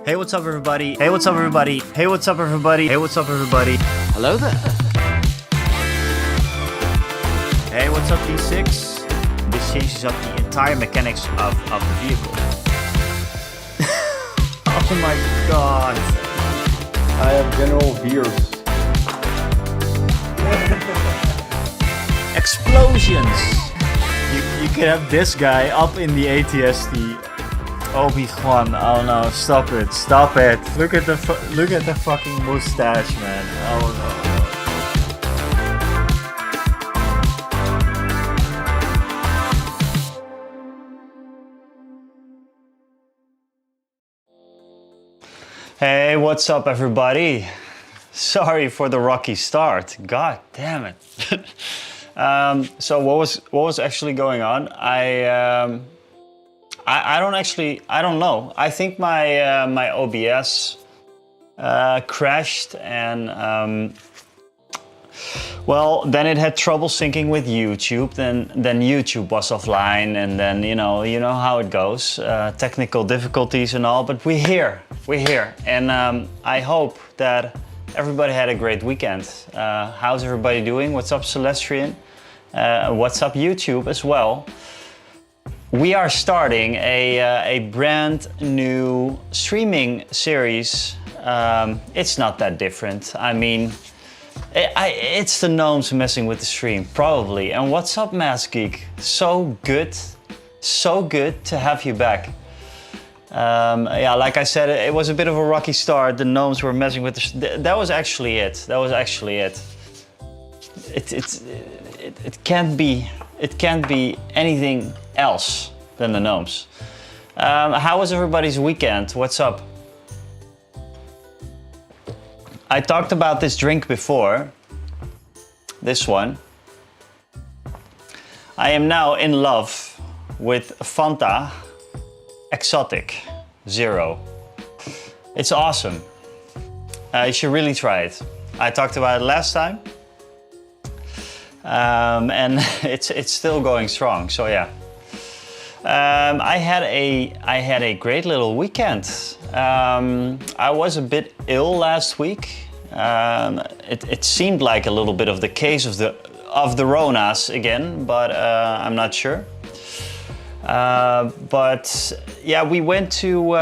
Hey, what's up, everybody? Hey, what's up, everybody? Hey, what's up, everybody? Hey, what's up, everybody? Hello there. Hey, what's up, D6? This changes up the entire mechanics of the vehicle. Oh my god. I have General Veers. Explosions! You can have this guy up in the ATST. Obi-Wan, oh no, stop it, stop it. Look at the fucking mustache, man. Oh no. Hey, what's up, everybody? Sorry for the rocky start. God damn it. So what was actually going on? I don't know. I think my my OBS crashed, and well, then it had trouble syncing with YouTube. Then YouTube was offline, and then you know how it goes, technical difficulties and all. But we're here, and I hope that everybody had a great weekend. How's everybody doing? What's up, Celestrian? What's up, YouTube as well? We are starting a brand new streaming series. It's not that different. I mean, it's the gnomes messing with the stream, probably. And what's up, Mask Geek? So good to have you back. Yeah, like I said, it was a bit of a rocky start. The gnomes were messing with that was actually it. That was actually it. It can't be anything else than the gnomes. How was everybody's weekend? What's up? I talked about this drink before. This one. I am now in love with Fanta Exotic Zero. It's awesome. You should really try it. I talked about it last time. And it's still going strong, so yeah. I had a great little weekend. I was a bit ill last week. It seemed like a little bit of the case of the Ronas again, but I'm not sure. But yeah, we went to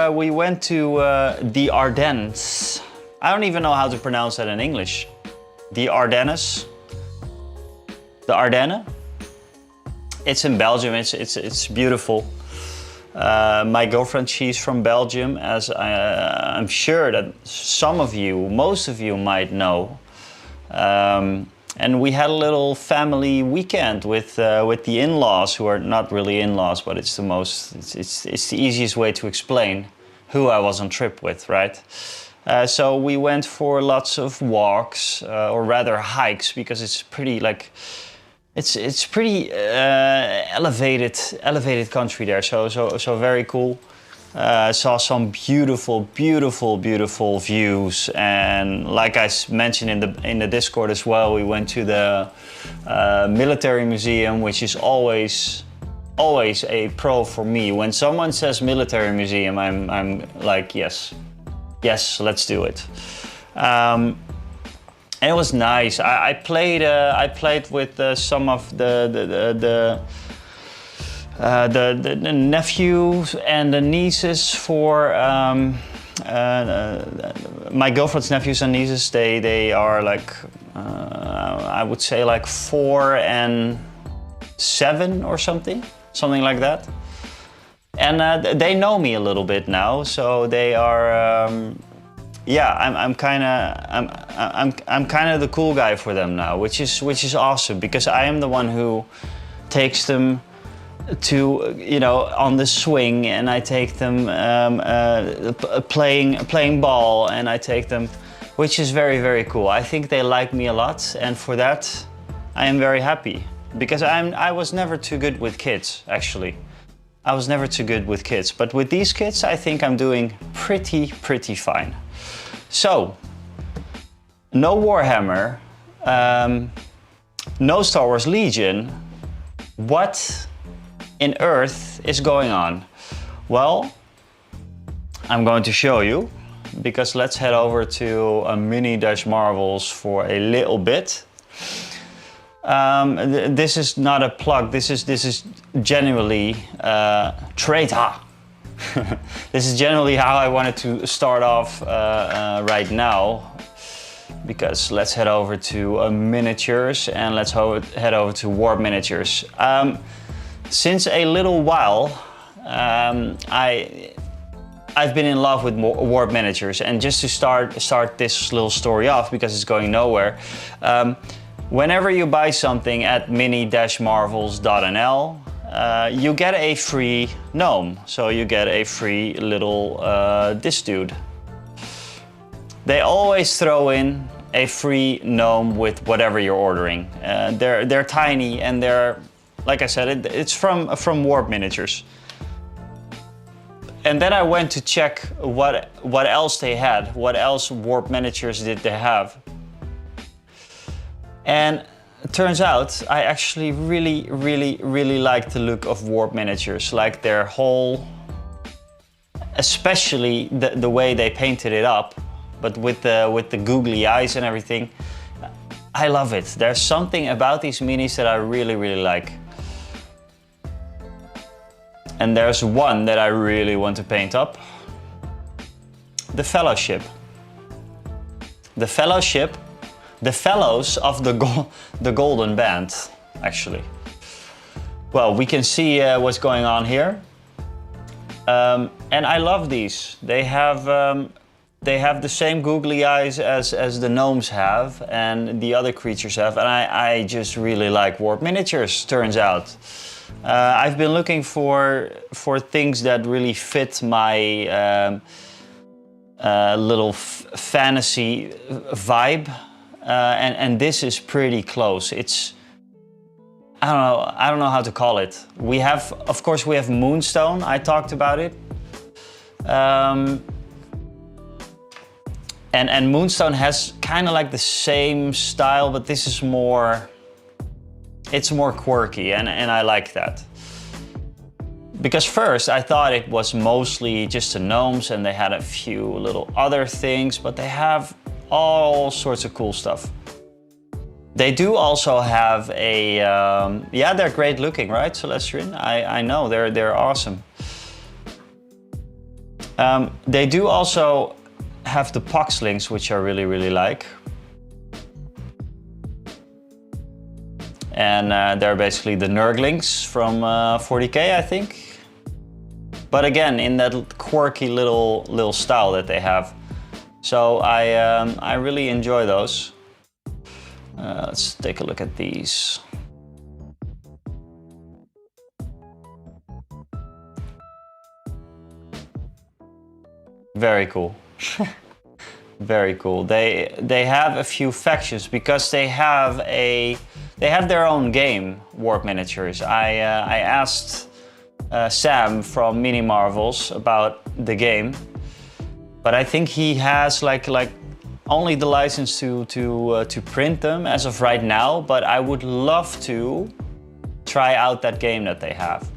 the Ardennes. I don't even know how to pronounce that in English. The Ardennes. The Ardennen. It's in Belgium. It's beautiful. My girlfriend, she's from Belgium, as I'm sure that most of you might know. And we had a little family weekend with the in-laws, who are not really in-laws, but it's the easiest way to explain who I was on trip with, right? So we went for lots of walks, or rather hikes, because it's pretty like. It's pretty elevated country there, so very cool. Saw some beautiful views, and like I mentioned in the Discord as well, we went to the military museum, which is always a pro for me. When someone says military museum, I'm like yes, let's do it. And it was nice. I played with some of the nephews and the nieces for my girlfriend's nephews and nieces. They are like I would say like 4 and 7 or something like that. And they know me a little bit now, so they are. Yeah, I'm kind of the cool guy for them now, which is awesome, because I am the one who takes them to on the swing, and I take them playing ball, and I take them, which is very cool. I think they like me a lot, and for that I am very happy, because I was never too good with kids, actually. I was never too good with kids, but with these kids I think I'm doing pretty fine. So, no Warhammer, no Star Wars Legion. What in Earth is going on? Well, I'm going to show you, because let's head over to a mini-marvels for a little bit. This is not a plug. This is genuinely trade-ha. This is generally how I wanted to start off right now, because let's head over to miniatures, and let's head over to warp miniatures. Since a little while, I've been in love with warp miniatures, and just to start this little story off, because it's going nowhere. Whenever you buy something at mini-marvels.nl, you get a free gnome. So you get a free little this dude. They always throw in a free gnome with whatever you're ordering. They're tiny, and they're, like I said, it's from Warp Miniatures. And then I went to check what else they had, what else Warp Miniatures did they have. And it turns out I actually really like the look of Warp Miniatures, like their whole, especially the way they painted it up, but with the googly eyes and everything. I love it. There's something about these minis that I really like. And there's one that I really want to paint up. The Fellowship. The Fellowship. The Fellows of the Golden Band, actually. Well, we can see what's going on here. And I love these. They have the same googly eyes as the gnomes have and the other creatures have. And I just really like Warp Miniatures, turns out. I've been looking for things that really fit my little fantasy vibe. And this is pretty close. It's, I don't know how to call it. We have, of course, we have Moonstone. I talked about it. And Moonstone has kind of like the same style, but this is more, it's more quirky, and I like that. Because first I thought it was mostly just the gnomes, and they had a few little other things, but they have all sorts of cool stuff. They do also have a, yeah, they're great looking, right, Celestrin? I know, they're awesome. They do also have the Poxlings, which I really like. And they're basically the Nurglings from 40k, I think. But again, in that quirky little style that they have. So I really enjoy those. Let's take a look at these. Very cool. Very cool. They have a few factions because they have their own game, Warp Miniatures. I asked Sam from Mini Marvels about the game, but I think he has like only the license to print them as of right now. But I would love to try out that game that they have.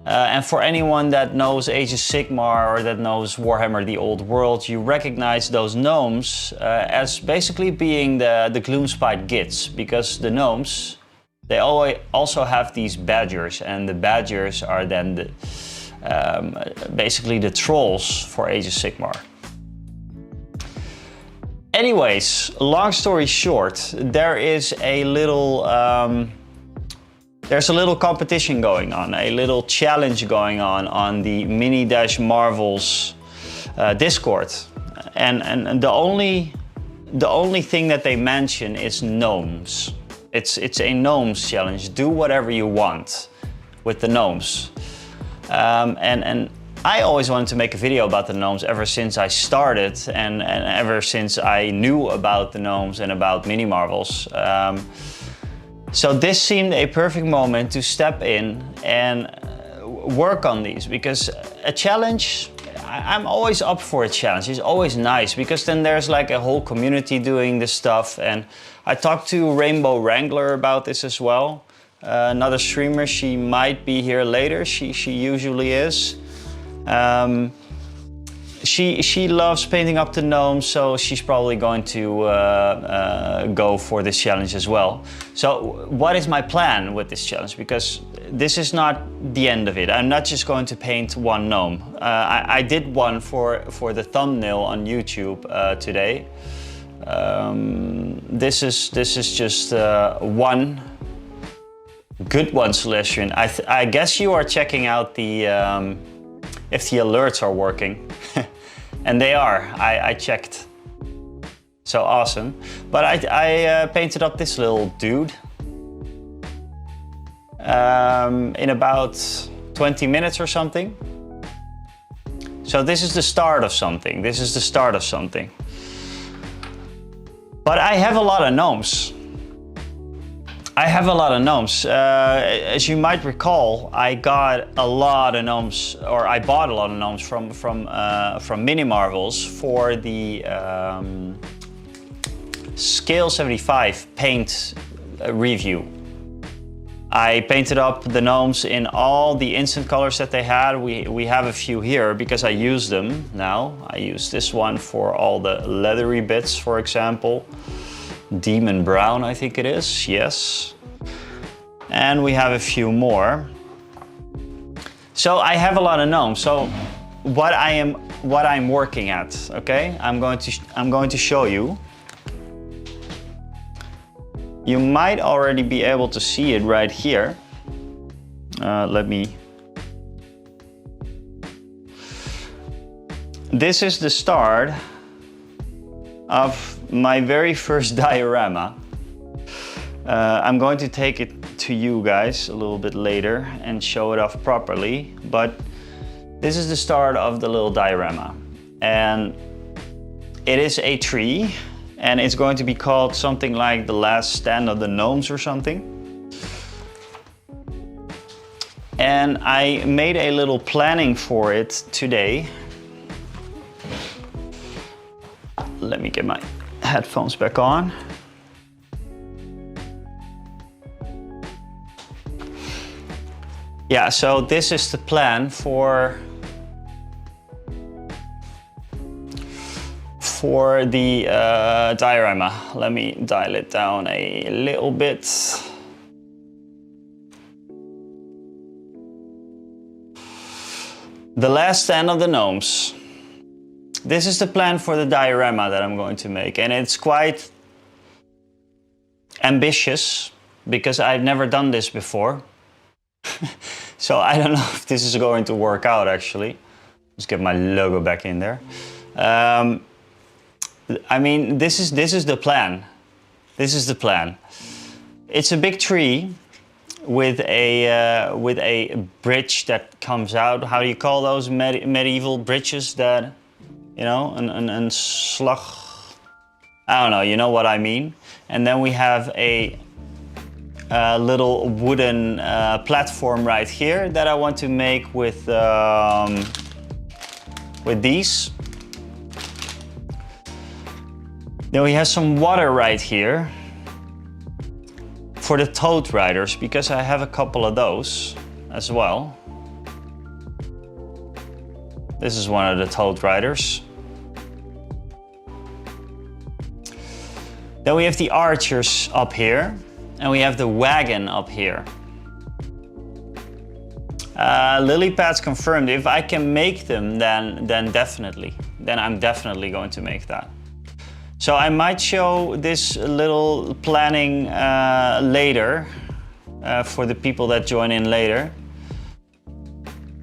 And for anyone that knows Age of Sigmar or that knows Warhammer the Old World, you recognize those gnomes as basically being the Gloomspite Gits, because the gnomes, they also have these badgers, and the badgers are then basically the trolls for Age of Sigmar. Anyways, long story short, there is a little there's a little competition going on, a little challenge going on the Mini-Marvels Discord, and the only thing that they mention is gnomes. It's a gnomes challenge. Do whatever you want with the gnomes, and I always wanted to make a video about the gnomes ever since I started, and ever since I knew about the gnomes and about Mini Marvels. So this seemed a perfect moment to step in and work on these, because a challenge, I'm always up for a challenge. It's always nice, because then there's like a whole community doing this stuff. And I talked to Rainbow Wrangler about this as well. Another streamer, she might be here later. She usually is. she loves painting up the gnomes, so she's probably going to go for this challenge as well. So what is my plan with this challenge? Because this is not the end of it. I'm not just going to paint one gnome. I did one for the thumbnail on YouTube today. This is just one good one, Celestian. I guess you are checking out the if the alerts are working. And they are, I checked. So awesome. But I painted up this little dude in about 20 minutes or something. So this is the start of something. This is the start of something. But I have a lot of gnomes. I have a lot of gnomes. As you might recall, I got a lot of gnomes, or I bought a lot of gnomes from Mini Marvels for the Scale 75 paint review. I painted up the gnomes in all the instant colors that they had. We have a few here because I use them now. I use this one for all the leathery bits, for example. Demon Brown, I think it is, yes. And we have a few more. So I have a lot of gnomes. So what I'm working at, okay? I'm going to show you. You might already be able to see it right here. Let me. This is the start of my very first diorama. I'm going to take it to you guys a little bit later and show it off properly, but this is the start of the little diorama. And it is a tree, and it's going to be called something like The Last Stand of the Gnomes or something. And I made a little planning for it today. Let me get my headphones back on. Yeah, so this is the plan for the diorama. Let me dial it down a little bit. The Last Stand of the Gnomes. This is the plan for the diorama that I'm going to make, and it's quite ambitious because I've never done this before. So I don't know if this is going to work out actually. Let's get my logo back in there. I mean, this is the plan. This is the plan. It's a big tree with a bridge that comes out. How do you call those medieval bridges that, you know, and slag? I don't know, you know what I mean. And then we have a little wooden platform right here that I want to make with these. Then we have some water right here for the toad riders, because I have a couple of those as well. This is one of the toad riders. Then we have the archers up here, and we have the wagon up here. Lily pads confirmed. If I can make them, then definitely. Then I'm definitely going to make that. So I might show this little planning later for the people that join in later.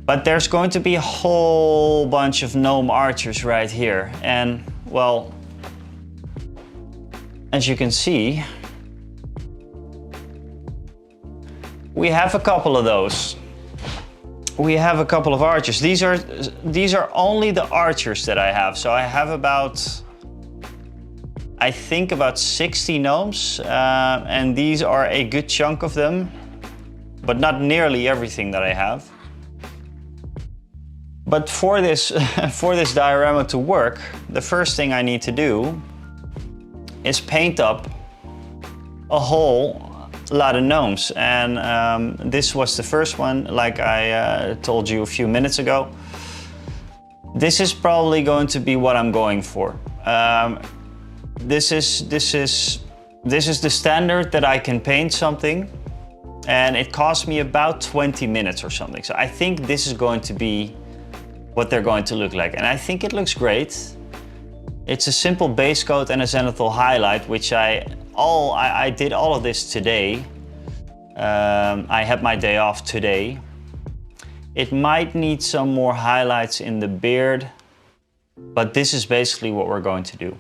But there's going to be a whole bunch of gnome archers right here. And well, as you can see, we have a couple of those. We have a couple of archers. These are only the archers that I have. So I have about, I think about 60 gnomes, and these are a good chunk of them, but not nearly everything that I have. But for this, for this diorama to work, the first thing I need to do is paint up a whole lot of gnomes. And this was the first one, like I told you a few minutes ago. This is probably going to be what I'm going for. This is the standard that I can paint something, and it cost me about 20 minutes or something. So I think this is going to be what they're going to look like, and I think it looks great. It's a simple base coat and a zenithal highlight, which I did all of this today. I had my day off today. It might need some more highlights in the beard, but this is basically what we're going to do.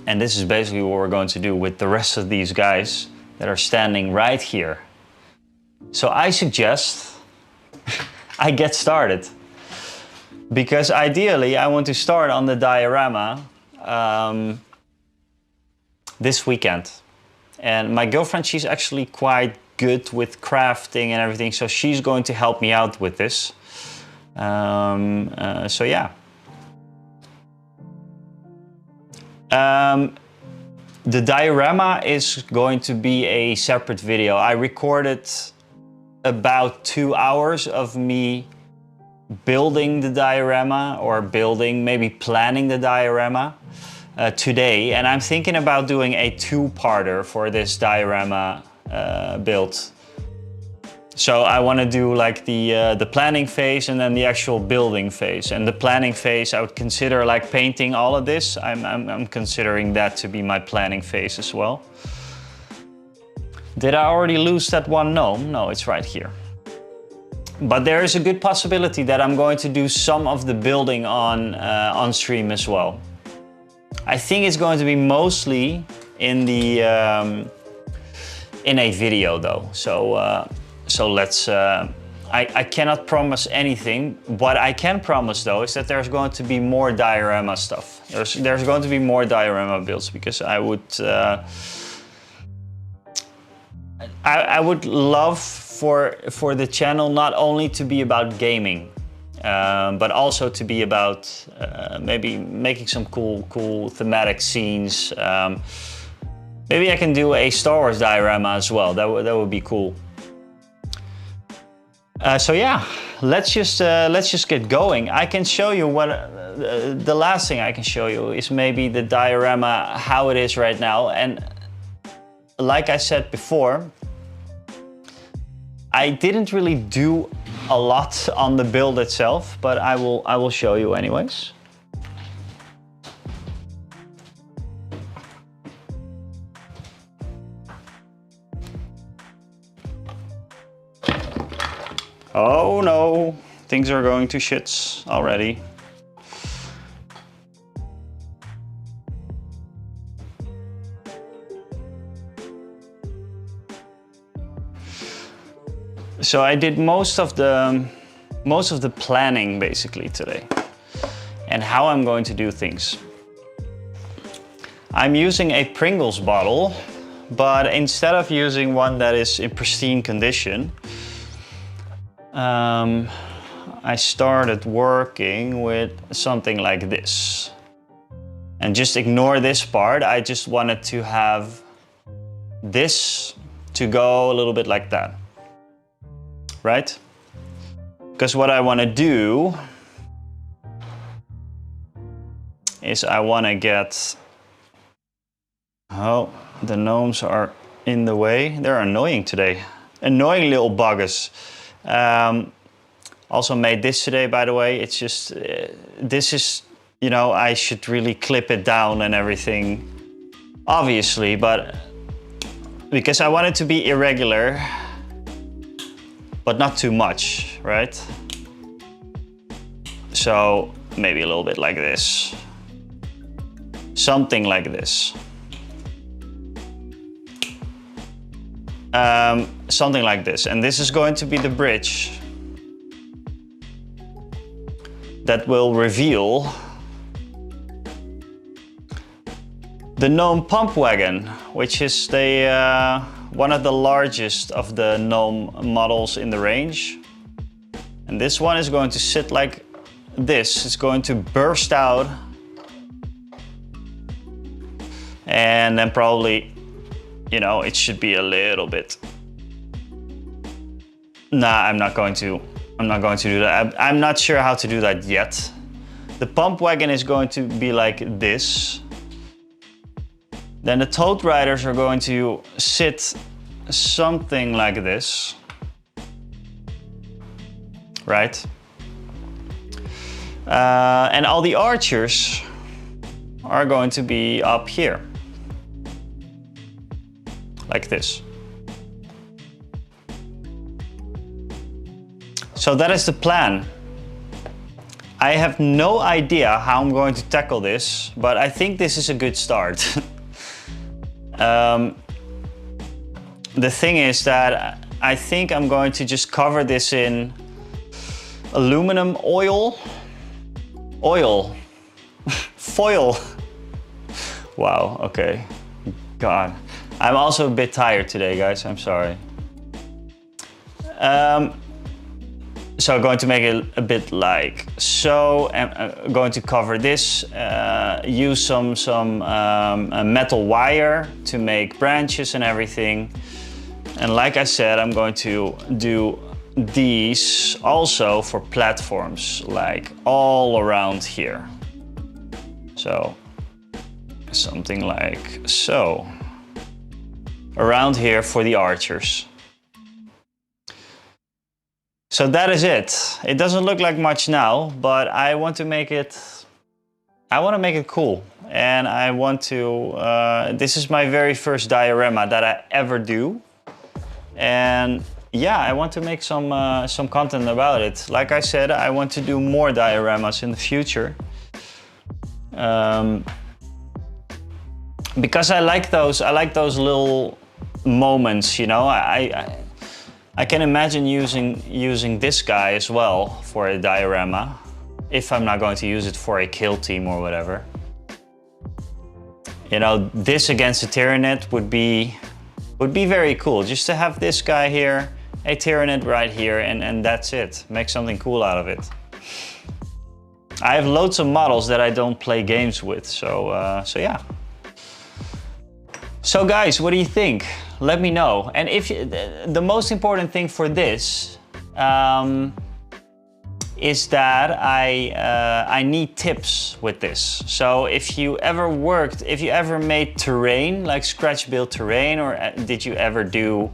And this is basically what we're going to do with the rest of these guys that are standing right here. So I suggest I get started. Because ideally I want to start on the diorama this weekend. And my girlfriend, she's actually quite good with crafting and everything, so she's going to help me out with this. So yeah. The diorama is going to be a separate video. I recorded about 2 hours of me building the diorama, or maybe planning the diorama today, and I'm thinking about doing a two-parter for this diorama build. So I want to do like the planning phase and then the actual building phase. And the planning phase, I would consider like painting all of this. I'm considering that to be my planning phase as well. Did I already lose that one gnome? No, it's right here. But there is a good possibility that I'm going to do some of the building on stream as well. I think it's going to be mostly in the in a video though. So let's. I cannot promise anything. What I can promise though is that there's going to be more diorama stuff. There's going to be more diorama builds, because I would love for the channel not only to be about gaming, but also to be about maybe making some cool thematic scenes. Maybe I can do a Star Wars diorama as well. That would be cool. So yeah, let's just get going. I can show you what the last thing I can show you is maybe the diorama, how it is right now. And like I said before, I didn't really do a lot on the build itself, but I will show you anyways. Oh no, things are going to shits already. So I did most of the planning basically today, and how I'm going to do things. I'm using a Pringles bottle, but instead of using one that is in pristine condition, I started working with something like this. And just ignore this part. I just wanted to have this to go a little bit like that. Right? Because what I want to do is I want to get... Oh, the gnomes are in the way. They're annoying today. Annoying little buggers. Also made this today, by the way. It's just, this is, you know, I should really clip it down and everything, obviously, but because I want it to be irregular, but not too much, right? So maybe a little bit like this. Something like this. Something like this. And this is going to be the bridge that will reveal the gnome pump wagon, which is the one of the largest of the gnome models in the range. And this one is going to sit like this. It's going to burst out and then probably, you know, it should be a little bit. Nah, I'm not going to do that. I'm not sure how to do that yet. The pump wagon is going to be like this. Then the tote riders are going to sit something like this. Right? And all the archers are going to be up here. Like this. So that is the plan. I have no idea how I'm going to tackle this, but I think this is a good start. The thing is that I think I'm going to just cover this in aluminum oil. Foil. Wow, okay. God. I'm also a bit tired today, guys. I'm sorry. So I'm going to make it a bit like so. I'm going to cover this, use some metal wire to make branches and everything. And like I said, I'm going to do these also for platforms, like all around here. So something like so. Around here for the archers. So that is it. It doesn't look like much now, but I want to make it cool. And I want to, this is my very first diorama that I ever do. And yeah, I want to make some content about it. Like I said, I want to do more dioramas in the future. Because I like those little moments, you know. I can imagine using this guy as well for a diorama, if I'm not going to use it for a kill team or whatever. You know, this against a Tyranid would be very cool. Just to have this guy here, a Tyranid right here, and that's it. Make something cool out of it. I have loads of models that I don't play games with, so yeah. So guys, what do you think? Let me know. And if the most important thing for this is that I need tips with this. So if you ever made terrain, like scratch build terrain, or did you ever do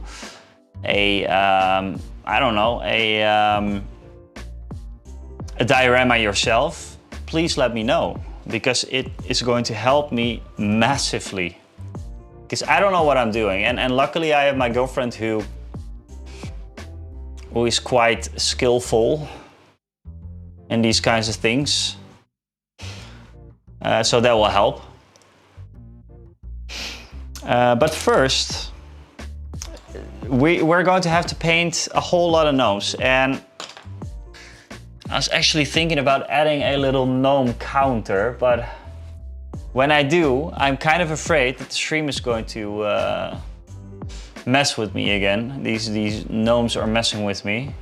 a I don't know, a diorama yourself, please let me know, because it is going to help me massively. Because I don't know what I'm doing, and luckily I have my girlfriend who is quite skillful in these kinds of things, so that will help. But first, we're going to have to paint a whole lot of gnomes, and I was actually thinking about adding a little gnome counter, but when I do, I'm kind of afraid that the stream is going to mess with me again. These gnomes are messing with me.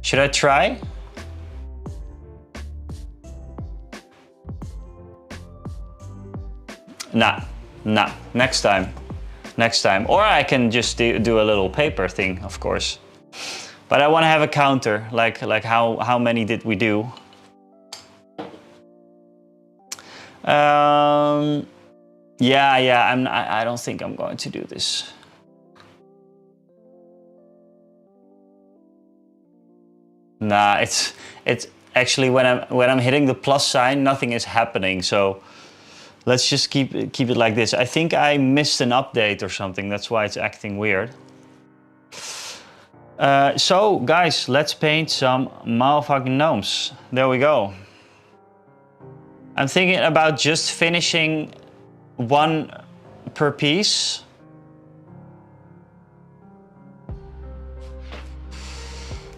Should I try? Nah, next time. Or I can just do a little paper thing, of course. But I want to have a counter, like how many did we do? Yeah, I don't think I'm going to do this. Nah, it's actually when I'm hitting the plus sign, nothing is happening. So let's just keep it like this. I think I missed an update or something. That's why it's acting weird. So guys, let's paint some motherfucking gnomes. There we go. I'm thinking about just finishing one per piece.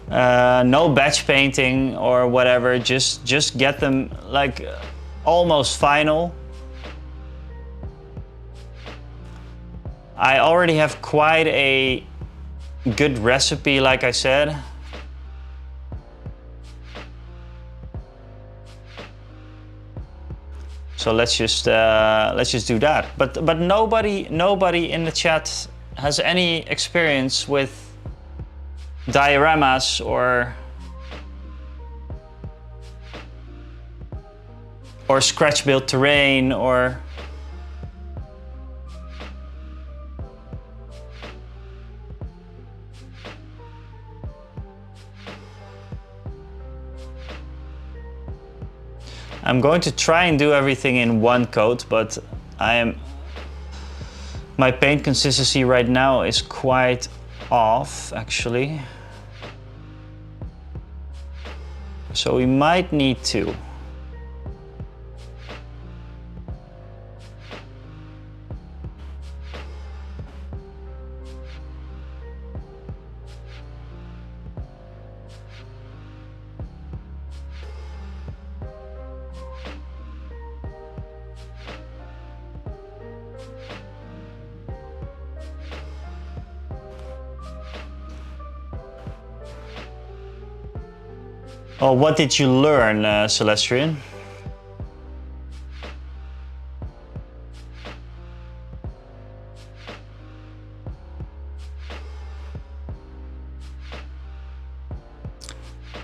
No batch painting or whatever, just get them like almost final. I already have quite a good recipe, like I said. So let's just do that. But nobody in the chat has any experience with dioramas or or scratch build terrain, or I'm going to try and do everything in one coat, but my paint consistency right now is quite off actually. So we might need to. Oh, what did you learn, Celestrian?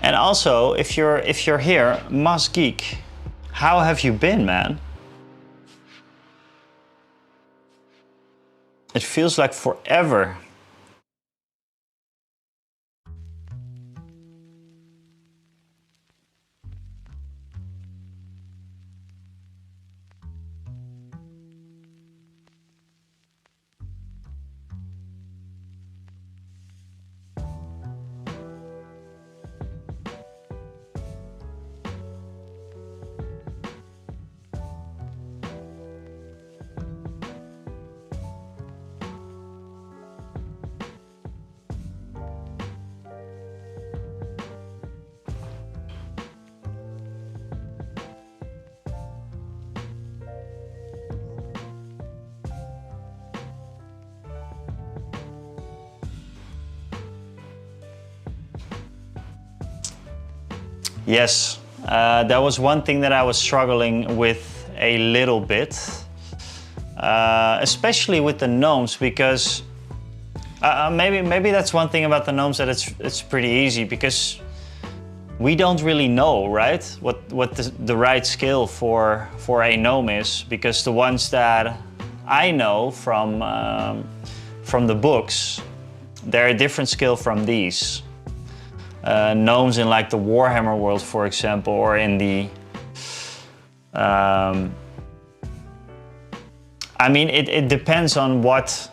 And also, if you're here, Mas Geek, how have you been, man? It feels like forever. Yes, that was one thing that I was struggling with a little bit, especially with the gnomes, because maybe that's one thing about the gnomes, that it's pretty easy because we don't really know, right, what the right scale for a gnome is, because the ones that I know from the books, they're a different scale from these. Gnomes in like the Warhammer world, for example, or in the I mean, it depends on what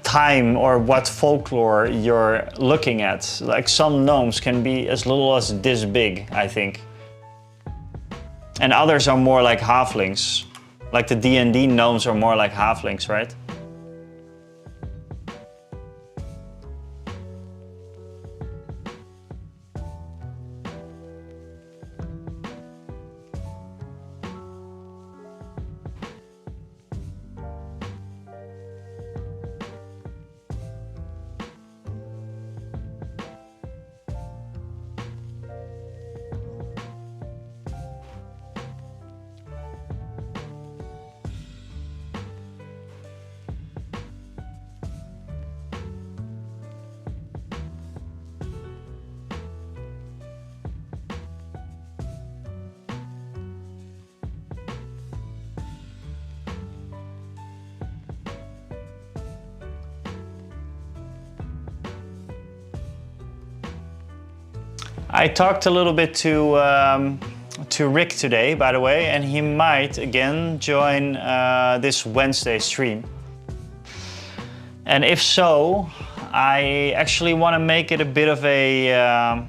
time or what folklore you're looking at. Like some gnomes can be as little as this big, I think, and others are more like halflings. Like the D&D gnomes are more like halflings, right? I talked a little bit to Rick today, by the way, and he might again join this Wednesday stream. And if so, I actually want to make it a bit of a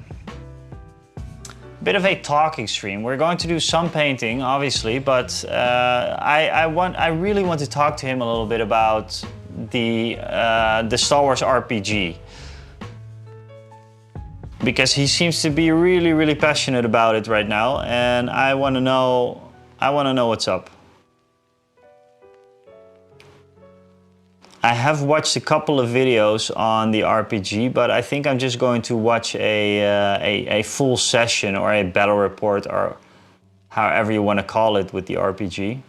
talking stream. We're going to do some painting, obviously, but I really want to talk to him a little bit about the Star Wars RPG. Because he seems to be really passionate about it right now, and I want to know what's up. I have watched a couple of videos on the RPG, but I think I'm just going to watch a full session or a battle report, or however you want to call it, with the RPG.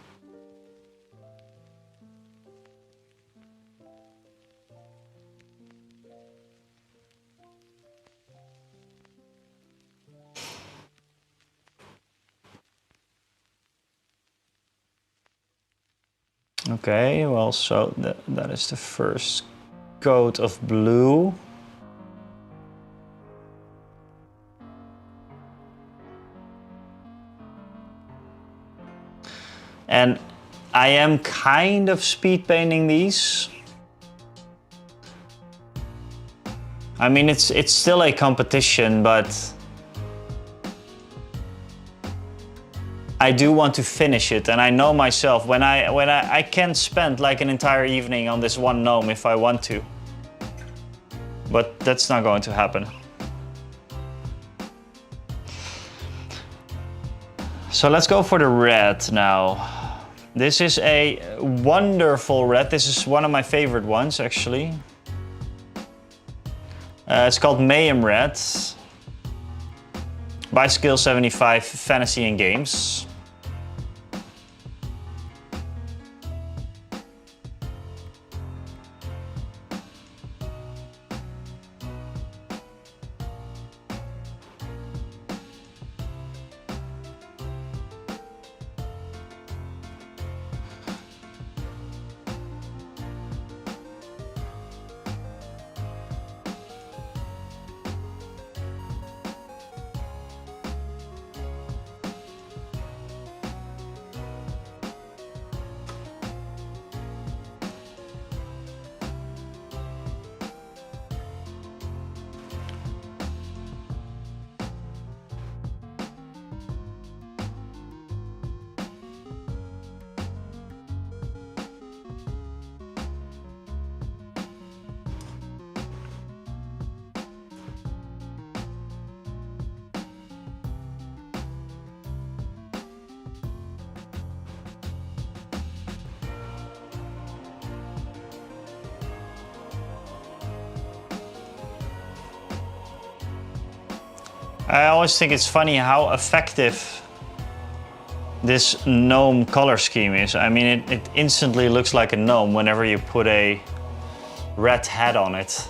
Okay, well, so that is the first coat of blue. And I am kind of speed painting these. I mean, it's still a competition, but I do want to finish it, and I know myself when I can spend like an entire evening on this one gnome if I want to, but that's not going to happen. So let's go for the red now. This is a wonderful red. This is one of my favorite ones, actually. It's called Mayhem Red by Skill 75 Fantasy and Games. I always think it's funny how effective this gnome color scheme is. I mean, it instantly looks like a gnome whenever you put a red hat on it.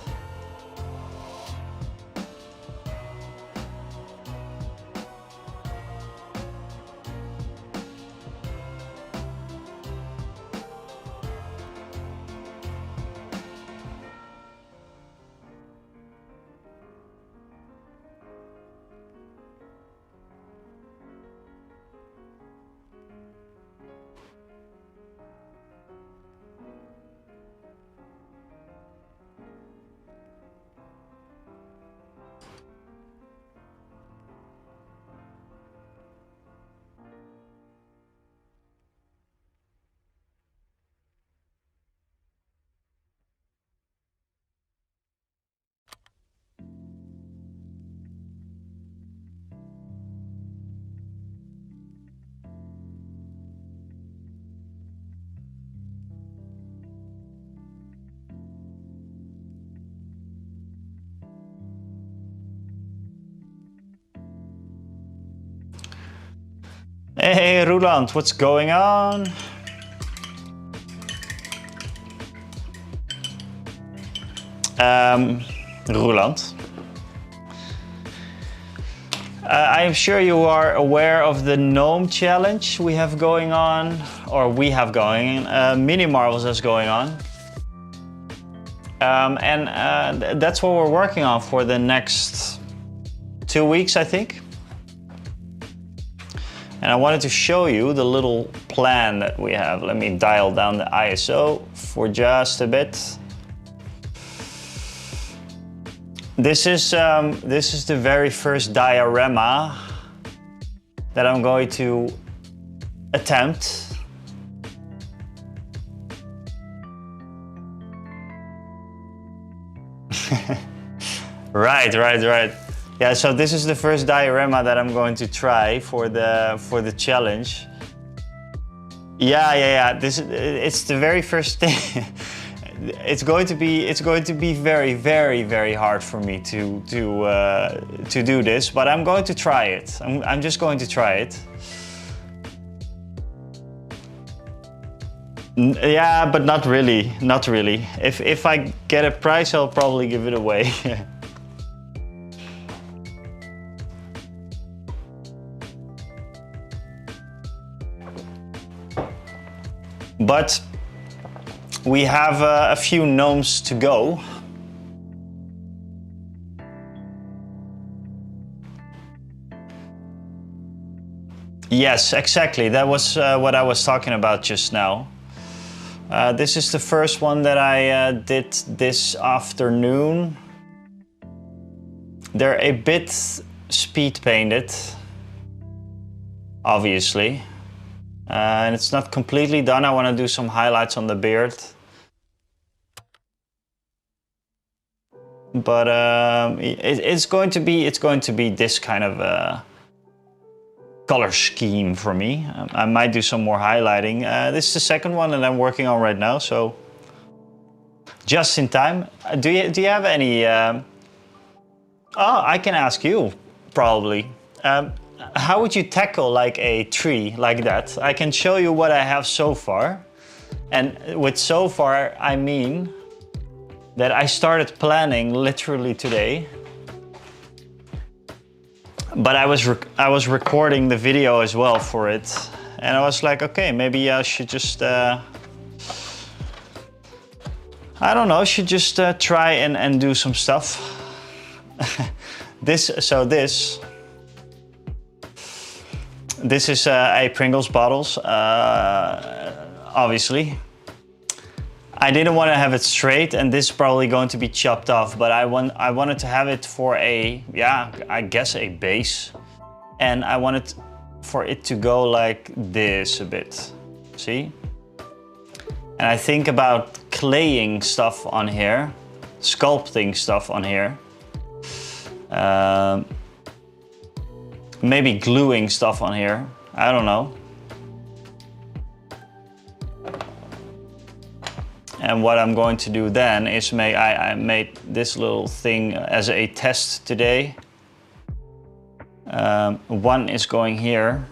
Hey, Roland, what's going on? Roland. I am sure you are aware of the GNOME challenge we have going on, or we have going, Mini Marvels is going on. That's what we're working on for the next 2 weeks, I think. And I wanted to show you the little plan that we have. Let me dial down the ISO for just a bit. This is the very first diorama that I'm going to attempt. Right. Yeah, so this is the first diorama that I'm going to try for the challenge. Yeah. It's the very first thing. It's going to be very hard for me to do this, but I'm going to try it. I'm just going to try it. Yeah, but not really. If I get a prize, I'll probably give it away. But We have a few gnomes to go. Yes, exactly. That was what I was talking about just now. This is the first one that I did this afternoon. They're a bit speed painted, obviously. And it's not completely done. I want to do some highlights on the beard. But it's going to be this kind of color scheme for me. I might do some more highlighting. This is the second one that I'm working on right now, so just in time. Do you have any? I can ask you probably. How would you tackle like a tree like that? I can show you what I have so far, and with so far I mean that I started planning literally today. But I was recording the video as well for it, and I was like, okay, maybe I should just I don't know, should just try and do some stuff. This is a Pringles bottles, obviously. I didn't want to have it straight, and this is probably going to be chopped off, but I wanted to have it for a, yeah, I guess a base. And I wanted for it to go like this a bit, see? And I think about claying stuff on here, sculpting stuff on here. Maybe gluing stuff on here, I don't know. And what I'm going to do then is I made this little thing as a test today. One is going here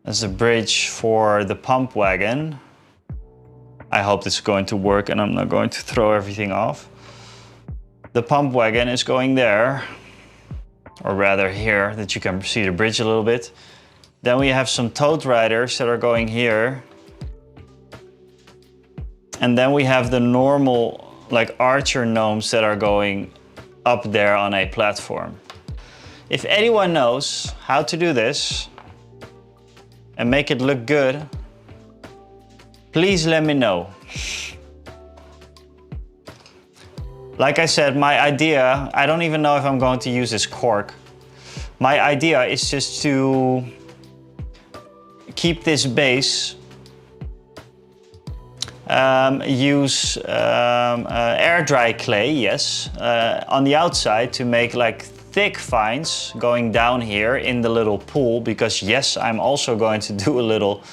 as a bridge for the pump wagon. I hope this is going to work and I'm not going to throw everything off. The pump wagon is going there, or rather here, that you can see the bridge a little bit. Then we have some toad riders that are going here. And then we have the normal, like archer gnomes that are going up there on a platform. If anyone knows how to do this and make it look good, please let me know. Like I said, my idea, I don't even know if I'm going to use this cork. My idea is just to keep this base, use air dry clay, yes, on the outside to make like thick fines going down here in the little pool, because yes, I'm also going to do a little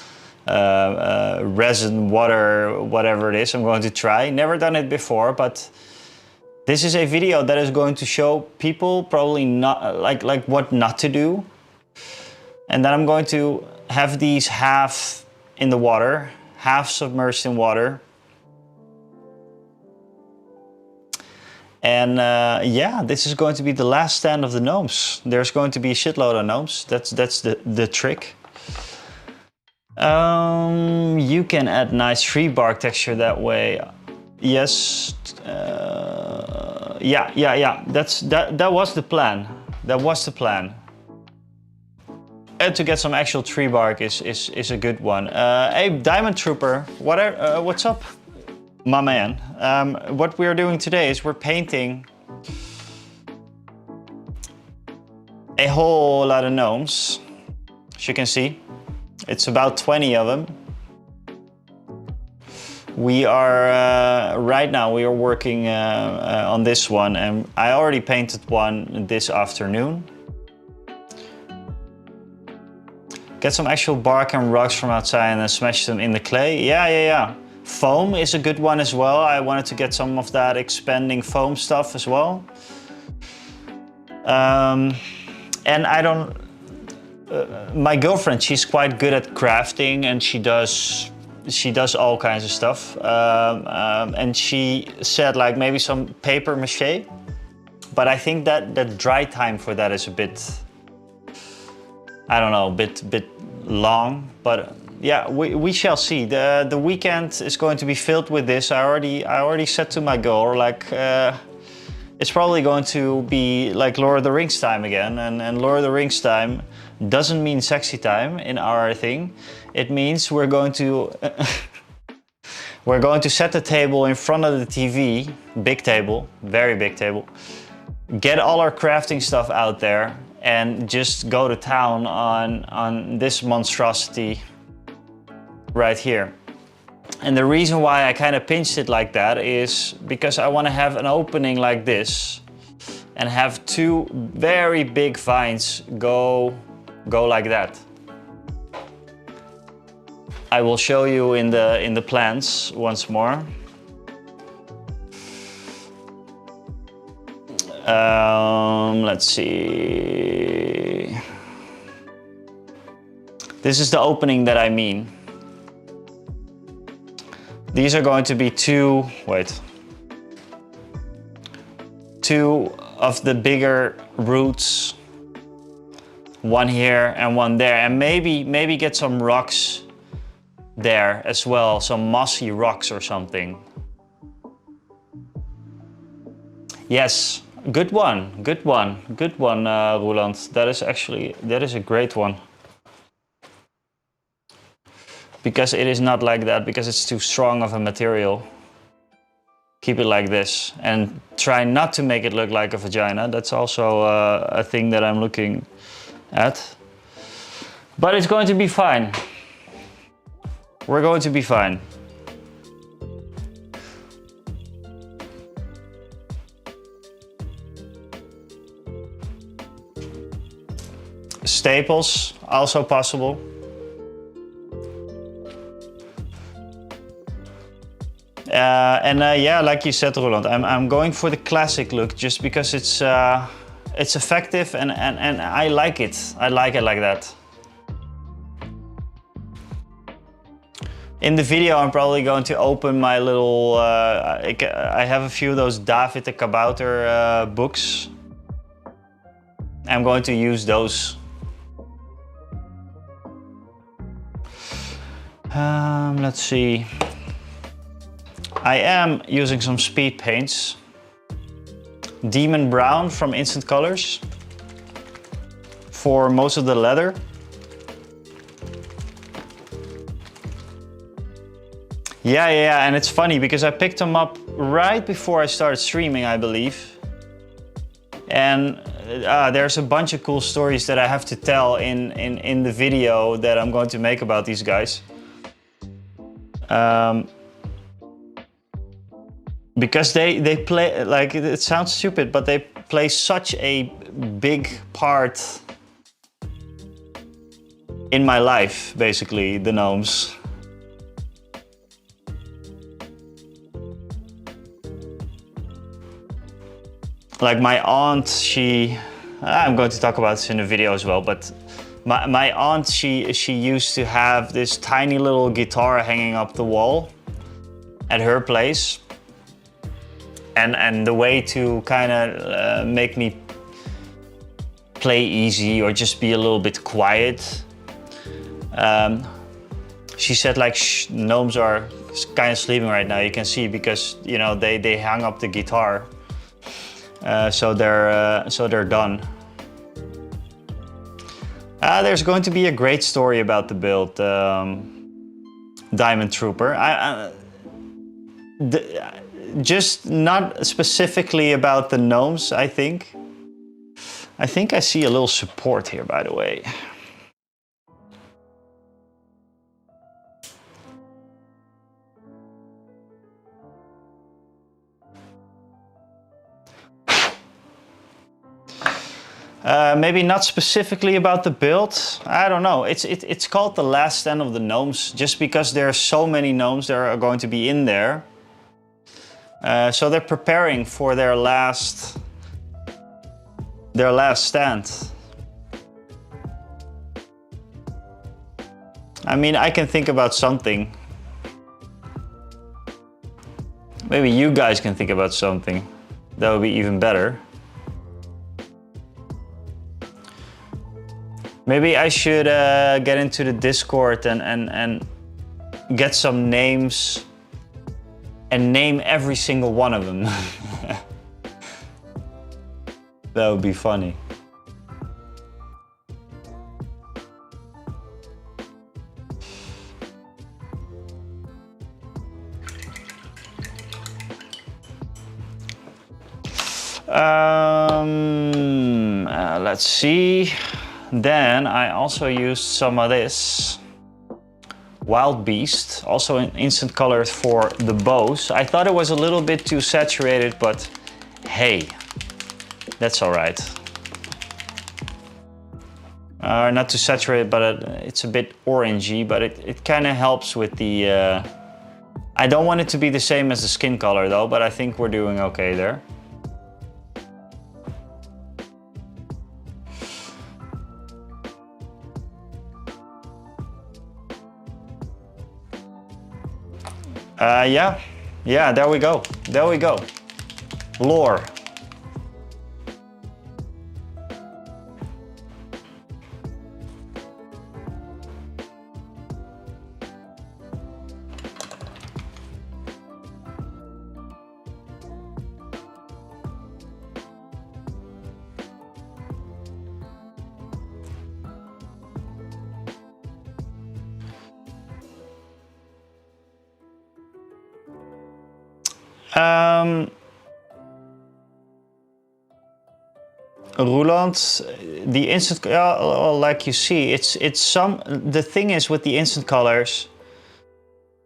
resin, water, whatever it is I'm going to try. Never done it before, but this is a video that is going to show people probably not like what not to do. And then I'm going to have these half in the water, half submerged in water. And yeah, this is going to be the last stand of the gnomes. There's going to be a shitload of gnomes. That's the trick. You can add nice tree bark texture that way. Yes. Yeah. That was the plan. That was the plan. And to get some actual tree bark is a good one. Hey, Diamond Trooper, what's up, my man? What we're doing today is we're painting a whole lot of gnomes. As you can see, it's about 20 of them. We are, right now we are working on this one, and I already painted one this afternoon. Get some actual bark and rocks from outside and then smash them in the clay. Yeah. Foam is a good one as well. I wanted to get some of that expanding foam stuff as well. And I don't... my girlfriend, she's quite good at crafting, and she does all kinds of stuff. And she said like maybe some paper mache. But I think that the dry time for that is a bit... I don't know, a bit long, but yeah, we shall see. The weekend is going to be filled with this. I already said to my girl, like, it's probably going to be like Lord of the Rings time again, and Lord of the Rings time doesn't mean sexy time in our thing. It means we're going to we're going to set the table in front of the TV, big table, very big table, get all our crafting stuff out there, and just go to town on this monstrosity right here. And the reason why I kind of pinched it like that is because I want to have an opening like this and have two very big vines go like that. I will show you in the plans once more. Let's see. This is the opening that I mean. These are going to be two of the bigger roots. One here and one there, and maybe get some rocks there as well, some mossy rocks or something. Yes, good one, Roland. That is a great one. Because it is not like that, because it's too strong of a material. Keep it like this, and try not to make it look like a vagina. That's also a thing that I'm looking at. But it's going to be fine. We're going to be fine. Staples, also possible. Yeah, like you said, Roland, I'm going for the classic look just because it's effective and I like it. I like it like that. In the video, I'm probably going to open my little. I have a few of those David the Kabouter books. I'm going to use those. Let's see. I am using some speed paints. Demon Brown from Instant Colors for most of the leather. Yeah, and it's funny because I picked them up right before I started streaming, I believe. And there's a bunch of cool stories that I have to tell in the video that I'm going to make about these guys. Because they play, like, it sounds stupid, but they play such a big part in my life, basically, the gnomes. Like my aunt, I'm going to talk about this in the video as well, but my aunt, she used to have this tiny little guitar hanging up the wall at her place. And the way to kind of make me play easy or just be a little bit quiet, she said, like, gnomes are kind of sleeping right now, you can see, because, you know, they hung up the guitar. So they're done. There's going to be a great story about the build, Diamond Trooper. Just not specifically about the gnomes, I think. I think I see a little support here, by the way. Maybe not specifically about the build. I don't know. It's called the last stand of the gnomes just because there are so many gnomes that are going to be in there. So they're preparing for their last stand. I mean, I can think about something. Maybe you guys can think about something. That would be even better. Maybe I should get into the Discord and get some names and name every single one of them. That would be funny. Let's see. Then I also used some of this Wild Beast, also in instant color for the bows. I thought it was a little bit too saturated, but hey, that's all right. Not too saturated, but it's a bit orangey, but it kind of helps with the... I don't want it to be the same as the skin color though, but I think we're doing okay there. Yeah, there we go. There we go. Lore. Roulant, the instant, like you see, it's some. The thing is with the instant colors,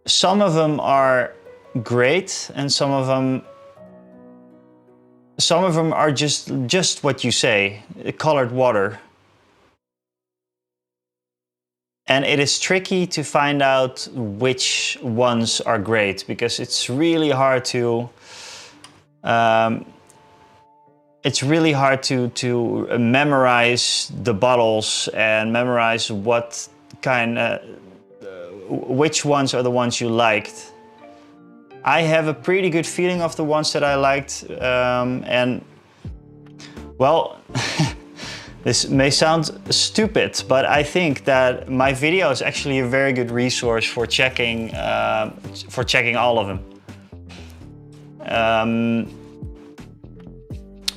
some of them are great, and some of them are just what you say, colored water. And it is tricky to find out which ones are great because it's really hard to. It's really hard to memorize the bottles and memorize what kind of, which ones are the ones you liked. I have a pretty good feeling of the ones that I liked, and well, this may sound stupid, but I think that my video is actually a very good resource for checking all of them.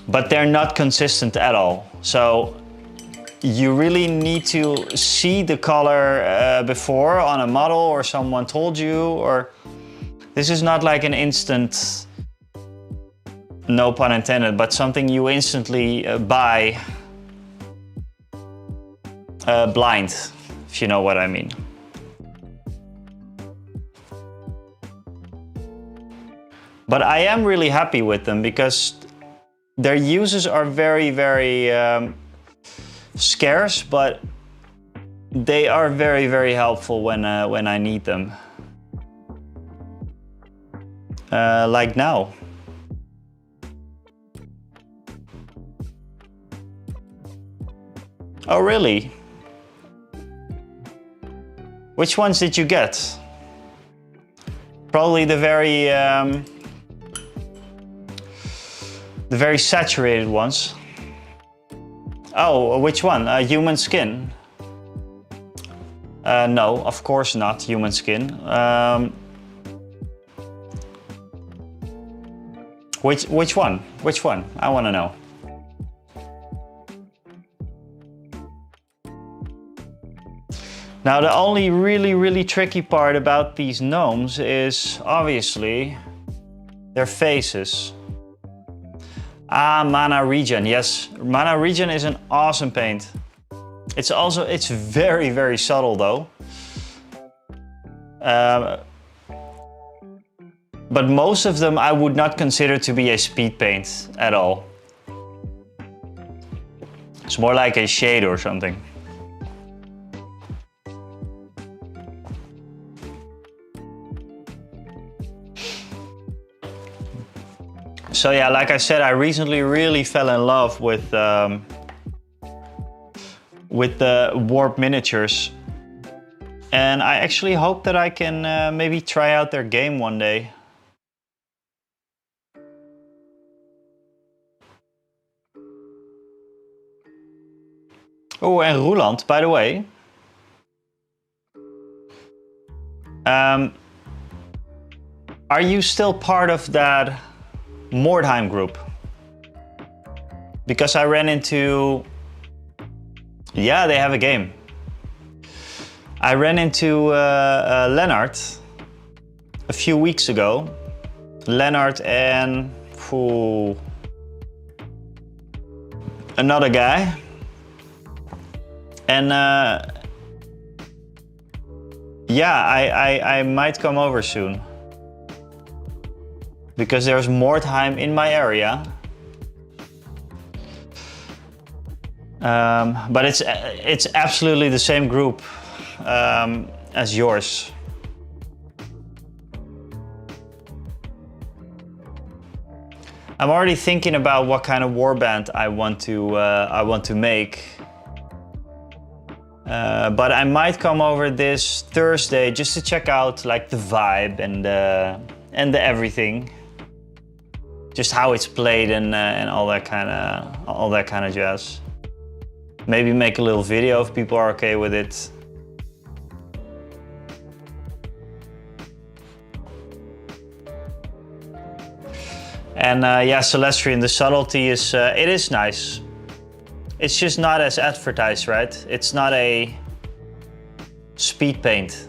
But they're not consistent at all. So you really need to see the color before on a model or someone told you, or this is not like an instant, no pun intended, but something you instantly buy blind, if you know what I mean. But I am really happy with them because their uses are very, very scarce, but they are very, very helpful when I need them. Like now. Oh, really? Which ones did you get? Probably the very saturated ones. Oh, which one? Human skin? No, of course not human skin. Which one? Which one? I want to know. Now the only really tricky part about these gnomes is obviously their faces. Ah, Mana Regen, yes. Mana Regen is an awesome paint. It's very, very subtle though. But most of them I would not consider to be a speed paint at all. It's more like a shade or something. So yeah, like I said, I recently really fell in love with the warp miniatures, and I actually hope that I can maybe try out their game one day. Oh, and Roeland, by the way. Are you still part of that Mordheim group? Because I ran into... Yeah, they have a game. I ran into Lennart a few weeks ago. Lennart and another guy. And yeah, I might come over soon. Because there's Mordheim in my area. But it's absolutely the same group as yours. I'm already thinking about what kind of warband I want to make. But I might come over this Thursday just to check out like the vibe and the everything, just how it's played and all that kind of jazz. Maybe make a little video if people are okay with it. And yeah, Celestrian, the subtlety is it is nice. It's just not as advertised, right? It's not a speed paint.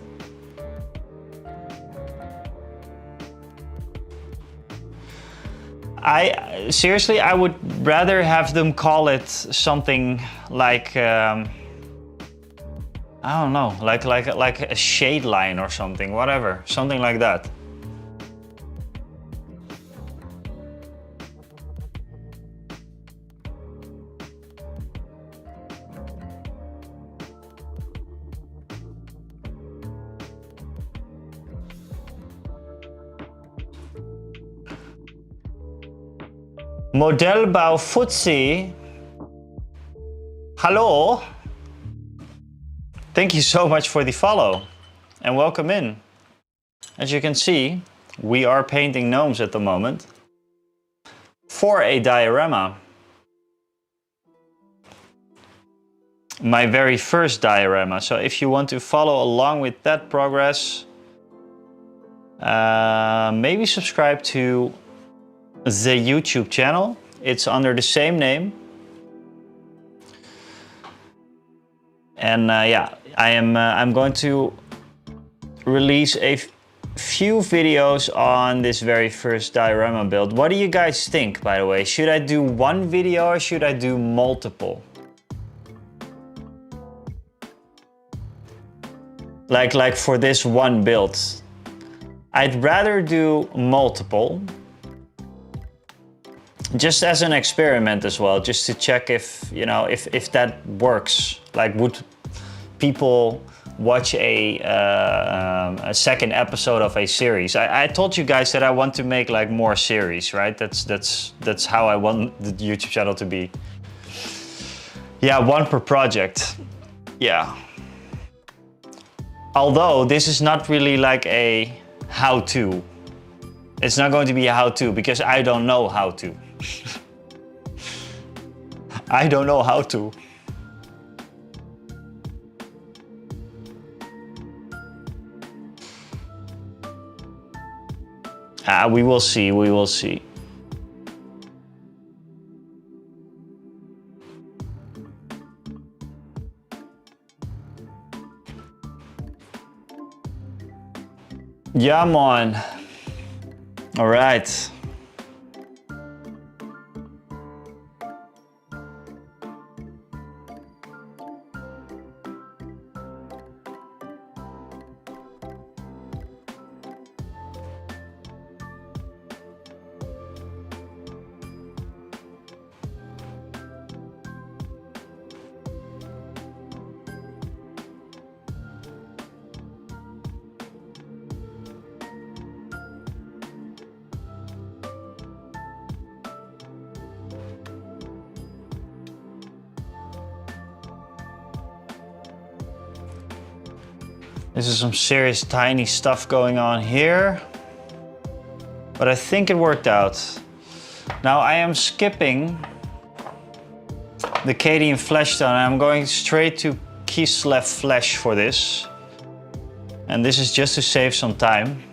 Seriously, I would rather have them call it something like I don't know, like a shade line or something, whatever, something like that. Modelbau Futsi. Hallo. Thank you so much for the follow and welcome in. As you can see, we are painting gnomes at the moment for a diorama. My very first diorama. So if you want to follow along with that progress, maybe subscribe to the YouTube channel. It's under the same name. And yeah, I'm going to release a few videos on this very first diorama build. What do you guys think, by the way? Should I do one video or should I do multiple? Like for this one build. I'd rather do multiple. Just as an experiment as well, just to check if, you know, if that works. Like, would people watch a second episode of a series? I told you guys that I want to make like more series, right? That's how I want the YouTube channel to be. Yeah, one per project. Yeah. Although this is not really like a how-to. It's not going to be a how-to because I don't know how to. I don't know how to. We will see, we will see. Yeah, man. All right. This is some serious tiny stuff going on here, but I think it worked out. Now I am skipping the Cadian Flesh Tone. I'm going straight to Kislev Flesh for this. And this is just to save some time.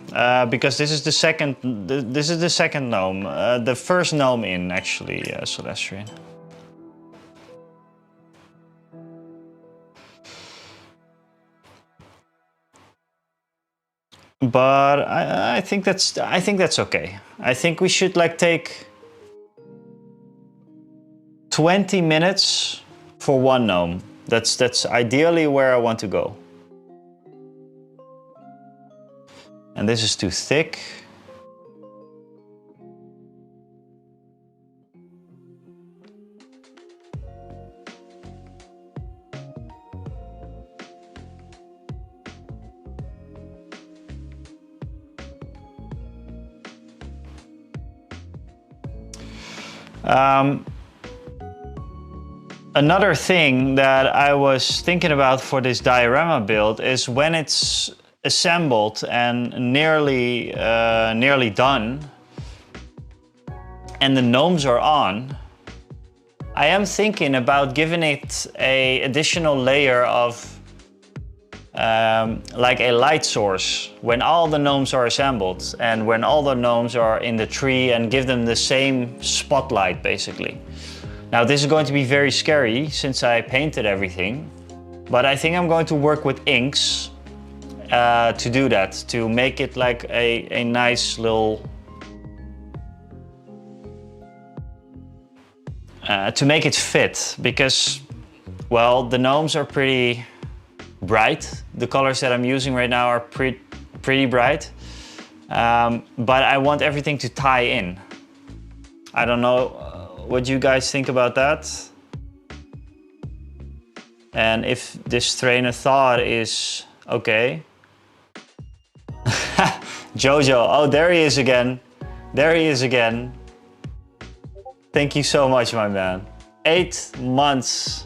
Because this is the second gnome. The first gnome in, actually, Celestrian. But I think that's okay. I think we should like take 20 minutes for one gnome. That's ideally where I want to go. And this is too thick. Another thing that I was thinking about for this diorama build is when it's assembled and nearly done, and the gnomes are on, I am thinking about giving it a additional layer of like a light source when all the gnomes are assembled and when all the gnomes are in the tree, and give them the same spotlight basically. Now this is going to be very scary since I painted everything, but I think I'm going to work with inks to do that, to make it like a nice little, to make it fit, because, well, the gnomes are pretty bright. The colors that I'm using right now are pretty bright, but I want everything to tie in. I don't know what you guys think about that, and if this train of thought is okay. Jojo, oh, there he is again. There he is again. Thank you so much, my man. 8 months.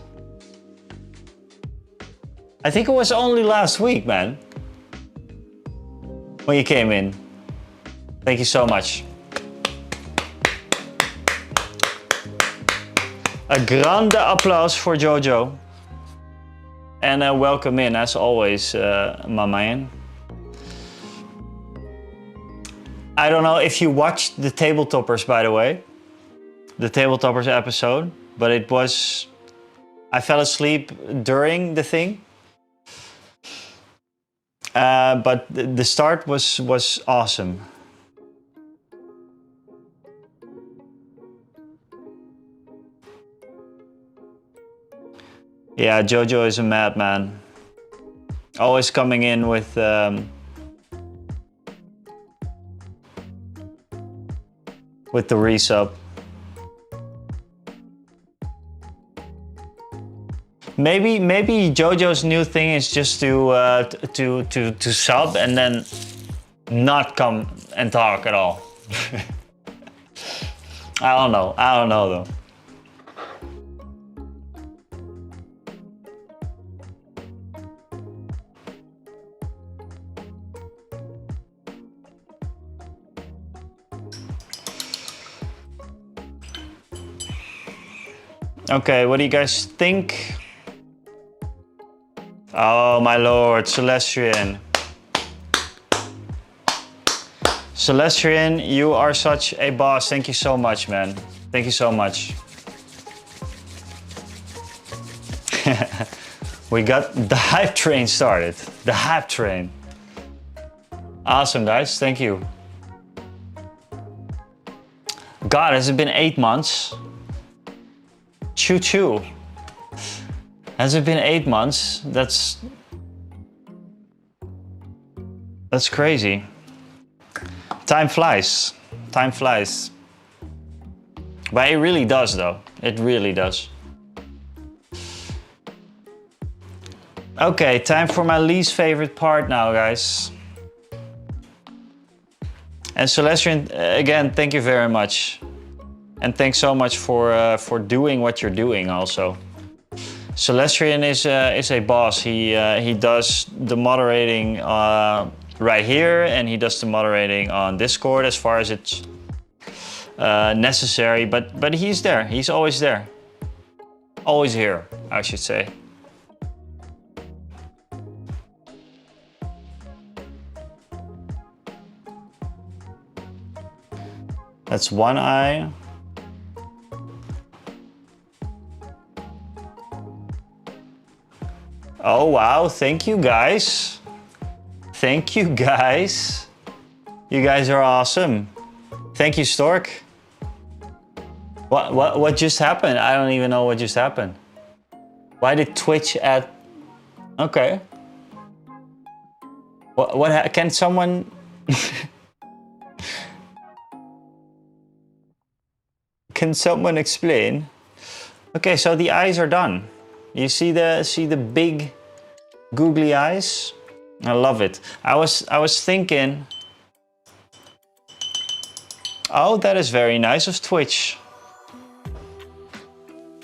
I think it was only last week, man, when you came in. Thank you so much. A grande applause for Jojo. And welcome in, as always, my man. I don't know if you watched the Tabletoppers, by the way. The Tabletoppers episode. But it was... I fell asleep during the thing. But the start was awesome. Yeah, Jojo is a madman. Always coming in with the resub. Maybe Jojo's new thing is just to sub and then not come and talk at all. I don't know though. Okay, what do you guys think? Oh my lord, Celestrian. Celestrian, you are such a boss. Thank you so much, man. Thank you so much. We got the hype train started. The hype train. Awesome, guys. Thank you. God, has it been 8 months? Choo choo. Has it been 8 months? That's crazy. Time flies. Time flies. But it really does, though. It really does. Okay, time for my least favorite part now, guys. And Celestrian, again, thank you very much. And thanks so much for doing what you're doing also. Celestrian is a boss. He does the moderating right here, and he does the moderating on Discord as far as it's necessary. But he's there. He's always there. Always here, I should say. That's one eye. Oh wow, thank you guys. Thank you guys. You guys are awesome. Thank you, Stork. What just happened? I don't even know what just happened. Why did Twitch add... Okay. Can someone... Can someone explain? Okay, so the eyes are done. You see the big googly eyes? I love it. I was thinking... Oh, that is very nice of Twitch.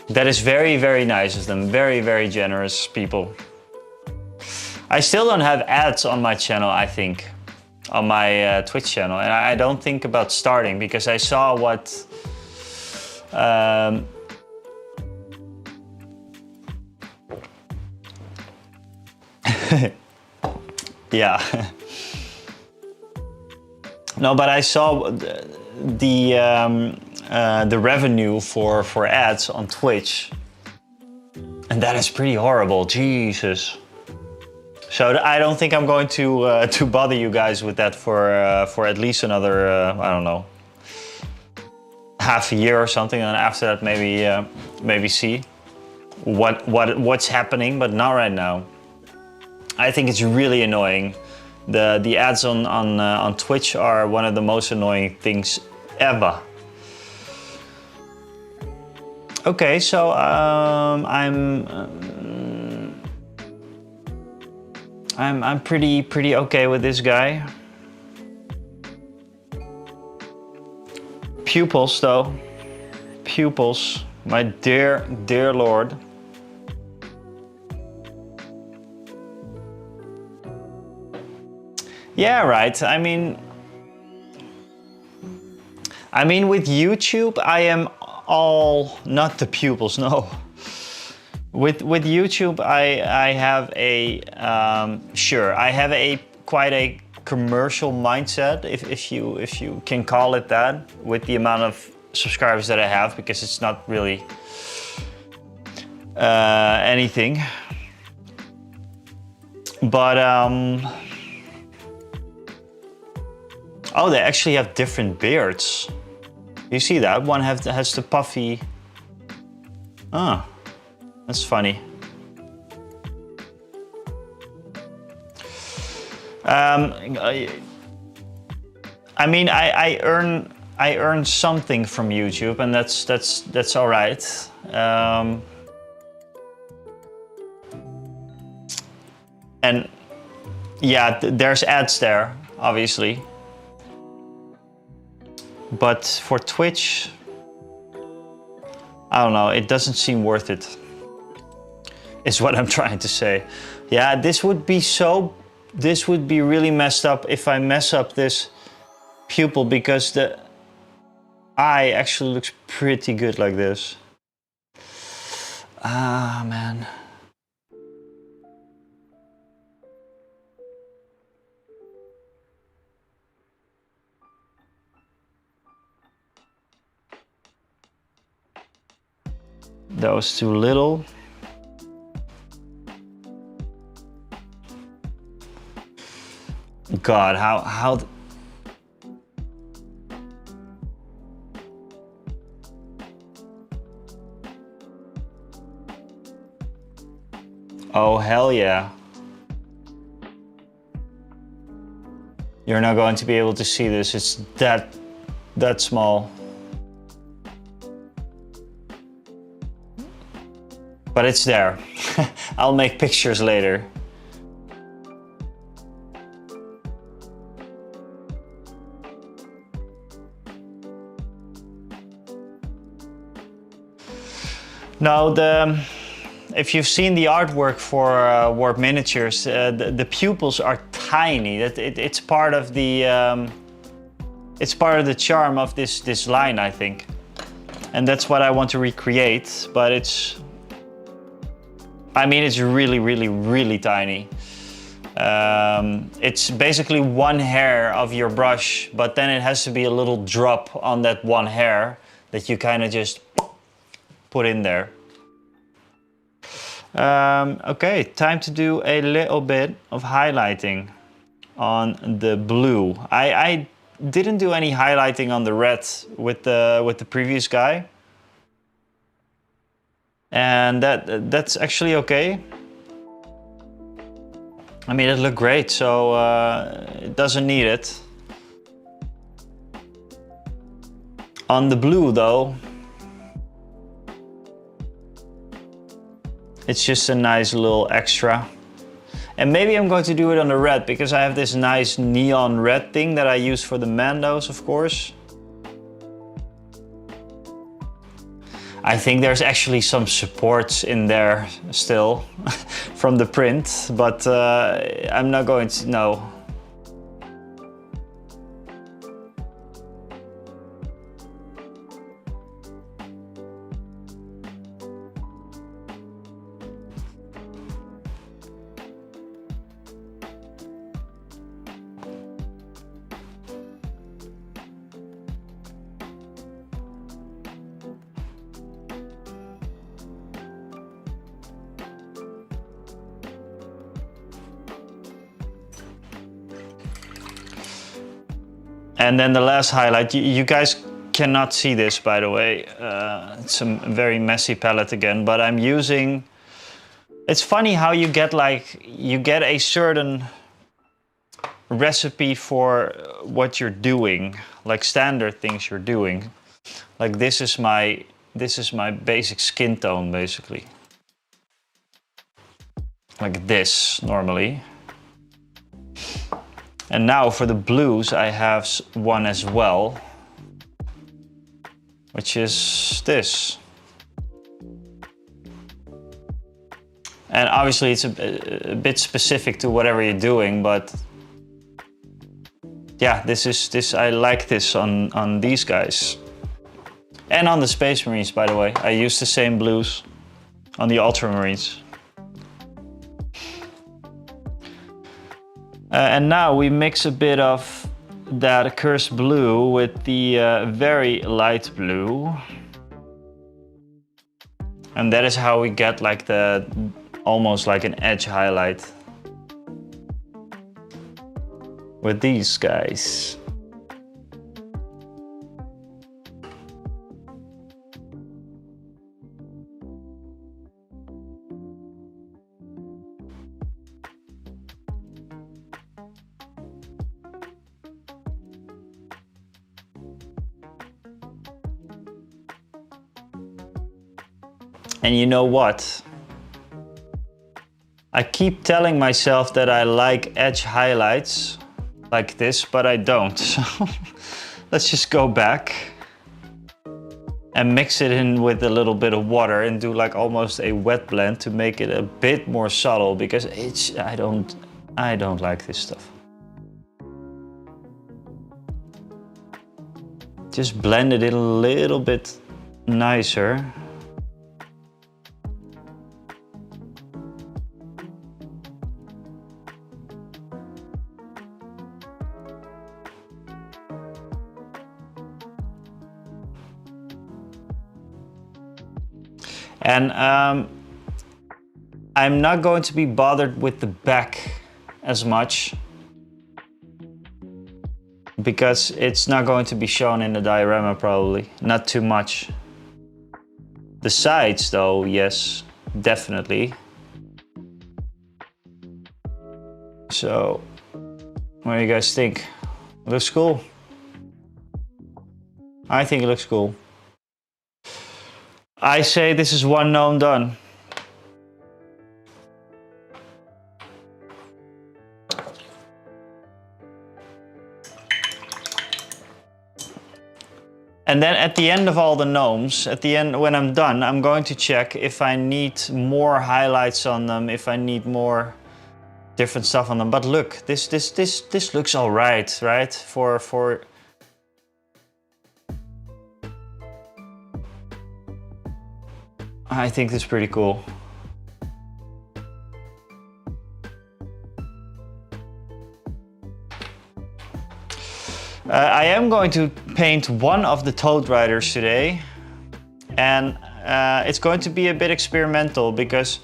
That is very, very nice of them. Very, very generous people. I still don't have ads on my channel, I think. On my Twitch channel. And I don't think about starting because I saw what... Yeah. No, but I saw the revenue for ads on Twitch, and that is pretty horrible. Jesus. So I don't think I'm going to bother you guys with that for at least another I don't know, half a year or something, and after that maybe see what's happening, but not right now. I think it's really annoying. The ads on Twitch are one of the most annoying things ever. Okay, so I'm pretty okay with this guy. Pupils though, pupils, my dear Lord. Yeah, right. I mean, with YouTube, I am all, not the pupils, no. With YouTube, I have a, sure, I have quite a commercial mindset, if you can call it that, with the amount of subscribers that I have, because it's not really anything. But, oh, they actually have different beards. You see that? One has the puffy... Ah, that's funny. I mean, I earn something from YouTube, and that's all right. And yeah, there's ads there, obviously. But for Twitch, I don't know, it doesn't seem worth it, is what I'm trying to say. Yeah, this would be really messed up if I mess up this pupil, because the eye actually looks pretty good like this. Ah, man. That was too little. God, how... Oh, hell yeah. You're not going to be able to see this. It's that small. But it's there. I'll make pictures later. Now, if you've seen the artwork for Warp Miniatures, the pupils are tiny. It's part of the charm of this line, I think. And that's what I want to recreate, but it's I mean, it's really, really, really tiny. It's basically one hair of your brush, but then it has to be a little drop on that one hair that you kind of just put in there. Okay, time to do a little bit of highlighting on the blue. I didn't do any highlighting on the red with the previous guy, and that's actually okay. I mean, it looked great, so it doesn't need it. On the blue though, it's just a nice little extra. And maybe I'm going to do it on the red because I have this nice neon red thing that I use for the Mandos, of course. I think there's actually some supports in there still from the print, but I'm not going to, no. And then the last highlight, you guys cannot see this, by the way. It's a very messy palette again, but I'm using, it's funny how you get a certain recipe for what you're doing, like standard things you're doing. Like this is my basic skin tone, basically. Like this, normally. And now for the blues, I have one as well, which is this. And obviously it's a bit specific to whatever you're doing, but yeah, I like this on these guys. And on the Space Marines, by the way. I use the same blues on the Ultramarines. And now we mix a bit of that accursed blue with the very light blue. And that is how we get like almost like an edge highlight with these guys. And you know what? I keep telling myself that I like edge highlights like this, but I don't. So let's just go back and mix it in with a little bit of water and do like almost a wet blend to make it a bit more subtle, because I don't like this stuff. Just blend it in a little bit nicer. And I'm not going to be bothered with the back as much, because it's not going to be shown in the diorama probably, not too much. The sides though, yes, definitely. So, what do you guys think? Looks cool. I think it looks cool. I say this is one gnome done. And then at the end of all the gnomes, at the end when I'm done, I'm going to check if I need more highlights on them, if I need more different stuff on them. But look, this looks all right, right? For I think this is pretty cool. I am going to paint one of the Toad Riders today, and it's going to be a bit experimental because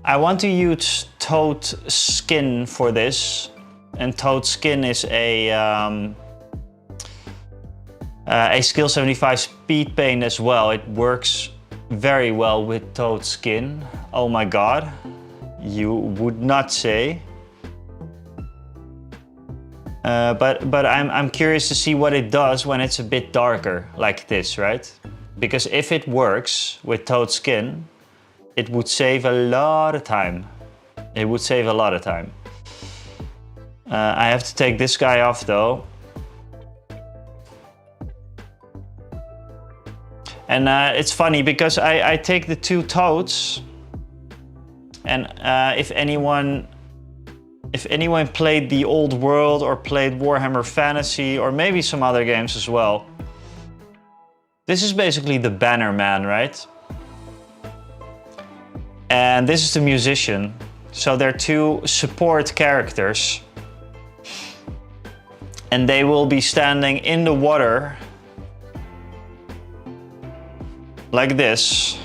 I want to use Toad skin for this, and Toad skin is a Skill 75 speed paint as well. It works very well with Toad skin. Oh my god, you would not say. But I'm curious to see what it does when it's a bit darker like this, right? Because if it works with Toad skin, it would save a lot of time. It would save a lot of time. I have to take this guy off though. And it's funny because I take the two Toads, and if anyone played the Old World or played Warhammer Fantasy or maybe some other games as well, this is basically the Banner Man, right? And this is the Musician. So they're two support characters. And they will be standing in the water like this.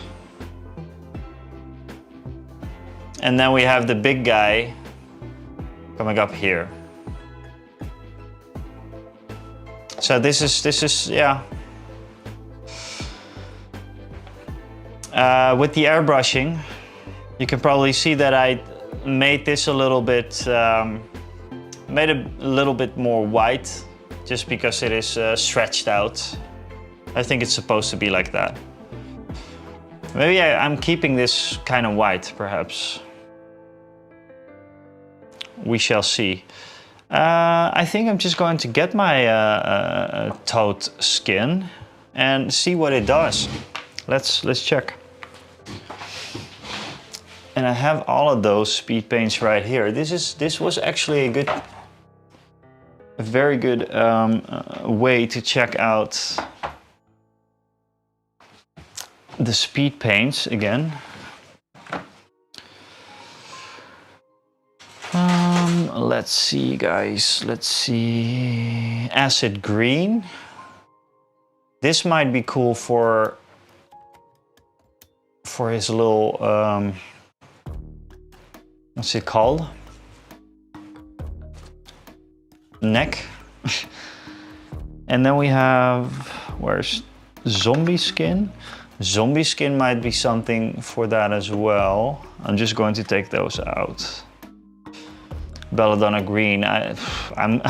And then we have the big guy coming up here. So this is yeah. With the airbrushing, you can probably see that I made this a little bit, made it a little bit more white, just because it is stretched out. I think it's supposed to be like that. Maybe I'm keeping this kind of white, perhaps. We shall see. I think I'm just going to get my Toad skin and see what it does. Let's check. And I have all of those speed paints right here. This was actually a very good way to check out the speed paints again. Let's see, guys. Let's see. Acid green. This might be cool for his little what's it called? Neck. And then we have, where's zombie skin? Zombie skin might be something for that as well. I'm just going to take those out. Belladonna green. I'm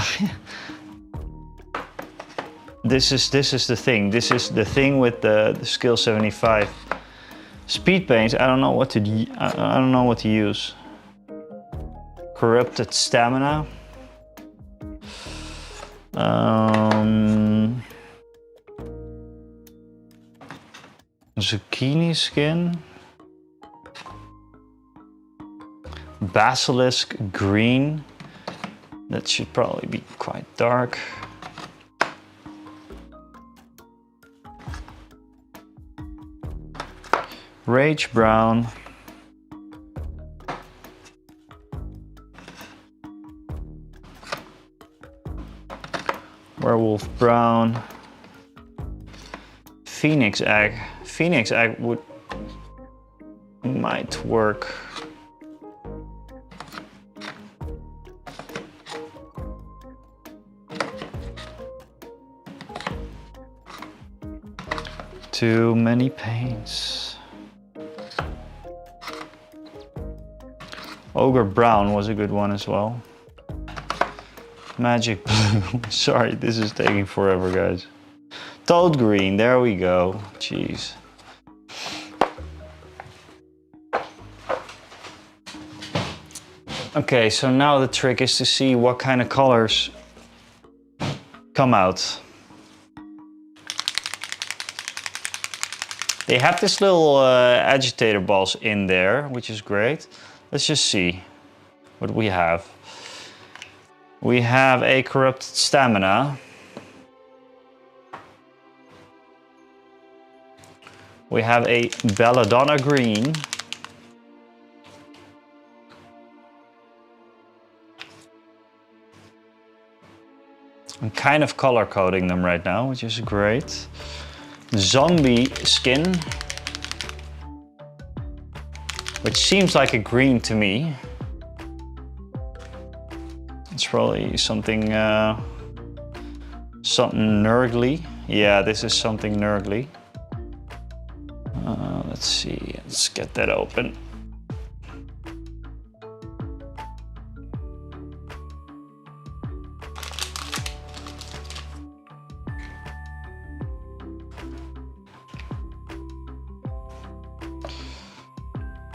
this is the thing. This is the thing with the Skill 75 speed paints. I don't know what to use. Corrupted stamina. Zucchini skin. Basilisk green. That should probably be quite dark. Rage brown. Werewolf brown. Phoenix egg. Phoenix egg might work. Too many paints. Ogre brown was a good one as well. Magic blue. Sorry, this is taking forever, guys. Toad green, there we go. Jeez. Okay, so now the trick is to see what kind of colors come out. They have this little agitator balls in there, which is great. Let's just see what we have. We have a corrupted stamina. We have a belladonna green. I'm kind of color coding them right now, which is great. Zombie skin, which seems like a green to me. It's probably something something nurgly. Yeah, this is something nurgly. Let's see, let's get that open.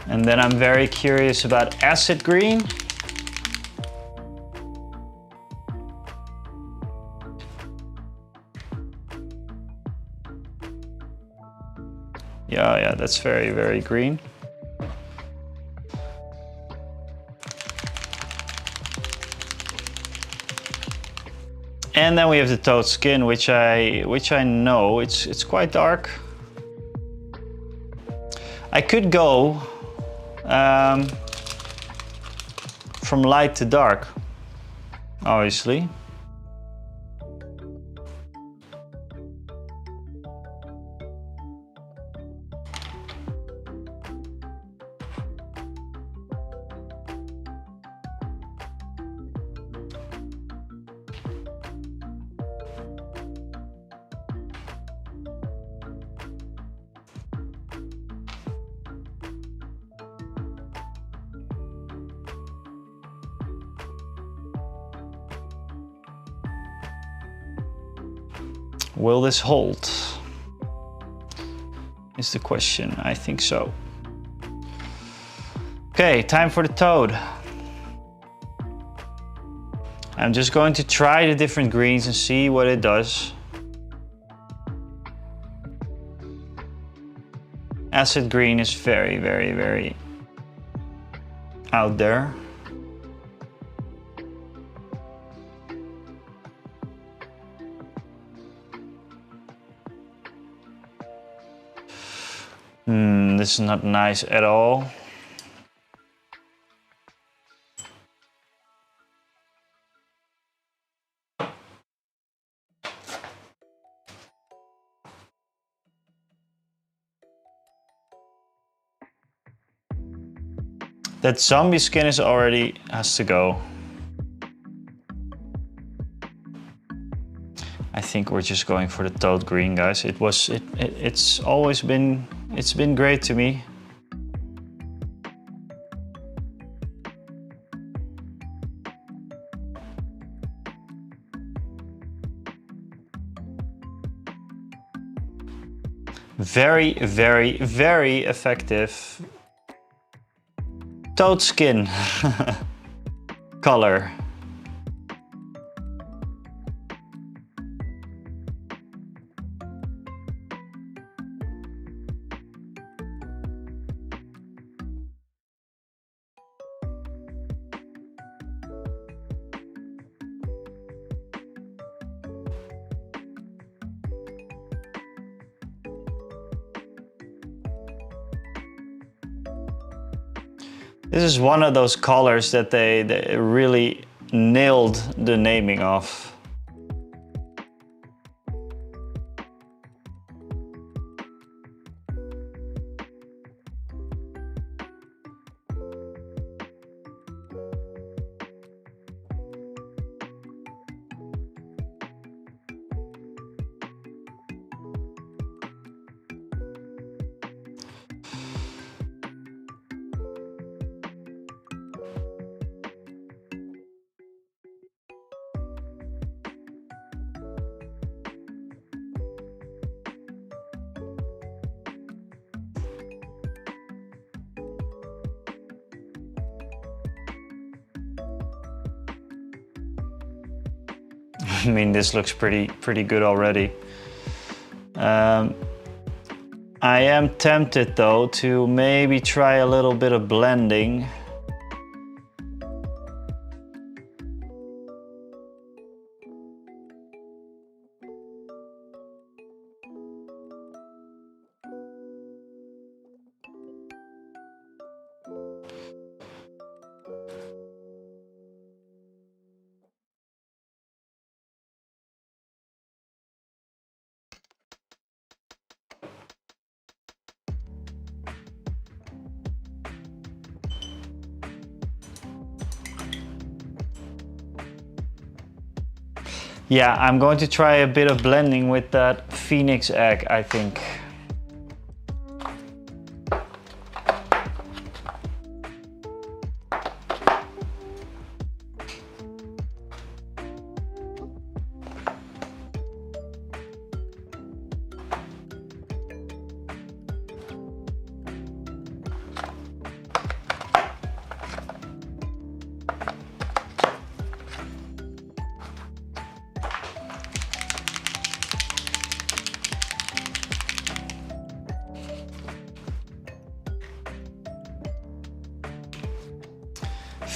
And then I'm very curious about acid green. Yeah, that's very, very green. And then we have the toad skin, which I know it's quite dark. I could go from light to dark, obviously. Will this hold? Is the question. I think so. Okay, time for the toad. I'm just going to try the different greens and see what it does. Acid green is very, very, very out there. This is not nice at all. That zombie skin is already has to go. I think we're just going for the toad green, guys. It's always been, it's been great to me. Very, very, very effective toad skin color. This is one of those colors that they really nailed the naming of. I mean, this looks pretty good already. I am tempted though to maybe try a little bit of blending. Yeah, I'm going to try a bit of blending with that phoenix egg, I think.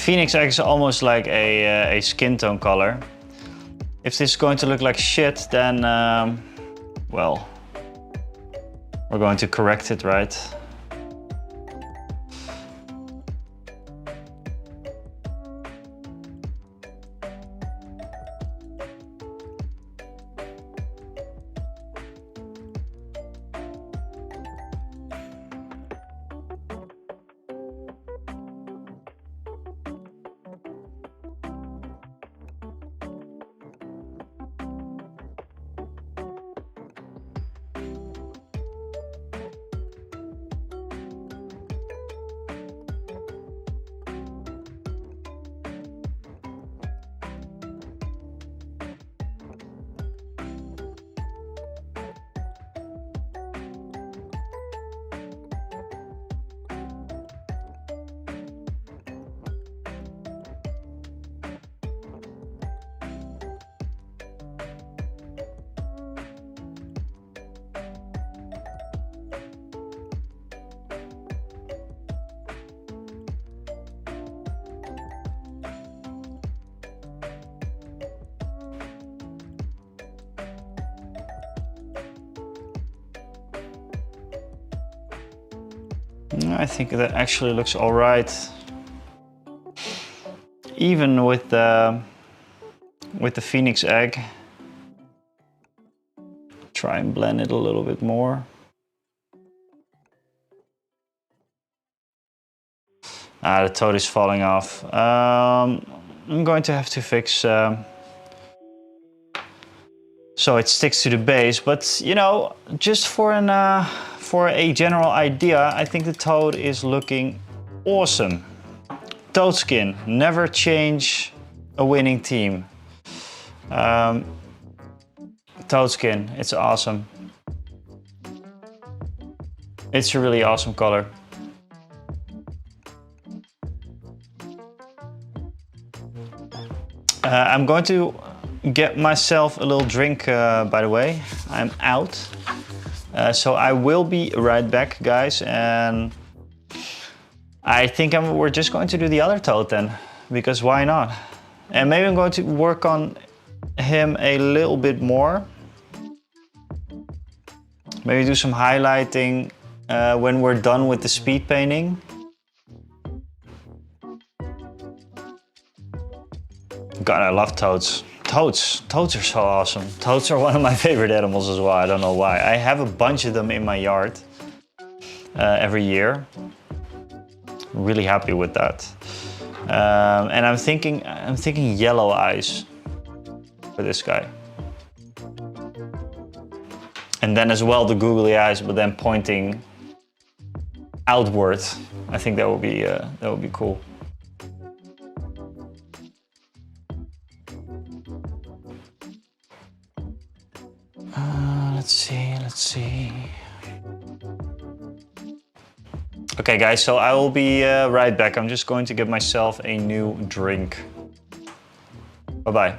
Phoenix egg is almost like a skin tone color. If this is going to look like shit, then, well, we're going to correct it, right? I think that actually looks all right. Even with the phoenix egg. Try and blend it a little bit more. The toad is falling off. I'm going to have to fix so it sticks to the base, but you know, just for a general idea, I think the toad is looking awesome. Toad skin, never change a winning team. Toad skin, it's awesome. It's a really awesome color. I'm going to get myself a little drink, by the way. I'm out. So I will be right back, guys, and I think we're just going to do the other toad then, because why not? And maybe I'm going to work on him a little bit more. Maybe do some highlighting when we're done with the speed painting. God, I love toads. Toads are so awesome. Toads are one of my favorite animals as well. I don't know why. I have a bunch of them in my yard every year. I'm really happy with that. And I'm thinking yellow eyes for this guy. And then as well the googly eyes, but then pointing outward. I think that would be cool. Let's see. Okay guys, so I will be right back. I'm just going to get myself a new drink. Bye-bye.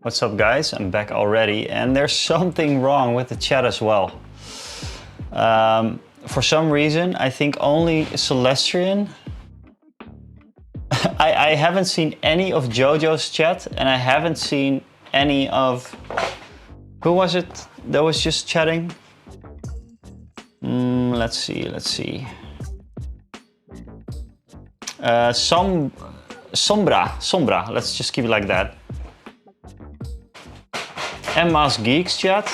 What's up guys, I'm back already and there's something wrong with the chat as well. For some reason, I think only Celestrian. I haven't seen any of Jojo's chat and I haven't seen any of... Who was it that was just chatting? Let's see. Sombra, let's just keep it like that. Emma's Geeks chat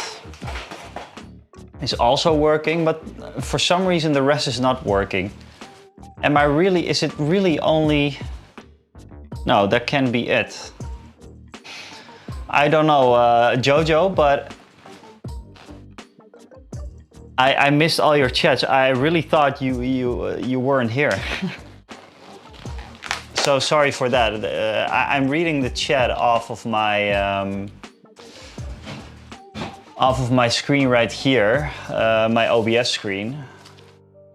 is also working, but for some reason the rest is not working. Is it really only... No, that can be it. I don't know, Jojo, but I missed all your chats. I really thought you weren't here. So sorry for that. I'm reading the chat off of my screen right here, my OBS screen,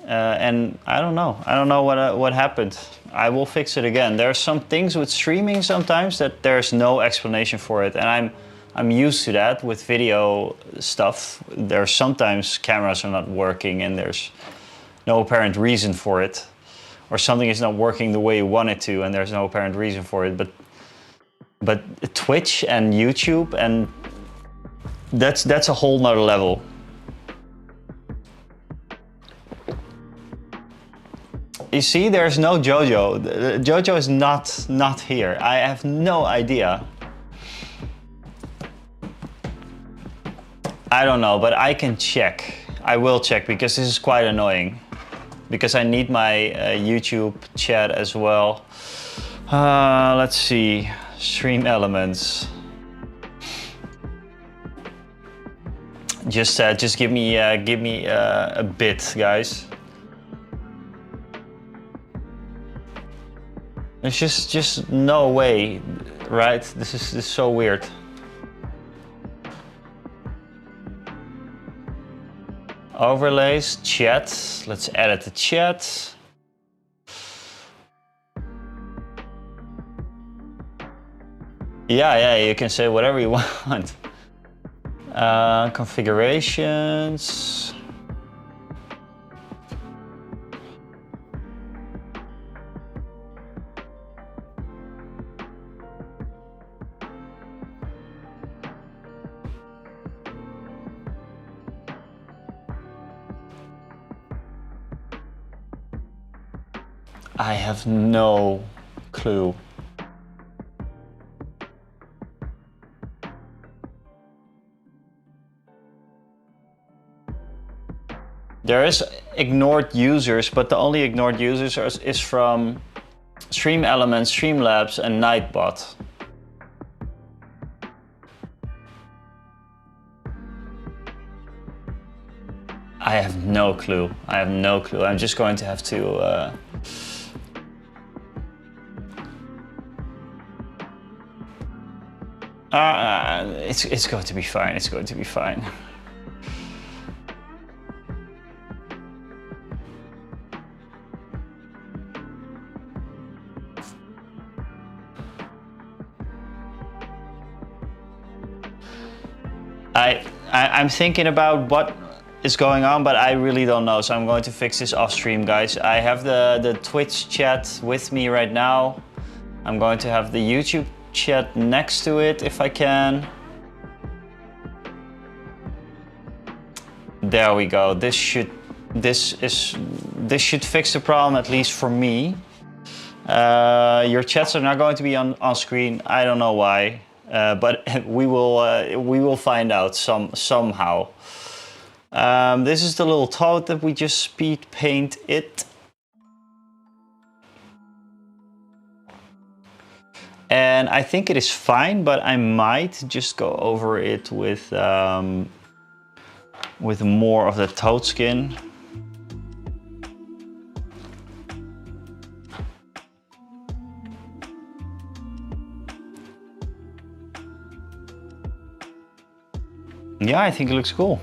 and I don't know what happened. I will fix it again. There are some things with streaming sometimes that there's no explanation for it, and I'm used to that with video stuff. There's sometimes cameras are not working and there's no apparent reason for it, or something is not working the way you want it to and there's no apparent reason for it. But Twitch and YouTube, and that's a whole nother level. You see, there's no Jojo. Jojo is not here. I have no idea. I don't know, but I can check. I will check because this is quite annoying. Because I need my YouTube chat as well. Let's see, stream elements. Just give me a bit, guys. There's just no way, right? This is so weird. Overlays, chat. Let's edit the chat. Yeah, you can say whatever you want. Configurations. I have no clue. There is ignored users, but the only ignored users is from Stream Elements, Streamlabs, and Nightbot. I have no clue. I'm just going to have to... It's going to be fine. It's going to be fine. I'm thinking about what is going on, but I really don't know. So I'm going to fix this off stream, guys. I have the Twitch chat with me right now. I'm going to have the YouTube chat next to it if I can. There we go. This should fix the problem, at least for me. Your chats are not going to be on screen. I don't know why, but we will find out somehow. This is the little toad that we just speed paint it. And I think it is fine, but I might just go over it with more of the toad skin. Yeah, I think it looks cool.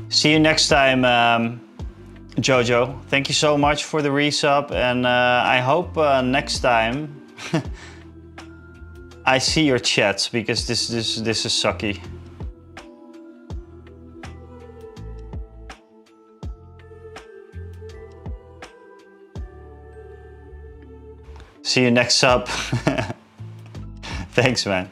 See you next time, Jojo. Thank you so much for the resub, and I hope next time I see your chats, because this is sucky. See you next sub. Thanks, man.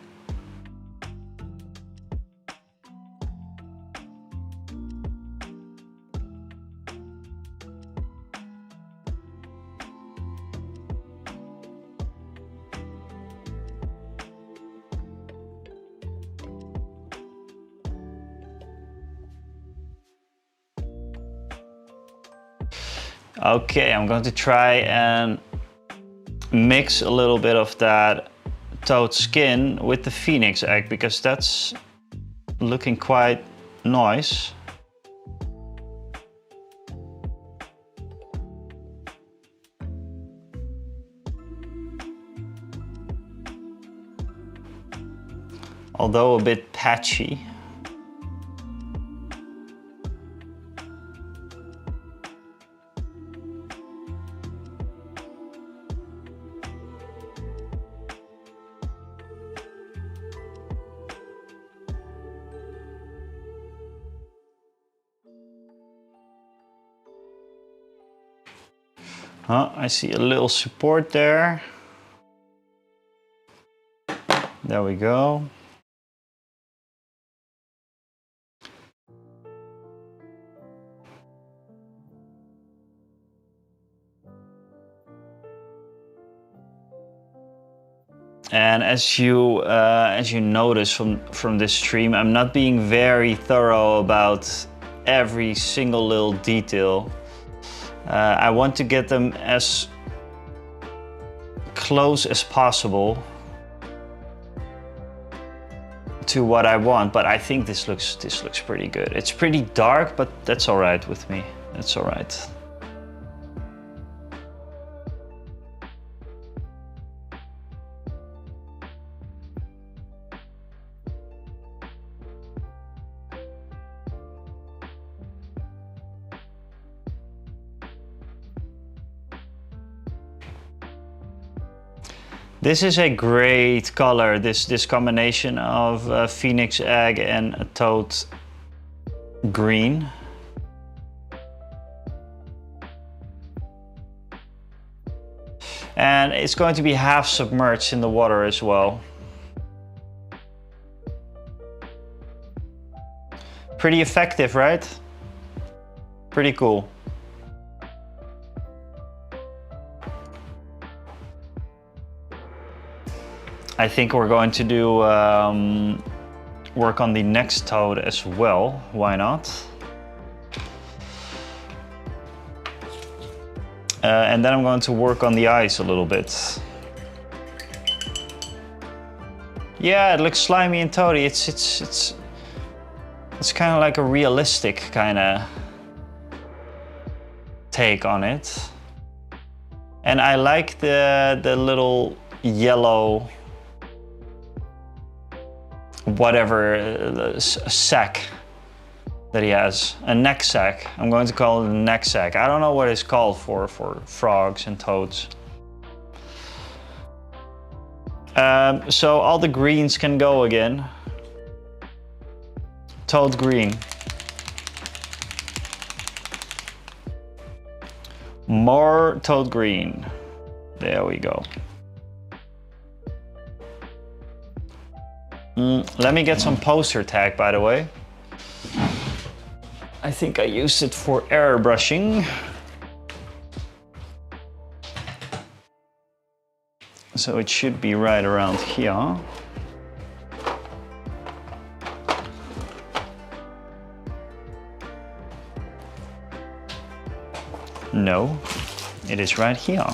Okay, I'm going to try and mix a little bit of that toad skin with the phoenix egg, because that's looking quite nice. Although a bit patchy. Oh, I see a little support there. There we go. And as you notice from this stream, I'm not being very thorough about every single little detail. I want to get them as close as possible to what I want, but I think this looks pretty good. It's pretty dark, but that's all right with me. That's all right. This is a great color, this combination of phoenix egg and a toad green. And it's going to be half submerged in the water as well. Pretty effective, right? Pretty cool. I think we're going to do work on the next toad as well. Why not? And then I'm going to work on the eyes a little bit. Yeah, it looks slimy and toady. It's kind of like a realistic kind of take on it. And I like the little yellow whatever sack that he has, a neck sack. I'm going to call it a neck sack. I don't know what it's called for frogs and toads. So all the greens can go again. Toad green. More toad green. There we go. Let me get some poster tag, by the way. I think I used it for airbrushing. So it should be right around here. No, it is right here.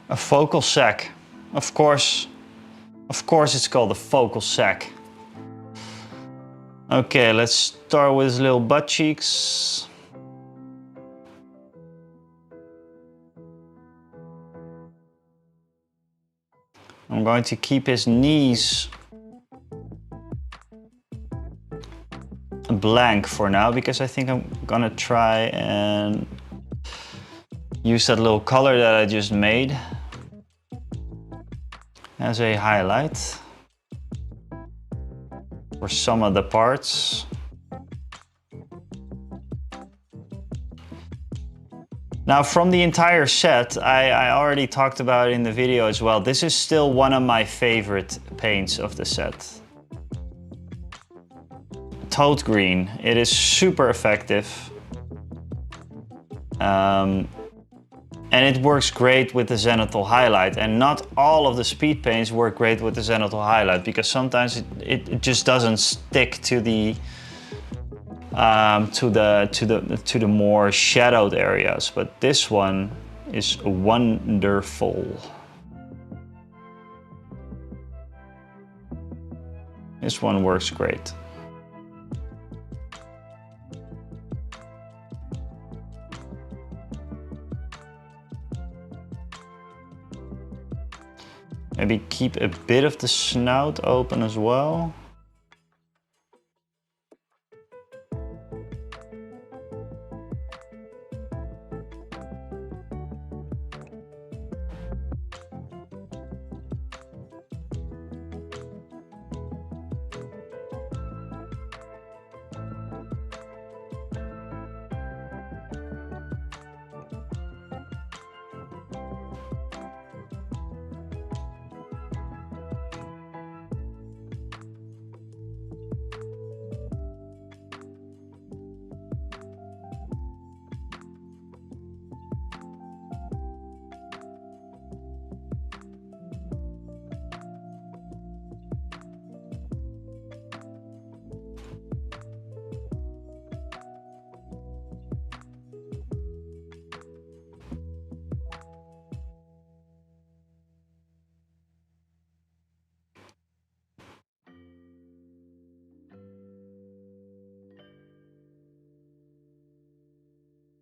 A focal sac. Of course it's called a focal sac. Okay, let's start with his little butt cheeks. I'm going to keep his knees blank for now because I think I'm gonna try and use that little color that I just made as a highlight for some of the parts. Now from the entire set, I already talked about it in the video as well, this is still one of my favorite paints of the set. Toad green, it is super effective. And it works great with the zenithal highlight, and not all of the speed paints work great with the zenithal highlight because sometimes it just doesn't stick to the more shadowed areas. But this one is wonderful. This one works great. Maybe keep a bit of the snout open as well.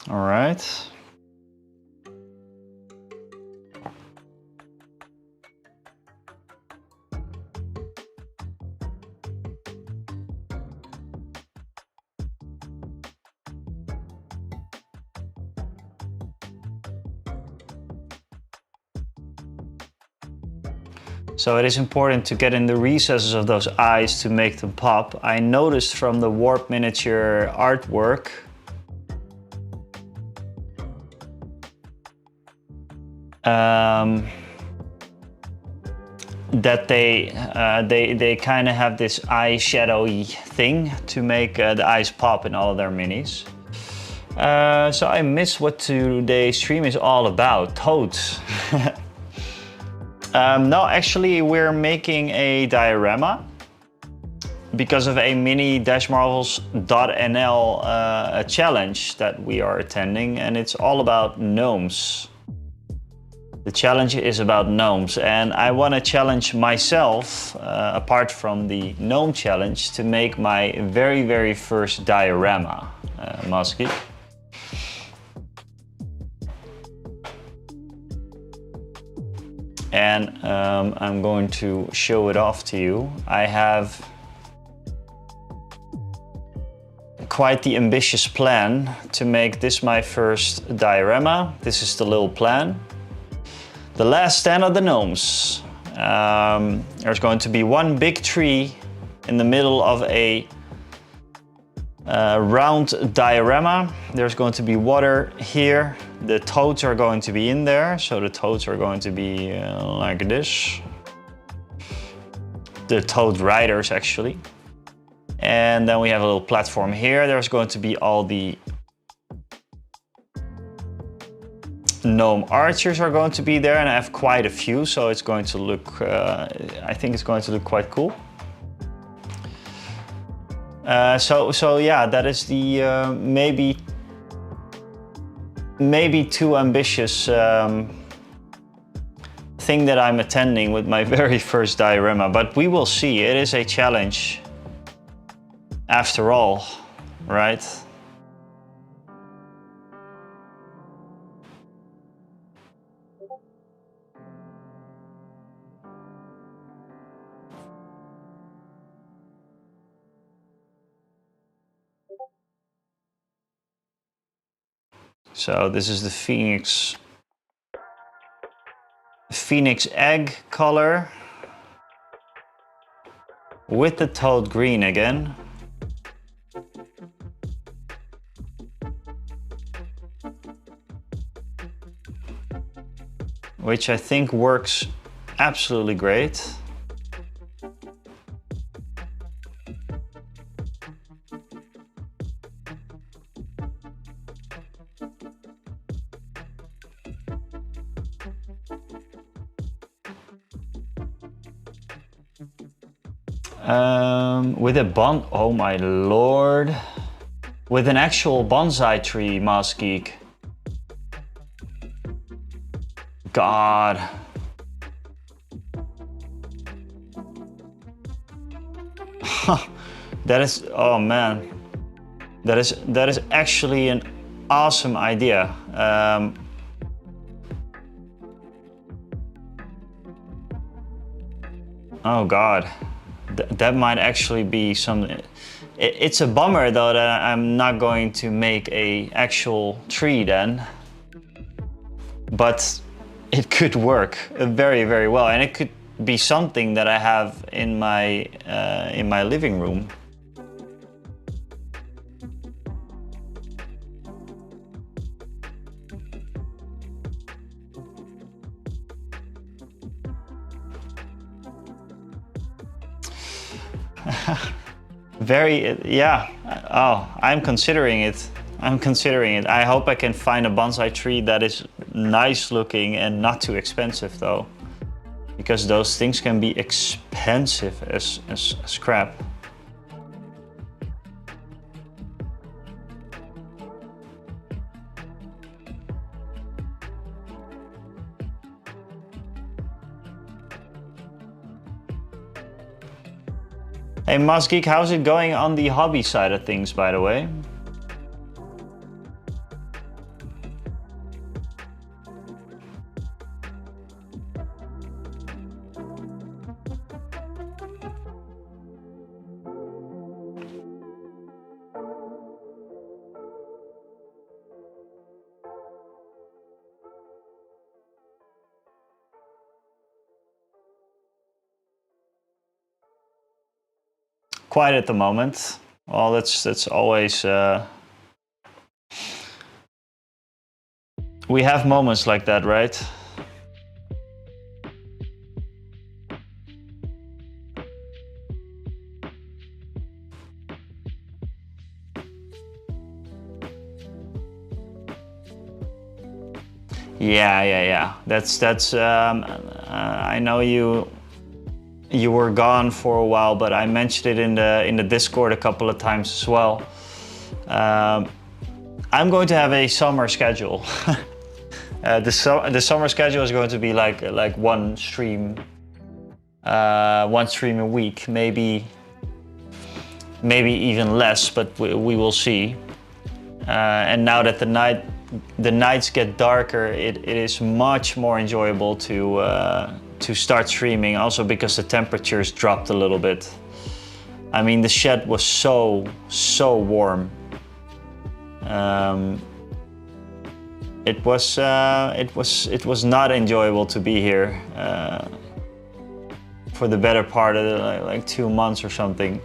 All right. So it is important to get in the recesses of those eyes to make them pop. I noticed from the warp miniature artwork that they kind of have this eye shadowy thing to make the eyes pop in all of their minis. So I missed what today's stream is all about. Toads. No, actually we're making a diorama because of a mini-marvels.nl challenge that we are attending, and it's all about gnomes. The challenge is about gnomes, and I want to challenge myself, apart from the gnome challenge, to make my very first diorama, Musky. And I'm going to show it off to you. I have quite the ambitious plan to make this my first diorama. This is the little plan. The last stand of the gnomes. There's going to be one big tree in the middle of a round diorama. There's going to be water here. The toads are going to be in there. So the toads are going to be like this. The toad riders actually. And then we have a little platform here. There's going to be all the gnome archers are going to be there, and I have quite a few, so it's going to look, I think it's going to look quite cool. So yeah, that is the maybe too ambitious thing that I'm attending with my very first diorama, but we will see. It is a challenge after all, right? So this is the phoenix egg color with the toad green again. Which I think works absolutely great. With a oh my lord, with an actual bonsai tree, Moss Geek. God. That is, oh man, that is actually an awesome idea. Oh God. That might actually be something. It's a bummer though that I'm not going to make a actual tree then, but it could work very, very well, and it could be something that I have in my living room. Very, yeah. Oh, I'm considering it. I'm considering it. I hope I can find a bonsai tree that is nice looking and not too expensive though, because those things can be expensive as crap. Hey Moss Geek, how's it going on the hobby side of things, by the way? Quiet at the moment. Well, that's always. We have moments like that, right? Yeah. That's. I know you were gone for a while, but I mentioned it in the Discord a couple of times as well. I'm going to have a summer schedule. The summer schedule is going to be like one stream a week, maybe even less, but we will see. And now that the nights get darker, it is much more enjoyable to start streaming, also because the temperatures dropped a little bit. I mean, the shed was so warm It was not enjoyable to be here for the better part of like 2 months or something.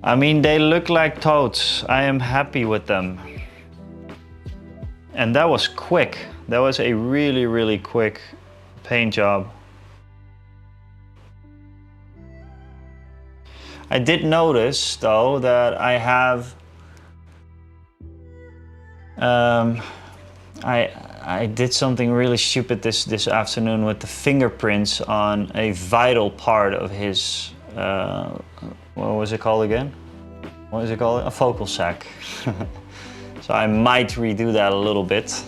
I mean, they look like toads. I am happy with them. And that was quick. That was a really, really quick paint job. I did notice though that I have I did something really stupid this afternoon with the fingerprints on a vital part of his what was it called again? What is it called? A focal sac. So I might redo that a little bit.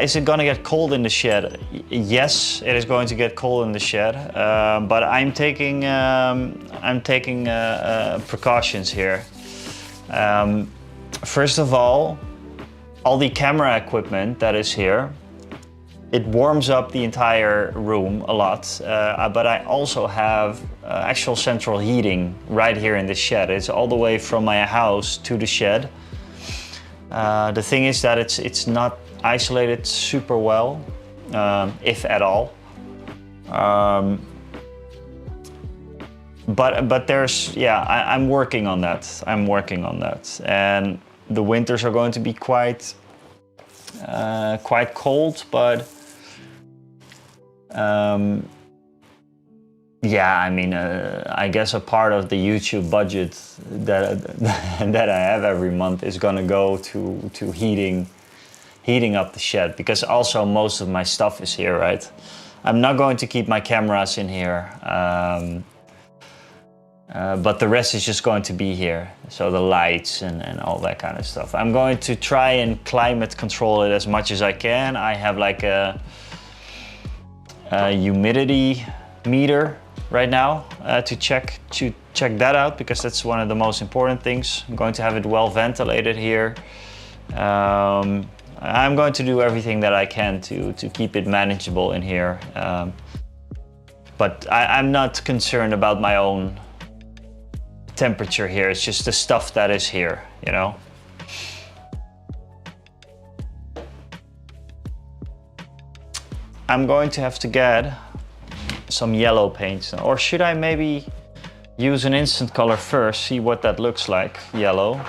Is it gonna get cold in the shed? Yes, it is going to get cold in the shed, but I'm taking precautions here. First of all the camera equipment that is here, it warms up the entire room a lot, but I also have actual central heating right here in the shed. It's all the way from my house to the shed. The thing is that it's not isolated super well, if at all. But there's, yeah, I'm working on that. I'm working on that, and the winters are going to be quite cold, but yeah, I mean, I guess a part of the YouTube budget that I have every month is gonna go to heating up the shed, because also most of my stuff is here, right? I'm not going to keep my cameras in here, but the rest is just going to be here. So the lights and all that kind of stuff. I'm going to try and climate control it as much as I can. I have like a humidity meter right now to check that out, because that's one of the most important things. I'm going to have it well ventilated here. I'm going to do everything that I can to keep it manageable in here. But I'm not concerned about my own temperature here. It's just the stuff that is here, you know? I'm going to have to get some yellow paint, or should I maybe use an instant color first, see what that looks like, yellow.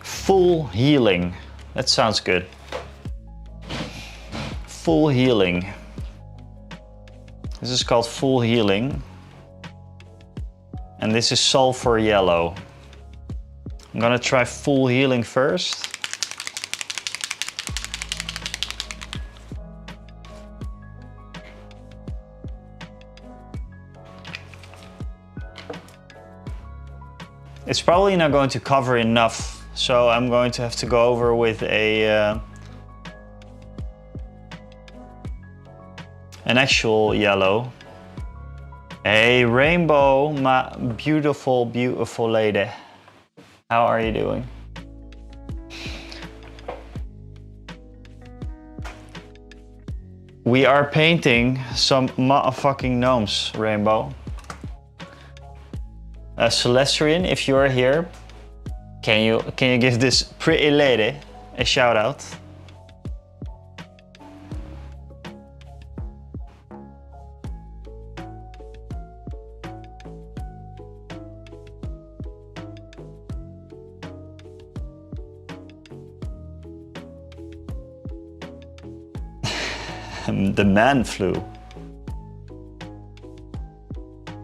Full healing, that sounds good. Full healing. This is called full healing. And this is sulfur yellow. I'm gonna try full healing first. It's probably not going to cover enough, so I'm going to have to go over with an actual yellow. Hey Rainbow, my beautiful, beautiful lady. How are you doing? We are painting some motherfucking gnomes, Rainbow. Celestrian, if you are here, can you give this pretty lady a shout out? The man flu.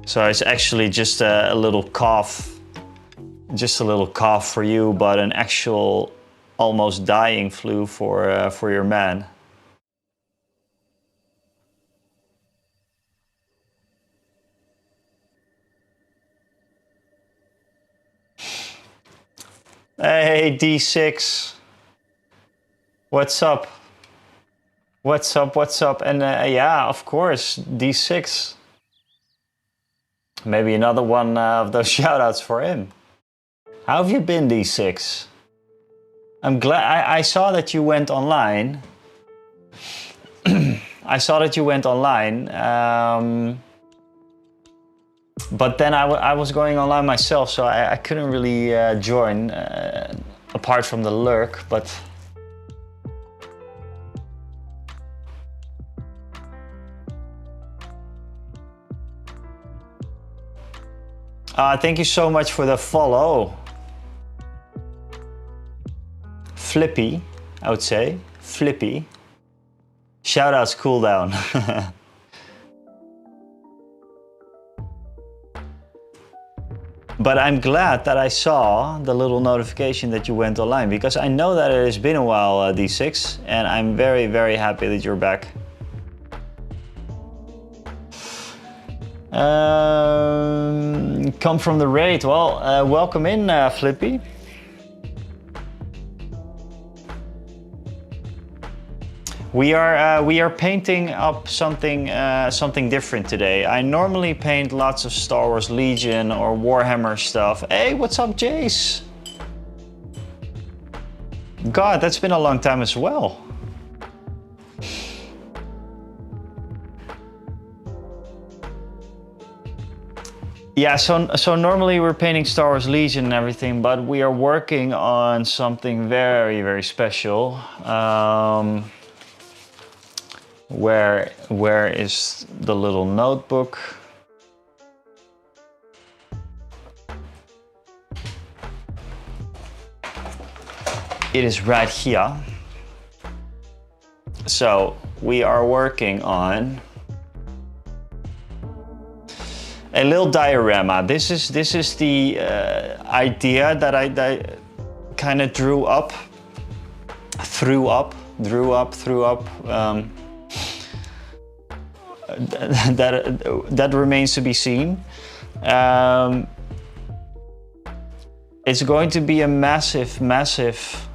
So it's actually just a little cough. Just a little cough for you, but an actual almost dying flu for your man. Hey D6, what's up? What's up? What's up? And yeah, of course, D6. maybe another one of those shoutouts for him. How have you been, D6? I'm glad I saw that you went online. I saw that you went online, but then I was going online myself, so I couldn't really join apart from the lurk. But thank you so much for the follow. Flippy, I would say. Flippy. Shoutouts cooldown. But I'm glad that I saw the little notification that you went online, because I know that it has been a while, D6, and I'm very, very happy that you're back. Come from the raid. Well, welcome in, Flippy. We are painting up something different today. I normally paint lots of Star Wars Legion or Warhammer stuff. Hey, what's up, Jace? God, that's been a long time as well. Yeah, so normally we're painting Star Wars Legion and everything, but we are working on something very, very special. Where is the little notebook? It is right here. So we are working on a little diorama. This is the idea that I kind of drew up. That remains to be seen. It's going to be a massive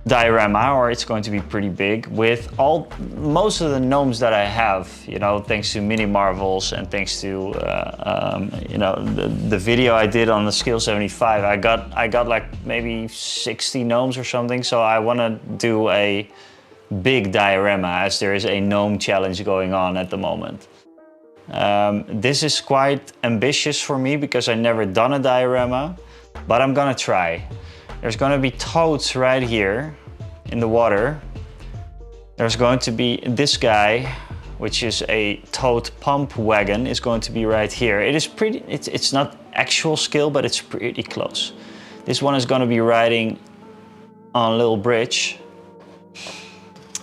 diorama, or it's going to be pretty big, with most of the gnomes that I have, you know, thanks to Mini Marvels and thanks to you know, the video I did on the Skill 75. I got like maybe 60 gnomes or something, so I want to do a big diorama, as there is a gnome challenge going on at the moment. This is quite ambitious for me because I never done a diorama, but I'm gonna try. There's gonna be toads right here in the water. There's going to be this guy, which is a toad pump wagon, is going to be right here. It is pretty, it's not actual scale, but it's pretty close. This one is gonna be riding on a little bridge.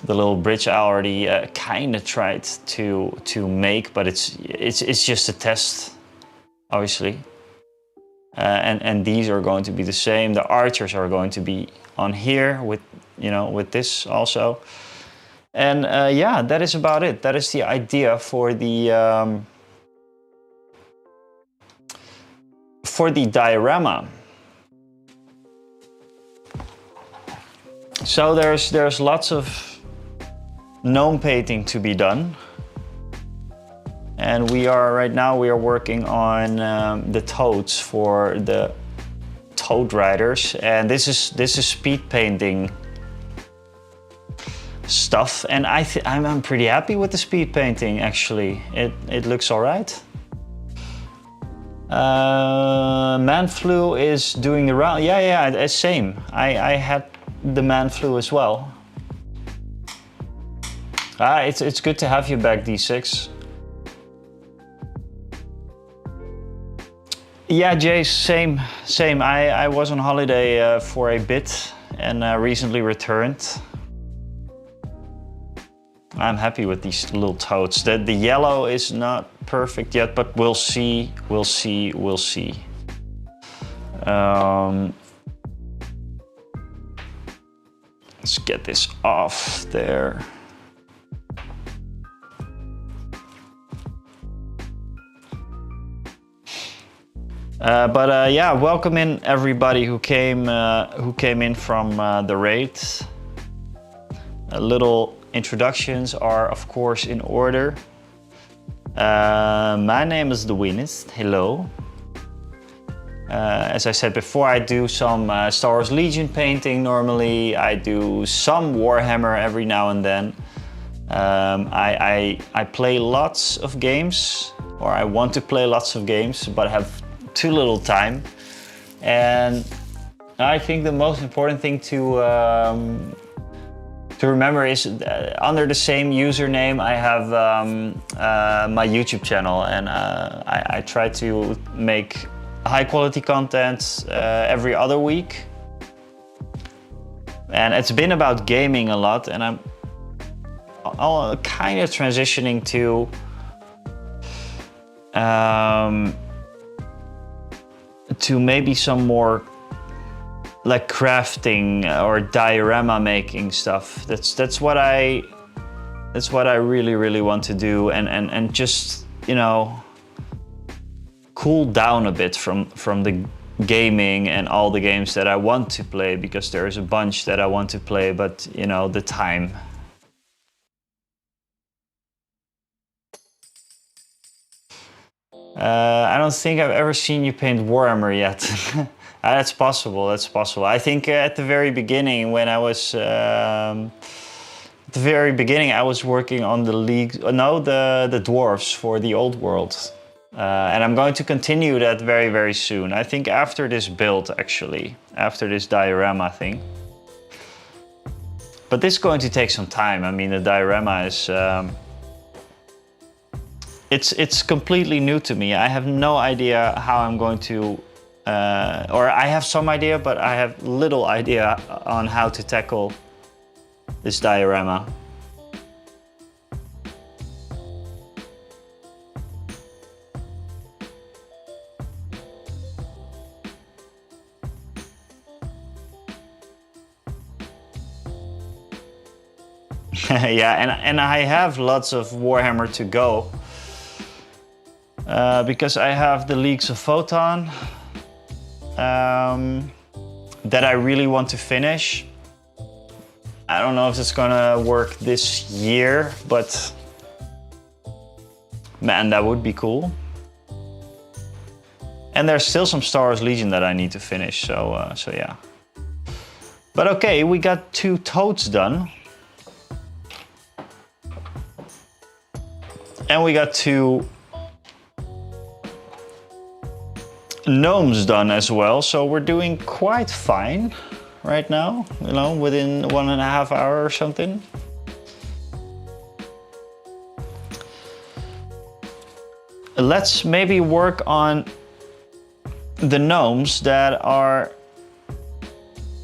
The little bridge I already kind of tried to make, but it's just a test, obviously. And these are going to be the same. The archers are going to be on here with, you know, with this also. And yeah, that is about it. That is the idea for the diorama. So there's lots of gnome painting to be done, and right now we are working on the toads for the toad riders, and this is speed painting stuff, and I'm pretty happy with the speed painting. Actually, it looks all right. Man flu is doing the round. Yeah, same. I had the man flu as well. It's good to have you back, D6. Yeah, Jace, same. I was on holiday for a bit and recently returned. I'm happy with these little toads. The yellow is not perfect yet, but we'll see. Let's get this off there. But yeah, welcome in everybody who came in from the raid. Little introductions are of course in order. My name is The Winist. Hello. As I said before, I do some Star Wars Legion painting normally. I do some Warhammer every now and then. I play lots of games, or I want to play lots of games, but have too little time. And I think the most important thing to remember is under the same username I have my YouTube channel, and I try to make high quality content every other week. And it's been about gaming a lot, and I'm kind of transitioning to maybe some more like crafting or diorama making stuff. That's what I really want to do, and just, you know, cool down a bit from the gaming and all the games that I want to play, because there's a bunch that I want to play, but you know, the time. I don't think I've ever seen you paint Warhammer yet. That's possible, that's possible. I think at the very beginning, when I was I was working on the league, the dwarves for the old world. And I'm going to continue that very soon. I think after this build, actually, after this diorama thing. But this is going to take some time. I mean, the diorama is, it's completely new to me. I have no idea how I'm going to, or I have some idea, but I have little idea on how to tackle this diorama. Yeah, and I have lots of Warhammer to go. Because I have the Leagues of Photon that I really want to finish. I don't know if it's gonna work this year, but man, that would be cool. And there's still some Star Wars Legion that I need to finish, so yeah. But okay, we got 2 toads done. And we got 2 gnomes done as well, so we're doing quite fine right now, you know, within 1.5 hours or something. Let's maybe work on the gnomes that are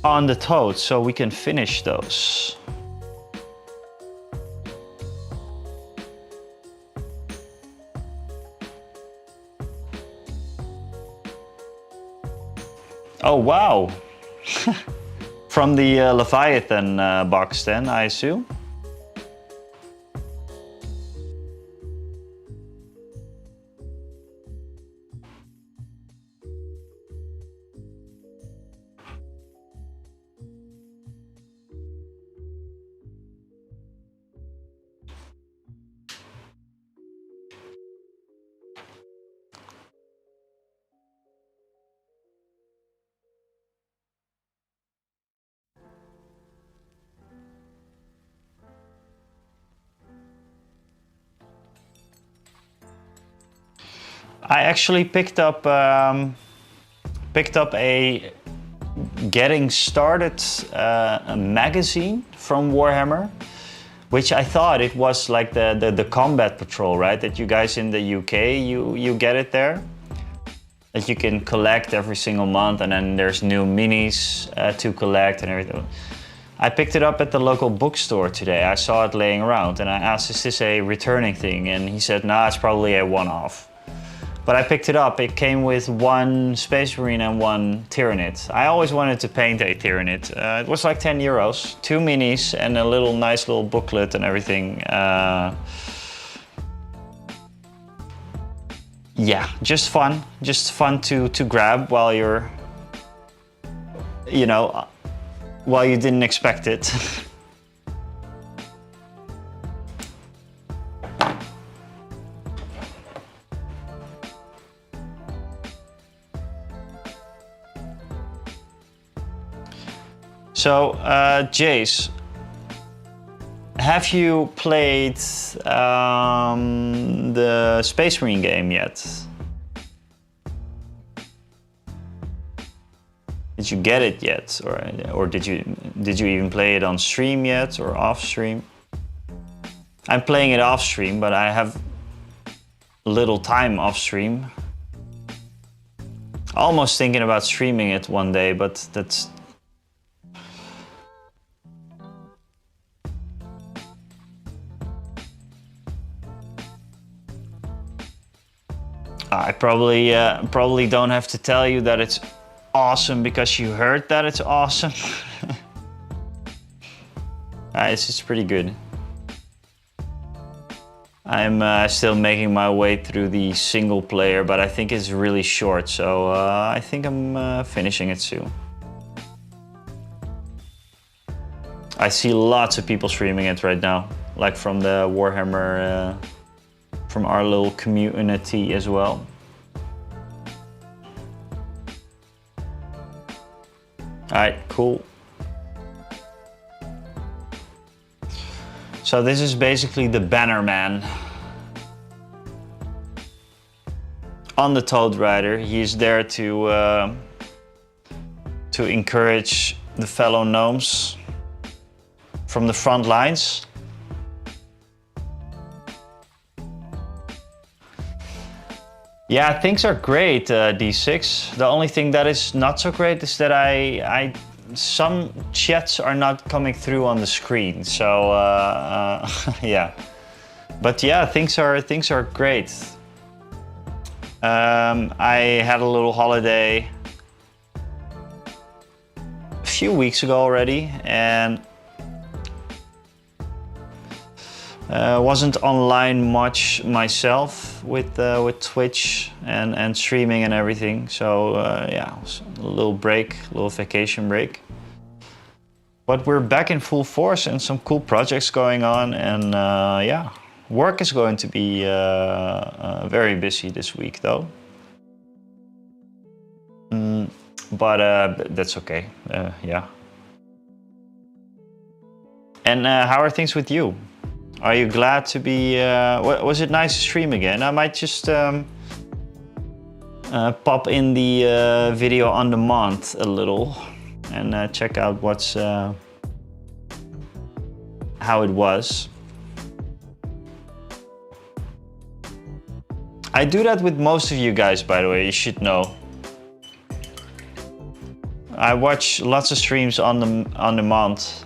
on the toads so we can finish those. Oh, wow. From the Leviathan box then, I assume. I actually picked up a getting started magazine from Warhammer, which I thought it was like the combat patrol, right? That you guys in the UK, you get it there. That you can collect every single month, and then there's new minis to collect and everything. I picked it up at the local bookstore today. I saw it laying around and I asked, is this a returning thing? And he said, nah, it's probably a one-off. But I picked it up. It came with 1 Space Marine and 1 Tyrannid. I always wanted to paint a Tyrannid. It was like 10 euros, 2 minis and a nice little booklet and everything. Yeah, just fun to grab while you're, you know, while you didn't expect it. So, Jace, have you played the Space Marine game yet? Did you get it yet, or did you even play it on stream yet or off stream? I'm playing it off stream, but I have little time off stream. Almost thinking about streaming it one day, but that's... I probably don't have to tell you that it's awesome because you heard that it's awesome. It's just pretty good. I'm still making my way through the single player, but I think it's really short, so I think I'm finishing it soon. I see lots of people streaming it right now, like from the Warhammer, from our little community as well. Alright, cool. So this is basically the banner man on the Toad Rider. He's there to encourage the fellow gnomes from the front lines. Yeah, things are great, D6. The only thing that is not so great is that some chats are not coming through on the screen. So yeah, but yeah, things are great. I had a little holiday a few weeks ago already, and wasn't online much myself with Twitch and streaming and everything. So yeah, it was a little break, a little vacation break. But we're back in full force and some cool projects going on, and yeah, work is going to be very busy this week though. But that's okay, yeah. And how are things with you? Are you glad to be... was it nice to stream again? I might just pop in the video on demand a little and check out what's... how it was. I do that with most of you guys, by the way, you should know. I watch lots of streams on demand.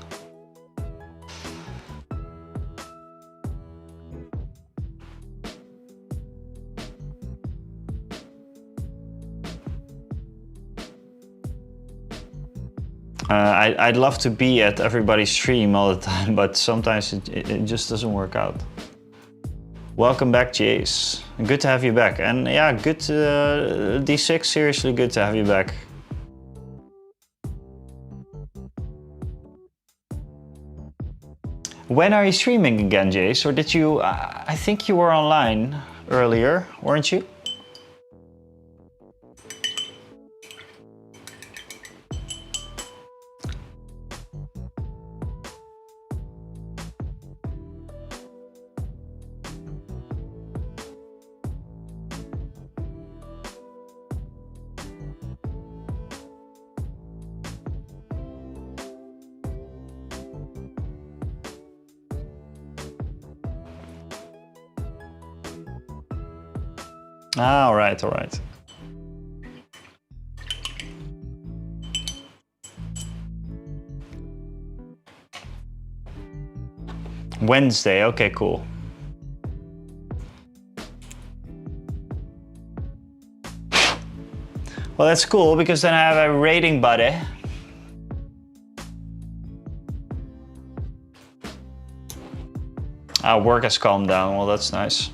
I'd love to be at everybody's stream all the time, but sometimes it just doesn't work out. Welcome back, Jace. Good to have you back. And yeah, good to, D6, seriously good to have you back. When are you streaming again, Jace? Or did you... I think you were online earlier, weren't you? Ah, all right, all right. Wednesday, okay, cool. Well, that's cool because then I have a rating buddy. Our work has calmed down, well, that's nice.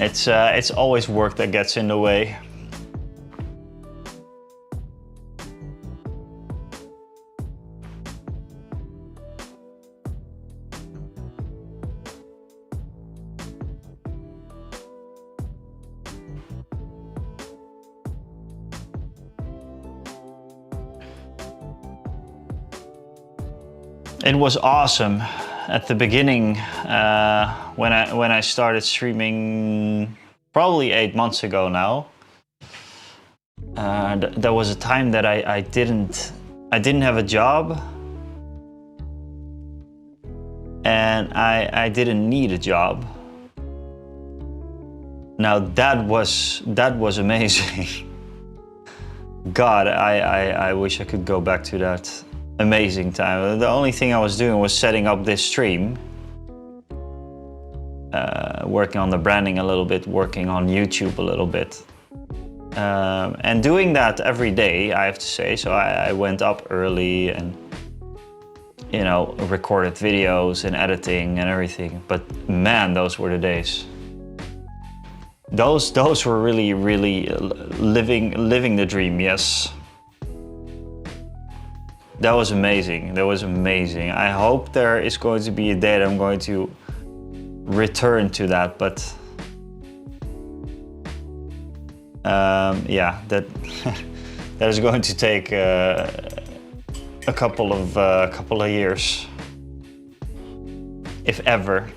It's always work that gets in the way. It was awesome at the beginning when I started streaming, probably 8 months ago now. There was a time that I didn't have a job, and I didn't need a job. Now that was amazing. God, I wish I could go back to that amazing time. The only thing I was doing was setting up this stream, working on the branding a little bit, working on YouTube a little bit, and doing that every day, I have to say. So I went up early and, you know, recorded videos and editing and everything. But man, those were the days. Those were really living the dream. Yes. That was amazing. That was amazing. I hope there is going to be a day that I'm going to return to that, but yeah, that that is going to take a couple of years, if ever.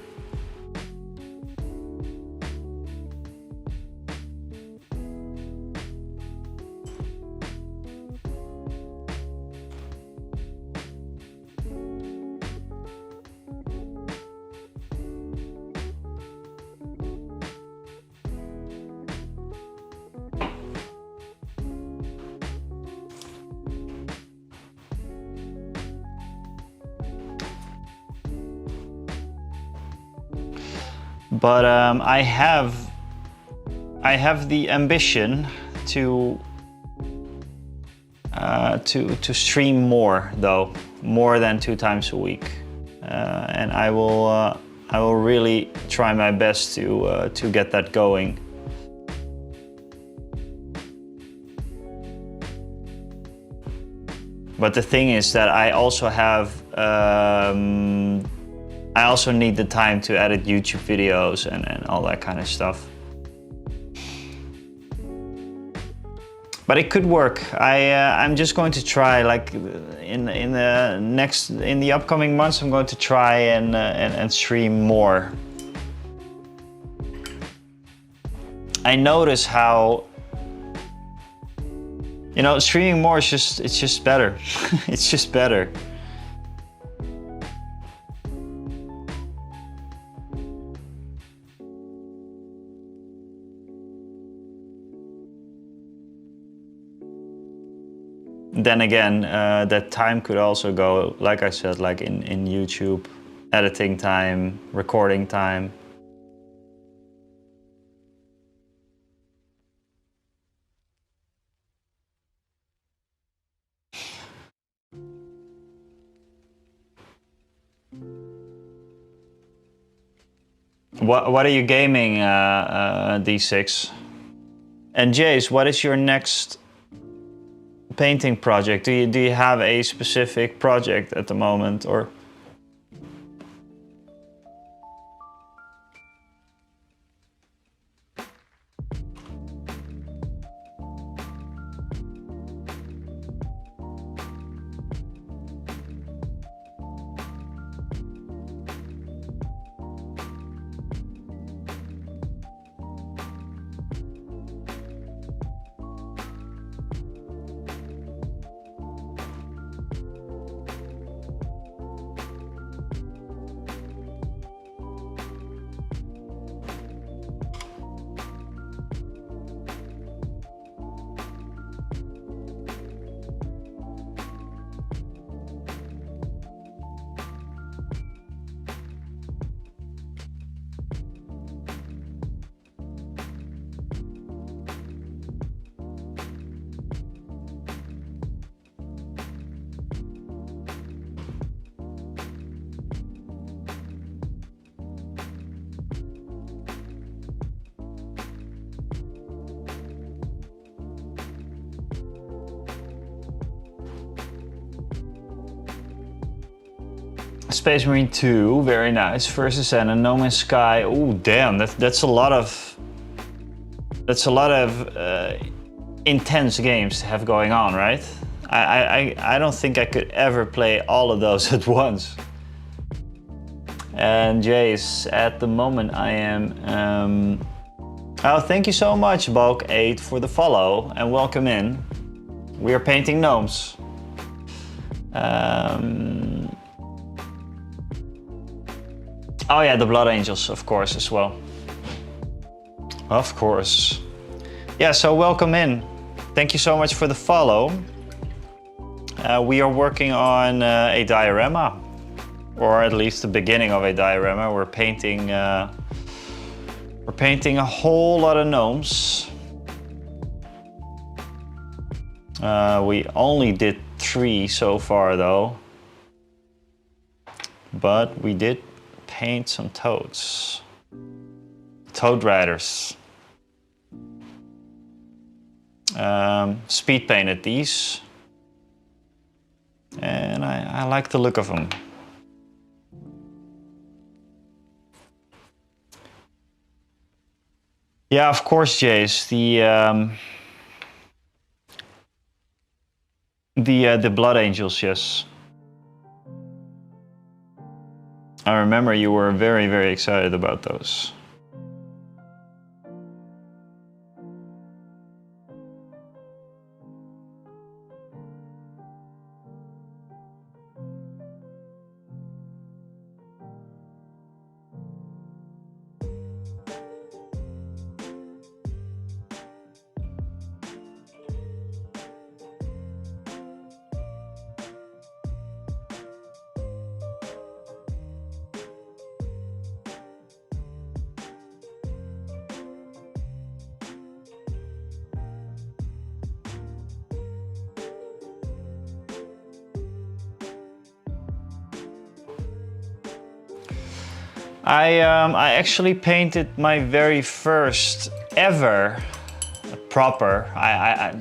But I have the ambition to stream more, though, more than 2 times a week, and I will really try my best to get that going. But the thing is that I also have. I also need the time to edit YouTube videos and all that kind of stuff. But it could work. I'm just going to try, like in the upcoming months, I'm going to try and stream more. I notice how, you know, streaming more is it's just better. It's just better. Then again, that time could also go, like I said, like in YouTube, editing time, recording time. What are you gaming, D6? And Jace, what is your next painting project? Do you have a specific project at the moment, or? Space Marine 2, very nice. Versus and a No Man's Sky. Oh damn, that's a lot of intense games to have going on, right? I don't think I could ever play all of those at once. And Jace, at the moment I am... oh, thank you so much, Bulk8, for the follow and welcome in. We are painting gnomes. Oh yeah, the Blood Angels, of course, as well. Of course. Yeah, so welcome in. Thank you so much for the follow. We are working on a diorama, or at least the beginning of a diorama. We're painting a whole lot of gnomes. We only did 3 so far though, but we did paint some toads. Toad riders. Speed painted these. And I like the look of them. Yeah, of course, Jace. The Blood Angels, yes. I remember you were very, very excited about those. I actually painted my very first ever proper, I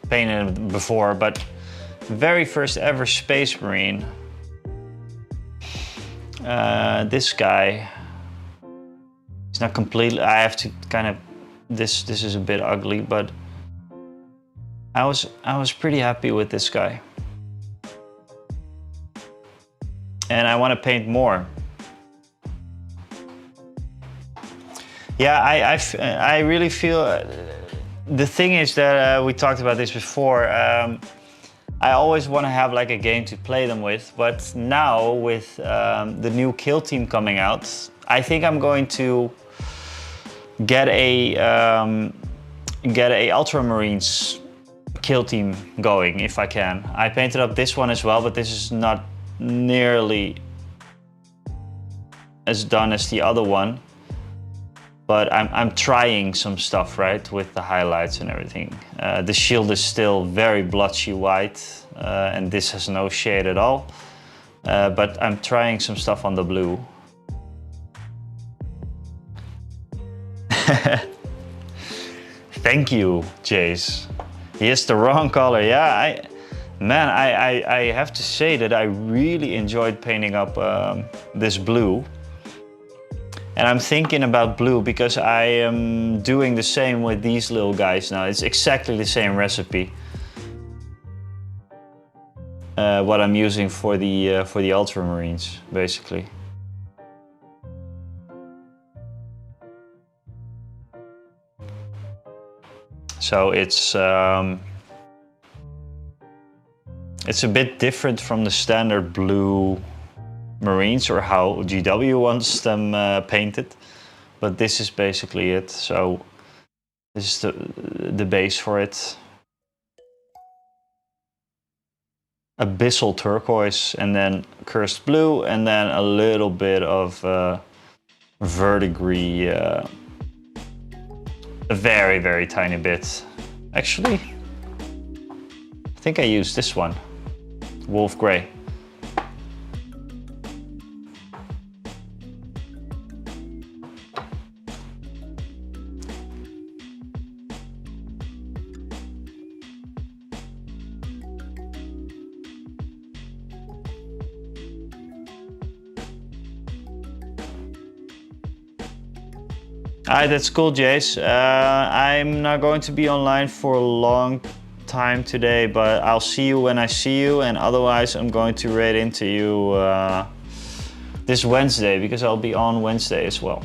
painted it before, but very first ever Space Marine. This guy, it's not completely, I have to kind of, this is a bit ugly, but I was pretty happy with this guy. And I want to paint more. Yeah, I really feel, the thing is that we talked about this before, I always want to have like a game to play them with, but now with the new kill team coming out, I think I'm going to get a Ultramarines kill team going if I can. I painted up this one as well, but this is not nearly as done as the other one. But I'm trying some stuff, right, with the highlights and everything. The shield is still very blotchy white, and this has no shade at all. But I'm trying some stuff on the blue. Thank you, Jace. He has the wrong color. Yeah, I have to say that I really enjoyed painting up this blue. And I'm thinking about blue because I am doing the same with these little guys now. It's exactly the same recipe. What I'm using for the Ultramarines, basically. So it's a bit different from the standard blue Marines or how GW wants them painted, but this is basically it. So this is the base for it. Abyssal turquoise, and then cursed blue, and then a little bit of verdigris, a very, very tiny bit. Actually, I think I used this one, Wolf Grey. Alright, that's cool, Jace. I'm not going to be online for a long time today, but I'll see you when I see you, and otherwise I'm going to read into you this Wednesday, because I'll be on Wednesday as well.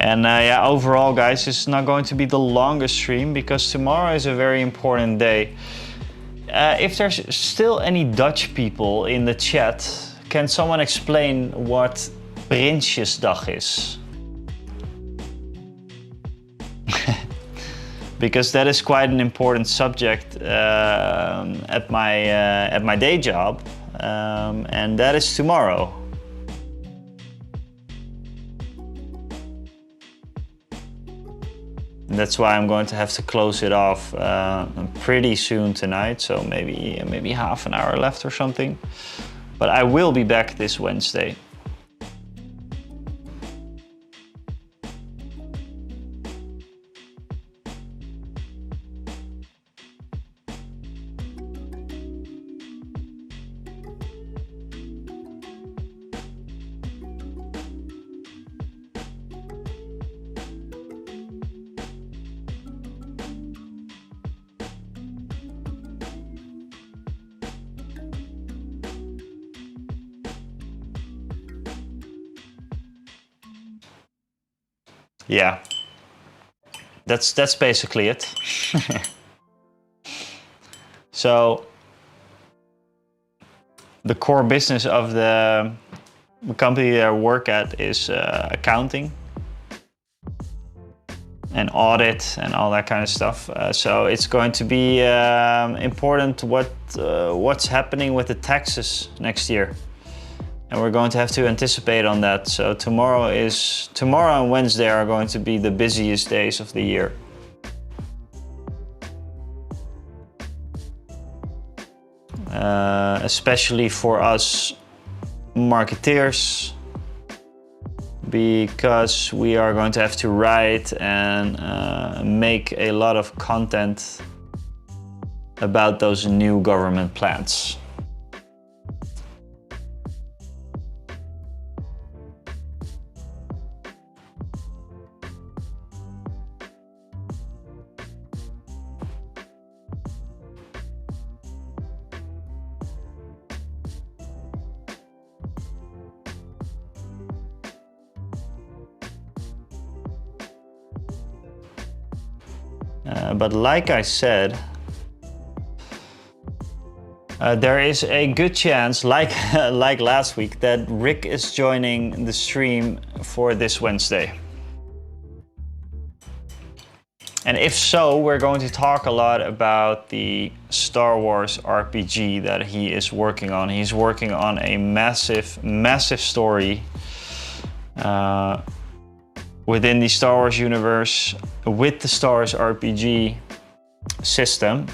And yeah, overall guys, it's not going to be the longest stream because tomorrow is a very important day. If there's still any Dutch people in the chat, can someone explain what Prinsjesdag is? Because that is quite an important subject at my day job, and that is tomorrow. That's why I'm going to have to close it off pretty soon tonight, so maybe half an hour left or something. But I will be back this Wednesday. Yeah, that's basically it. So the core business of the company that I work at is accounting and audit and all that kind of stuff. So it's going to be important what's happening with the taxes next year. And we're going to have to anticipate on that. So tomorrow and Wednesday are going to be the busiest days of the year. Especially for us marketeers, because we are going to have to write and make a lot of content about those new government plans. But like I said, there is a good chance, like last week, that Rick is joining the stream for this Wednesday. And if so, we're going to talk a lot about the Star Wars RPG that he is working on. He's working on a massive story within the Star Wars universe with the Star Wars RPG system.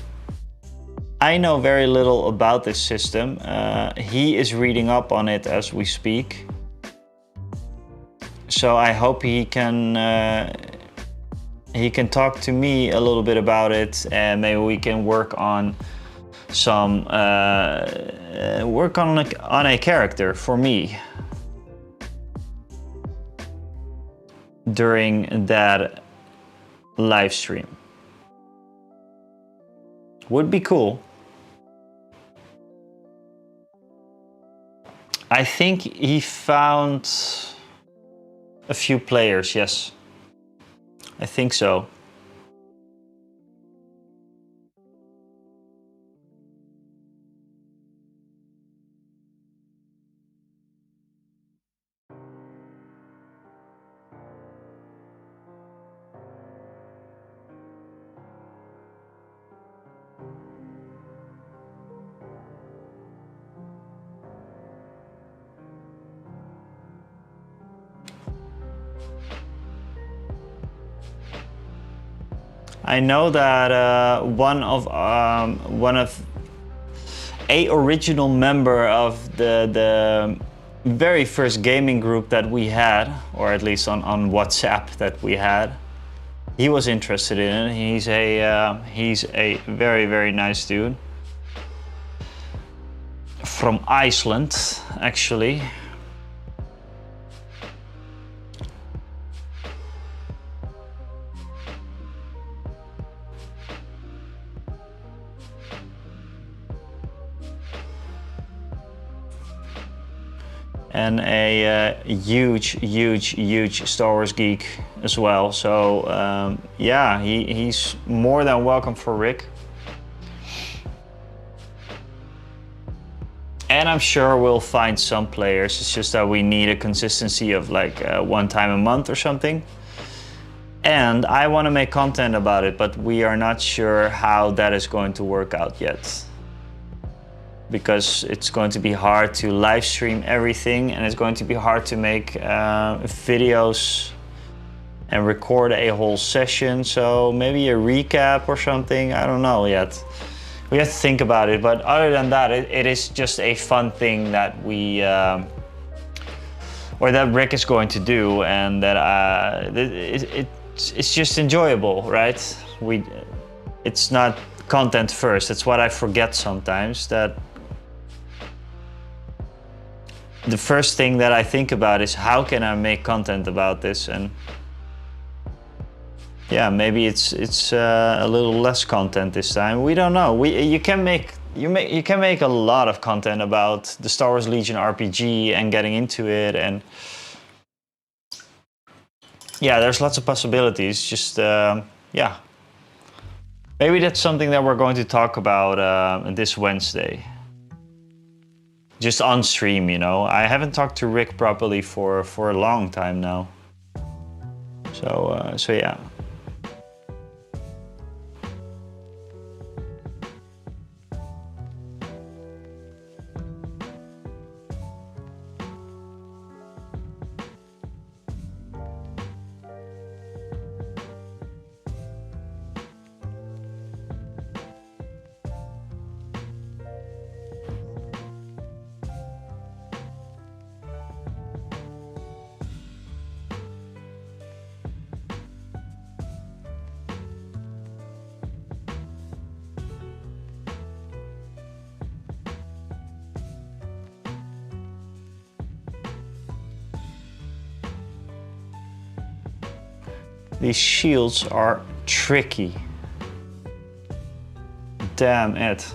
I know very little about this system. He is reading up on it as we speak. So I hope he can talk to me a little bit about it, and maybe we can work on some on a character for me during that live stream. Would be cool. I think he found a few players, yes. I think so. I know that one of a original member of the very first gaming group that we had, or at least on WhatsApp that we had, he was interested in it. He's a very, very nice dude. From Iceland, actually. And a huge Star Wars geek as well. So yeah, he's more than welcome for Rick. And I'm sure we'll find some players. It's just that we need a consistency of like one time a month or something. And I want to make content about it, but we are not sure how that is going to work out yet. Because it's going to be hard to live stream everything, and it's going to be hard to make videos and record a whole session. So maybe a recap or something, I don't know yet. We have to think about it, but other than that, it is just a fun thing that we, or that Rick is going to do, and that it's just enjoyable, right? It's not content first. It's what I forget sometimes, that the first thing that I think about is how can I make content about this, and yeah, maybe it's a little less content this time. We don't know. You can make a lot of content about the Star Wars Legion RPG and getting into it, and yeah, there's lots of possibilities. Just yeah, maybe that's something that we're going to talk about this Wednesday. Just on stream, you know. I haven't talked to Rick properly for a long time now. So yeah. These shields are tricky. Damn it.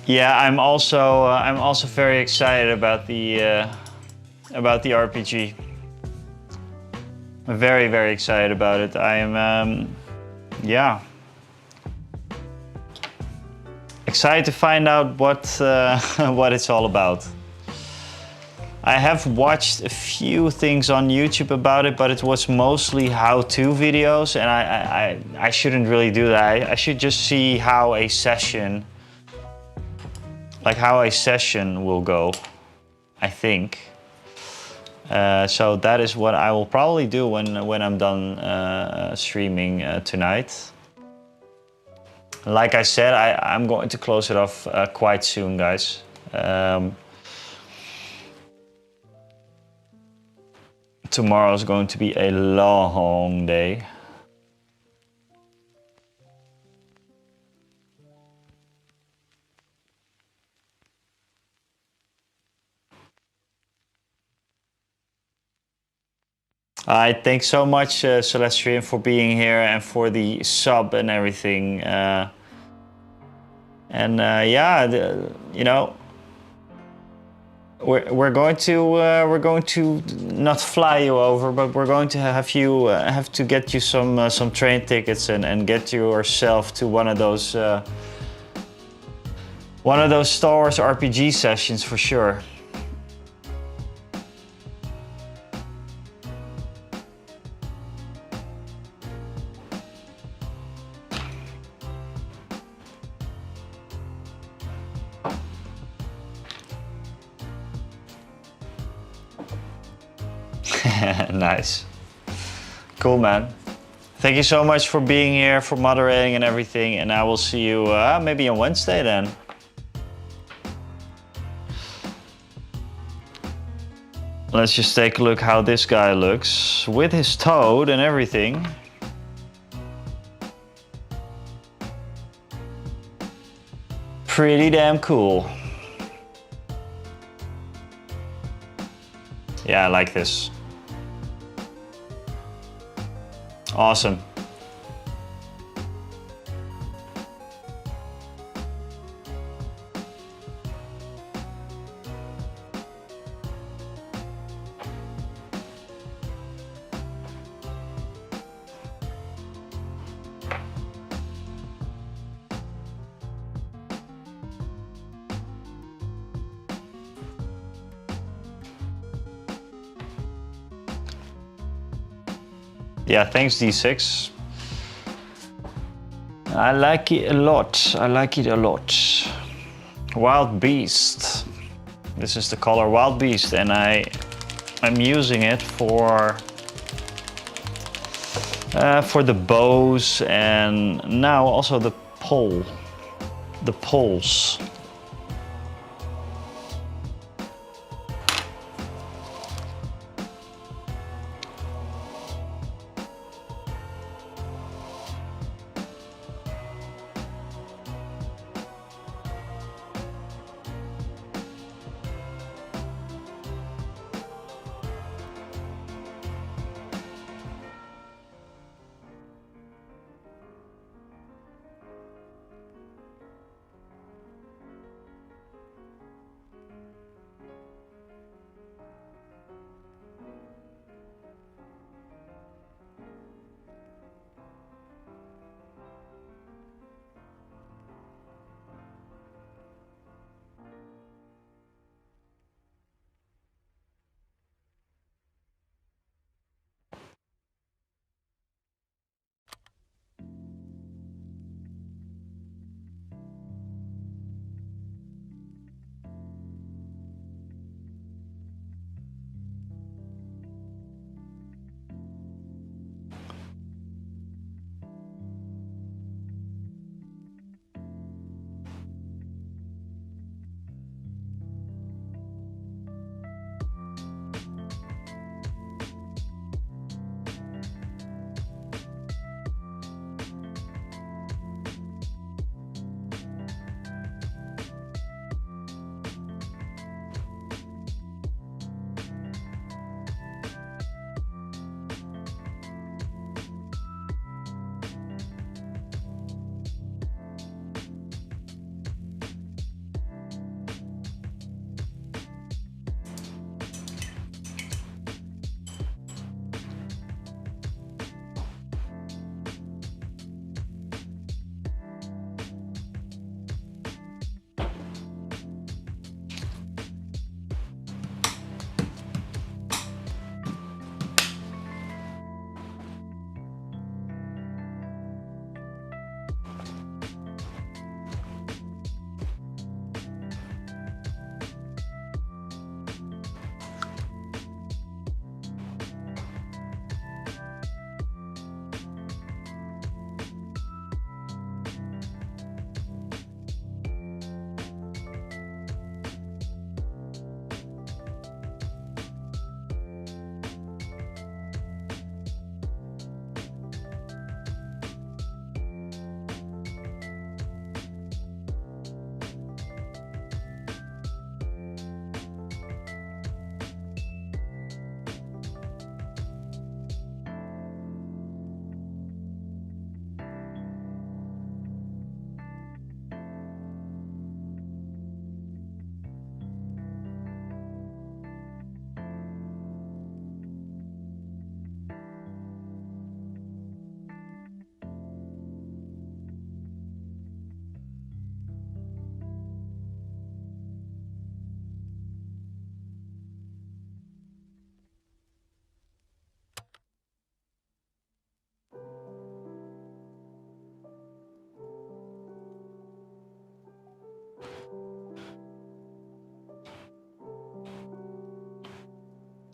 Yeah, I'm also very excited about the RPG. I'm very excited about it. I am yeah, excited to find out what what it's all about. I have watched a few things on YouTube about it, but it was mostly how-to videos, and I shouldn't really do that. I should just see how a session, like how a session will go, I think. So that is what I will probably do when I'm done streaming tonight. Like I said, I'm going to close it off quite soon, guys. Tomorrow is going to be a long day. Alright, thanks so much, Celestian, for being here and for the sub and everything. Yeah, you know, we're going to not fly you over, but we're going to have to get you some train tickets and get yourself to one of those Star Wars RPG sessions for sure. Nice. Cool, man. Thank you so much for being here, for moderating and everything, and I will see you maybe on Wednesday then. Let's just take a look how this guy looks with his toad and everything. Pretty damn cool. Yeah, I like this. Awesome. Yeah, thanks D6. I like it a lot. I like it a lot. Wild Beast. This is the color Wild Beast, and I'm using it for the bows and now also the poles.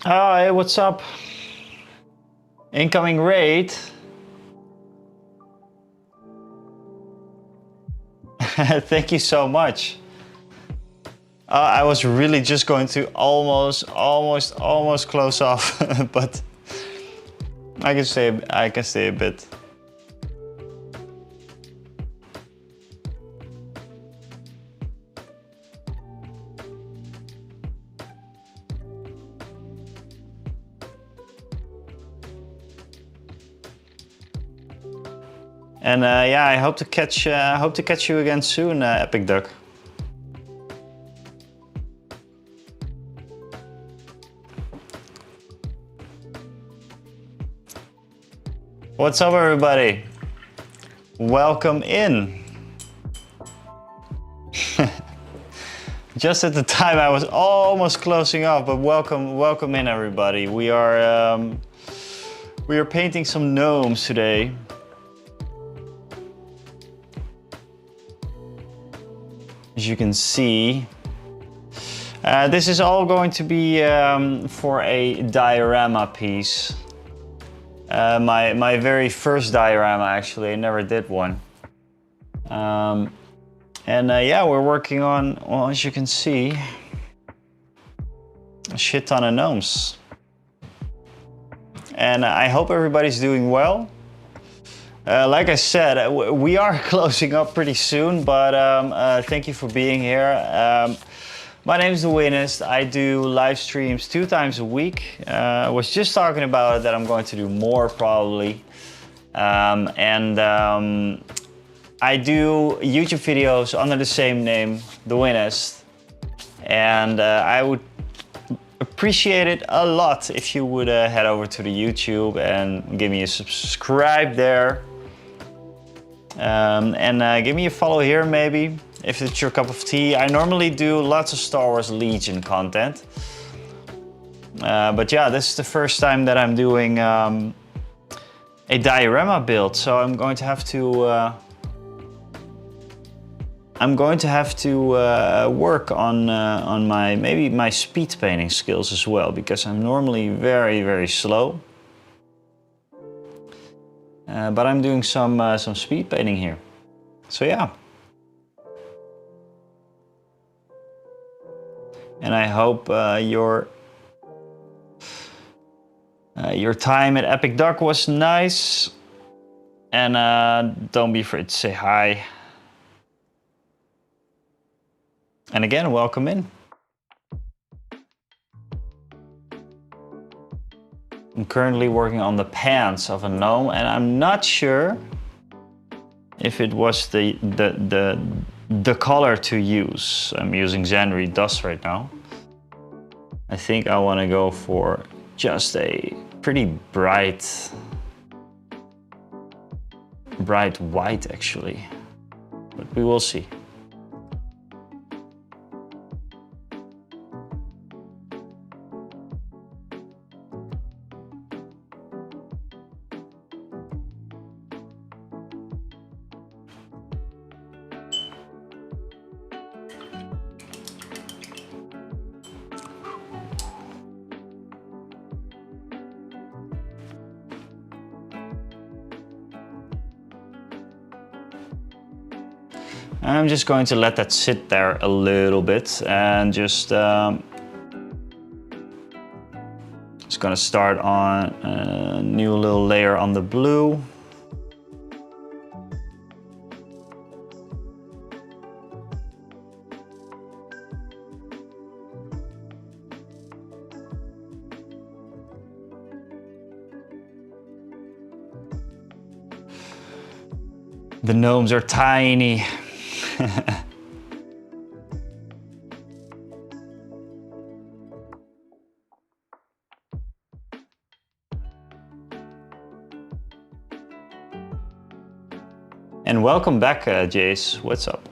Oh, hey, what's up? Incoming raid. Thank you so much. I was really just going to almost close off, but I can stay a bit. And yeah, I hope to catch you again soon, Epic Duck. What's up, everybody? Welcome in. Just at the time I was almost closing off, but welcome in, everybody. We are painting some gnomes today. As you can see, this is all going to be for a diorama piece. My very first diorama, actually. I never did one. And yeah, we're working on, well, as you can see, a shit ton of gnomes. And I hope everybody's doing well. Like I said, we are closing up pretty soon, but thank you for being here. My name is The Winnest. I do live streams 2 times a week. I was just talking about it, that I'm going to do more probably. I do YouTube videos under the same name, The Winnest. And I would appreciate it a lot if you would head over to the YouTube and give me a subscribe there. Give me a follow here maybe, if it's your cup of tea. I normally do lots of Star Wars Legion content. But yeah, this is the first time that I'm doing a diorama build, so I'm going to have to work on my speed painting skills as well, because I'm normally very slow. But I'm doing some speed painting here. So yeah. And I hope your time at Epic Duck was nice. And don't be afraid to say hi. And again, welcome in. I'm currently working on the pants of a gnome, and I'm not sure if it was the color to use. I'm using Xanary Dust right now. I think I want to go for just a pretty bright white, actually, but we will see. I'm just going to let that sit there a little bit and just gonna start on a new little layer on the blue. The gnomes are tiny. And welcome back, Jace. What's up?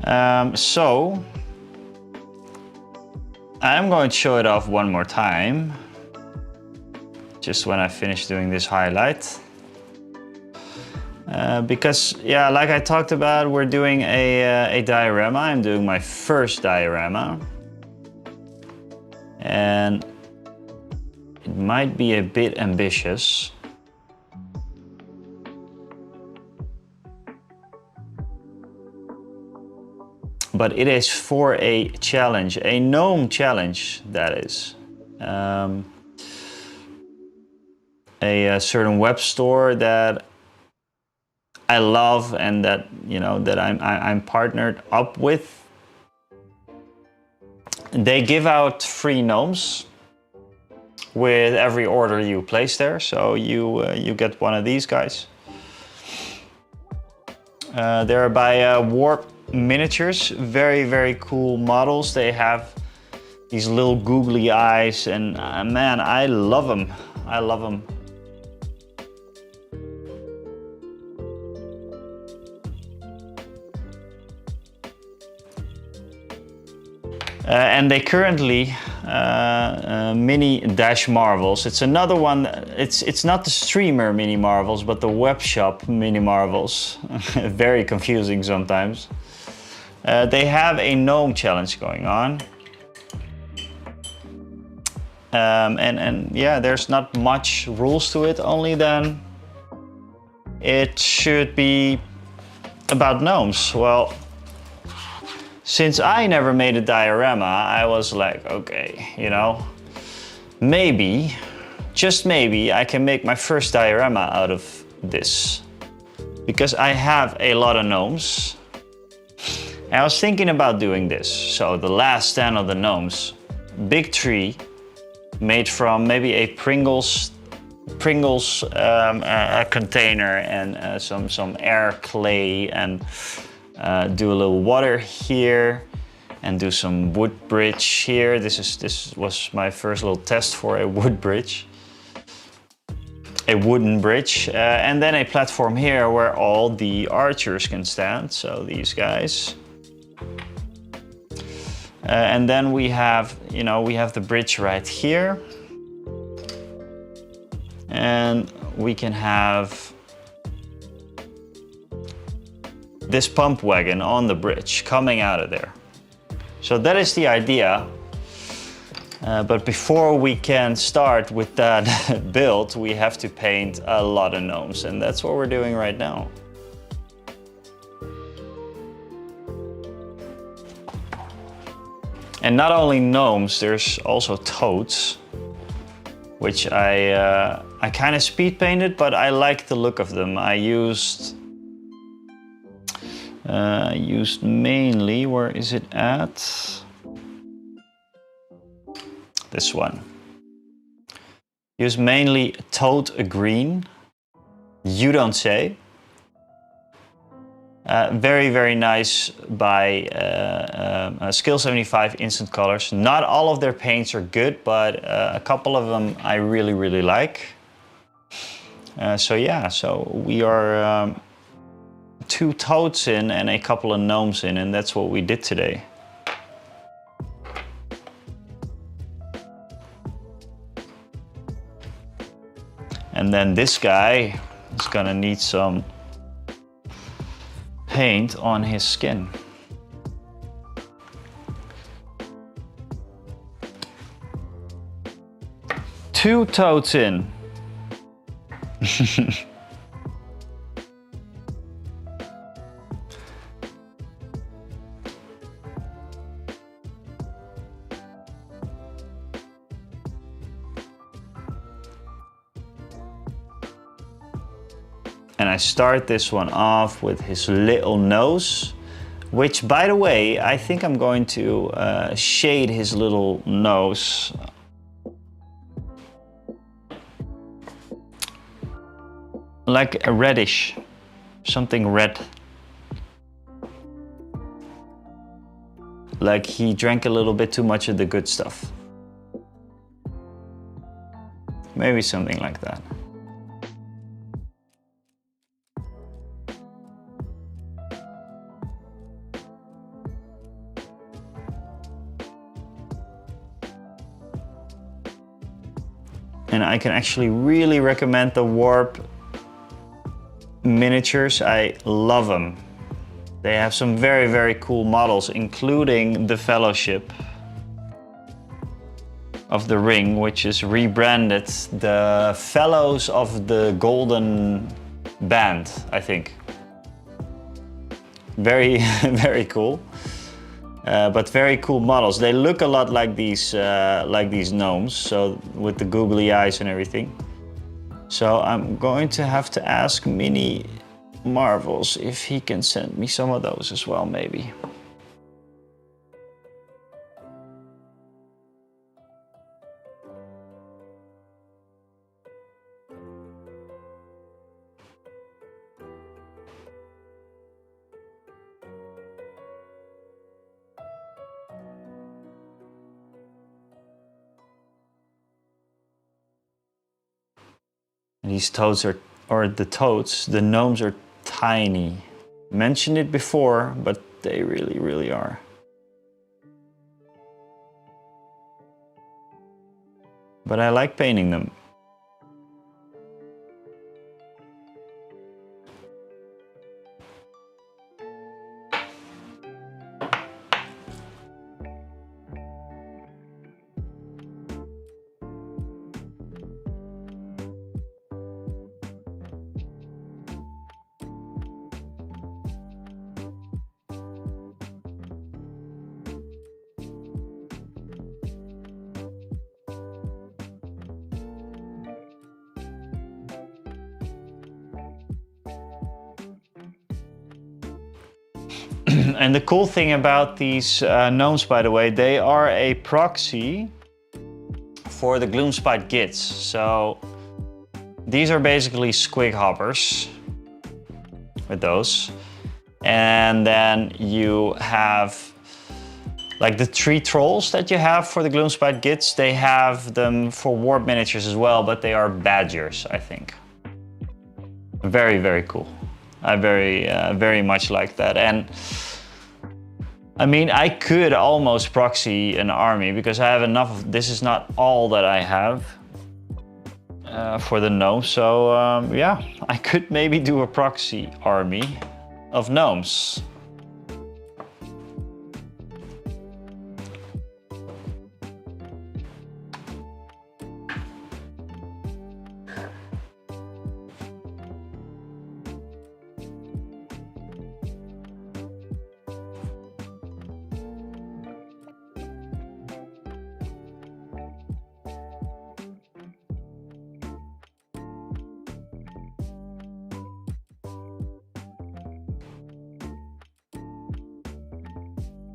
So I'm going to show it off one more time, just when I finish doing this highlight. Because, yeah, like I talked about, we're doing a diorama. I'm doing my first diorama. And it might be a bit ambitious. But it is for a challenge, a GNOME challenge, that is. A certain web store that I love and that, you know, that I'm partnered up with. They give out free GNOMEs with every order you place there. So you get one of these guys. They're by Warp Miniatures, very, very cool models. They have these little googly eyes and man, I love them. I love them. And they currently mini dash marvels. It's another one. It's not the streamer mini marvels, but the web shop mini marvels. Very confusing sometimes. They have a GNOME challenge going on. And yeah, there's not much rules to it, only then it should be about gnomes. Well, since I never made a diorama, I was like, okay, you know, maybe, just maybe, I can make my first diorama out of this. Because I have a lot of gnomes. And I was thinking about doing this. So the last stand of the gnomes, big tree, made from maybe a Pringles container and some air clay, and do a little water here and do some wood bridge here. This was my first little test for a wood bridge, a wooden bridge, and then a platform here where all the archers can stand. So these guys. And then we have, you know, we have the bridge right here. And we can have this pump wagon on the bridge coming out of there. So that is the idea. But before we can start with that build, we have to paint a lot of gnomes. And that's what we're doing right now. And not only gnomes, there's also toads, which I kind of speed painted, but I like the look of them. I used mainly, where is it at? This one. Used mainly toad green. You don't say. Very, very nice by Skill 75 Instant Colors. Not all of their paints are good, but a couple of them I really, really like. So yeah, so we are 2 toads in and a couple of gnomes in, and that's what we did today. And then this guy is gonna need some paint on his skin. Two toads in. And I start this one off with his little nose, which, by the way, I think I'm going to shade his little nose. Like a reddish, something red. Like he drank a little bit too much of the good stuff. Maybe something like that. I can actually really recommend the Warp miniatures. I love them. They have some very, very cool models, including the Fellowship of the Ring, which is rebranded the Fellows of the Golden Band, I think. Very, very cool. But very cool models. They look a lot like these gnomes, so with the googly eyes and everything. So I'm going to have to ask Mini Marvels if he can send me some of those as well, maybe. These toads are, or the toads, the gnomes are tiny. Mentioned it before, but they really, really are. But I like painting them. And the cool thing about these gnomes, by the way, they are a proxy for the Gloomspite Gits. So these are basically squig hoppers with those. And then you have like the tree trolls that you have for the Gloomspite Gits. They have them for Warp miniatures as well, but they are badgers, I think. Very, very cool. I very much like that. And I mean, I could almost proxy an army because I have enough of, this is not all that I have for the gnomes. So yeah, I could maybe do a proxy army of gnomes.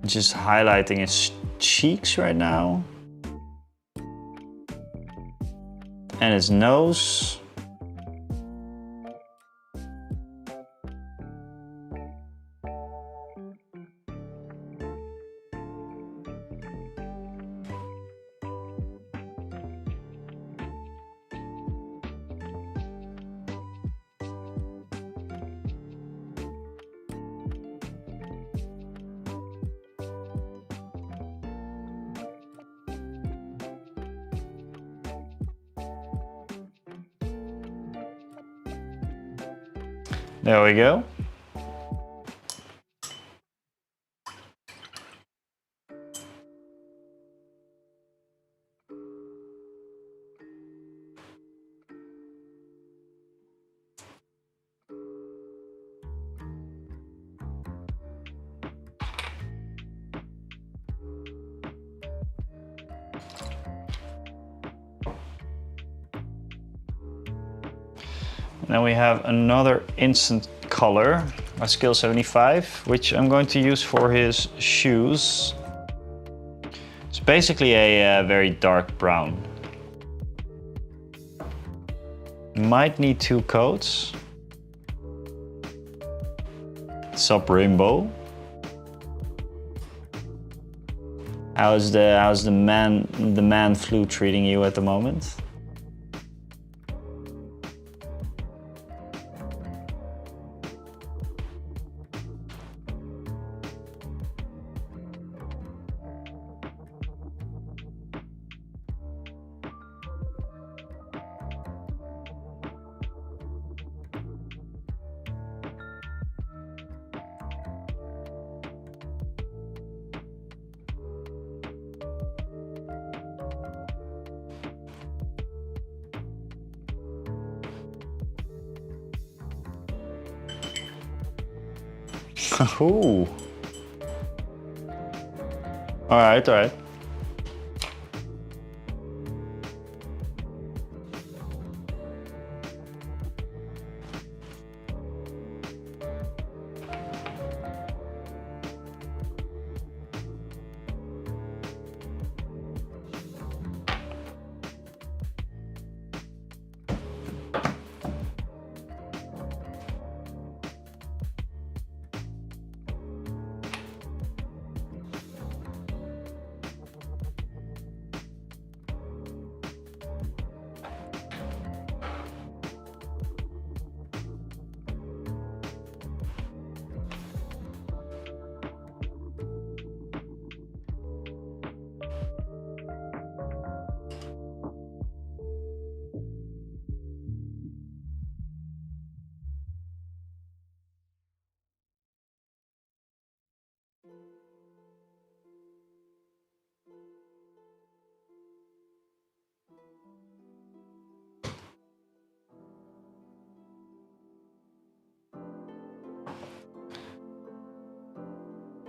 Just highlighting his cheeks right now. And his nose. There we go. Then we have another instant color, a skill 75, which I'm going to use for his shoes. It's basically a very dark brown. Might need 2 coats. Sup Rainbow. How's the man flu treating you at the moment? Ooh. All right, all right.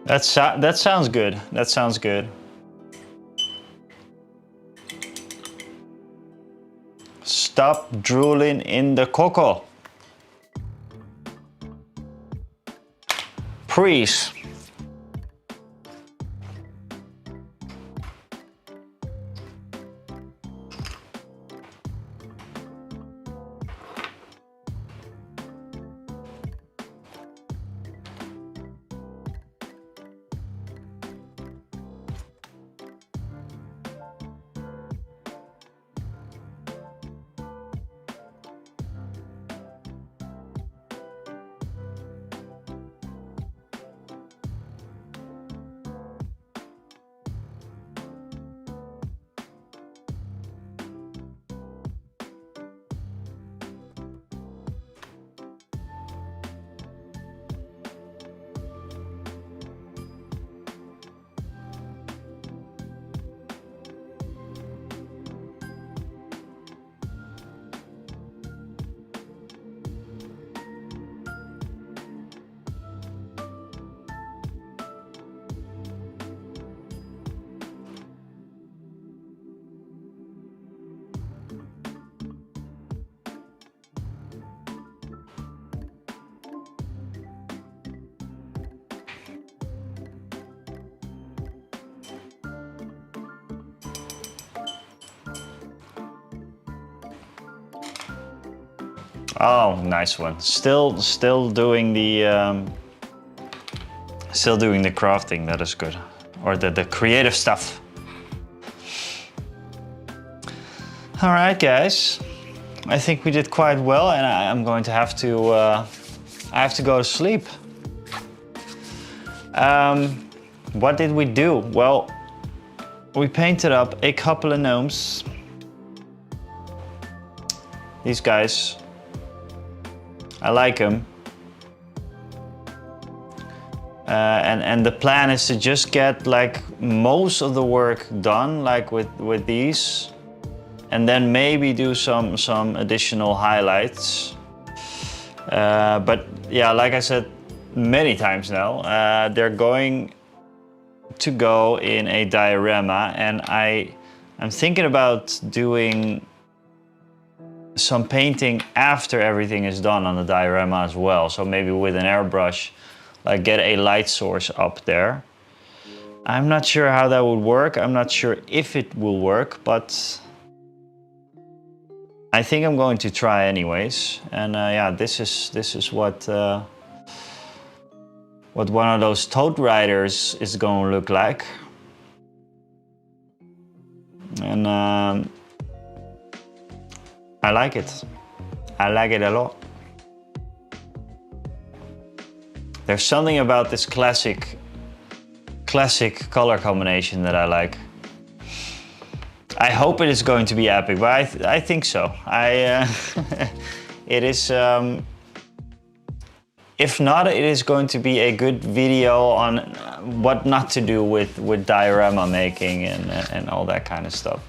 That sounds good. That sounds good. Stop drooling in the coco. Please. Oh, nice one. Still doing the crafting. That is good, or the creative stuff. All right, guys. I think we did quite well, and I'm going to have to. I have to go to sleep. What did we do? Well, we painted up a couple of gnomes. These guys. I like them. And the plan is to just get like most of the work done, like with these, and then maybe do some additional highlights. But yeah, like I said many times now, they're going to go in a diorama, and I'm thinking about doing some painting after everything is done on the diorama as well. So maybe with an airbrush, like get a light source up there. I'm not sure how that would work. I'm not sure if it will work, but I think I'm going to try anyways. And yeah, this is what one of those toad riders is going to look like. And I like it. I like it a lot. There's something about this classic color combination that I like. I hope it is going to be epic, but I think so. It is. If not, it is going to be a good video on what not to do with diorama making and all that kind of stuff.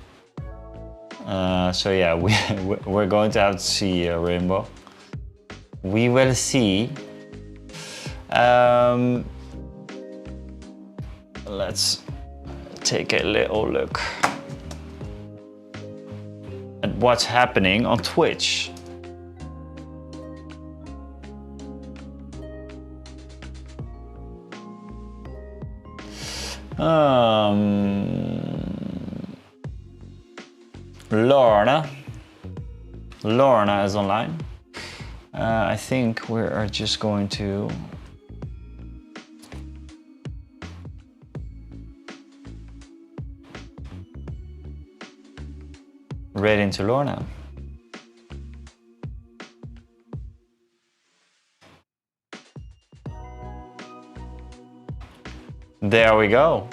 So yeah, we're going to have to see Rainbow. We will see. Let's take a little look at what's happening on Twitch. Lorna is online. I think we are just going to right into Lorna. There we go.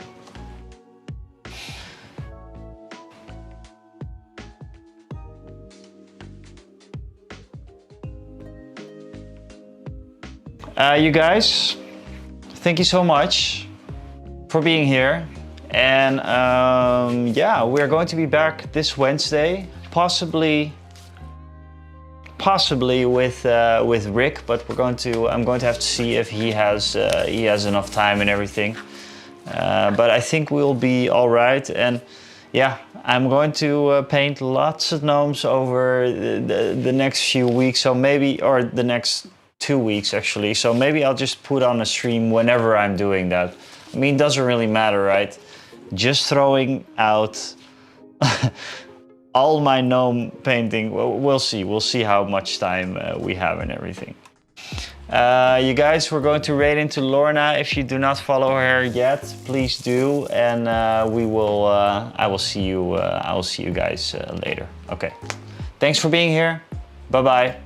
You guys, thank you so much for being here. And yeah, we're going to be back this Wednesday, possibly with Rick, but I'm going to have to see if he has enough time and everything. But I think we'll be all right. And yeah, I'm going to paint lots of gnomes over the next few weeks, so maybe, or the next 2 weeks actually. So maybe I'll just put on a stream whenever I'm doing that. I mean, it doesn't really matter, right? Just throwing out all my gnome painting. We'll see. We'll see how much time we have and everything. You guys, we're going to raid into Lorna. If you do not follow her yet, please do. And I will see you guys later. Okay. Thanks for being here. Bye-bye.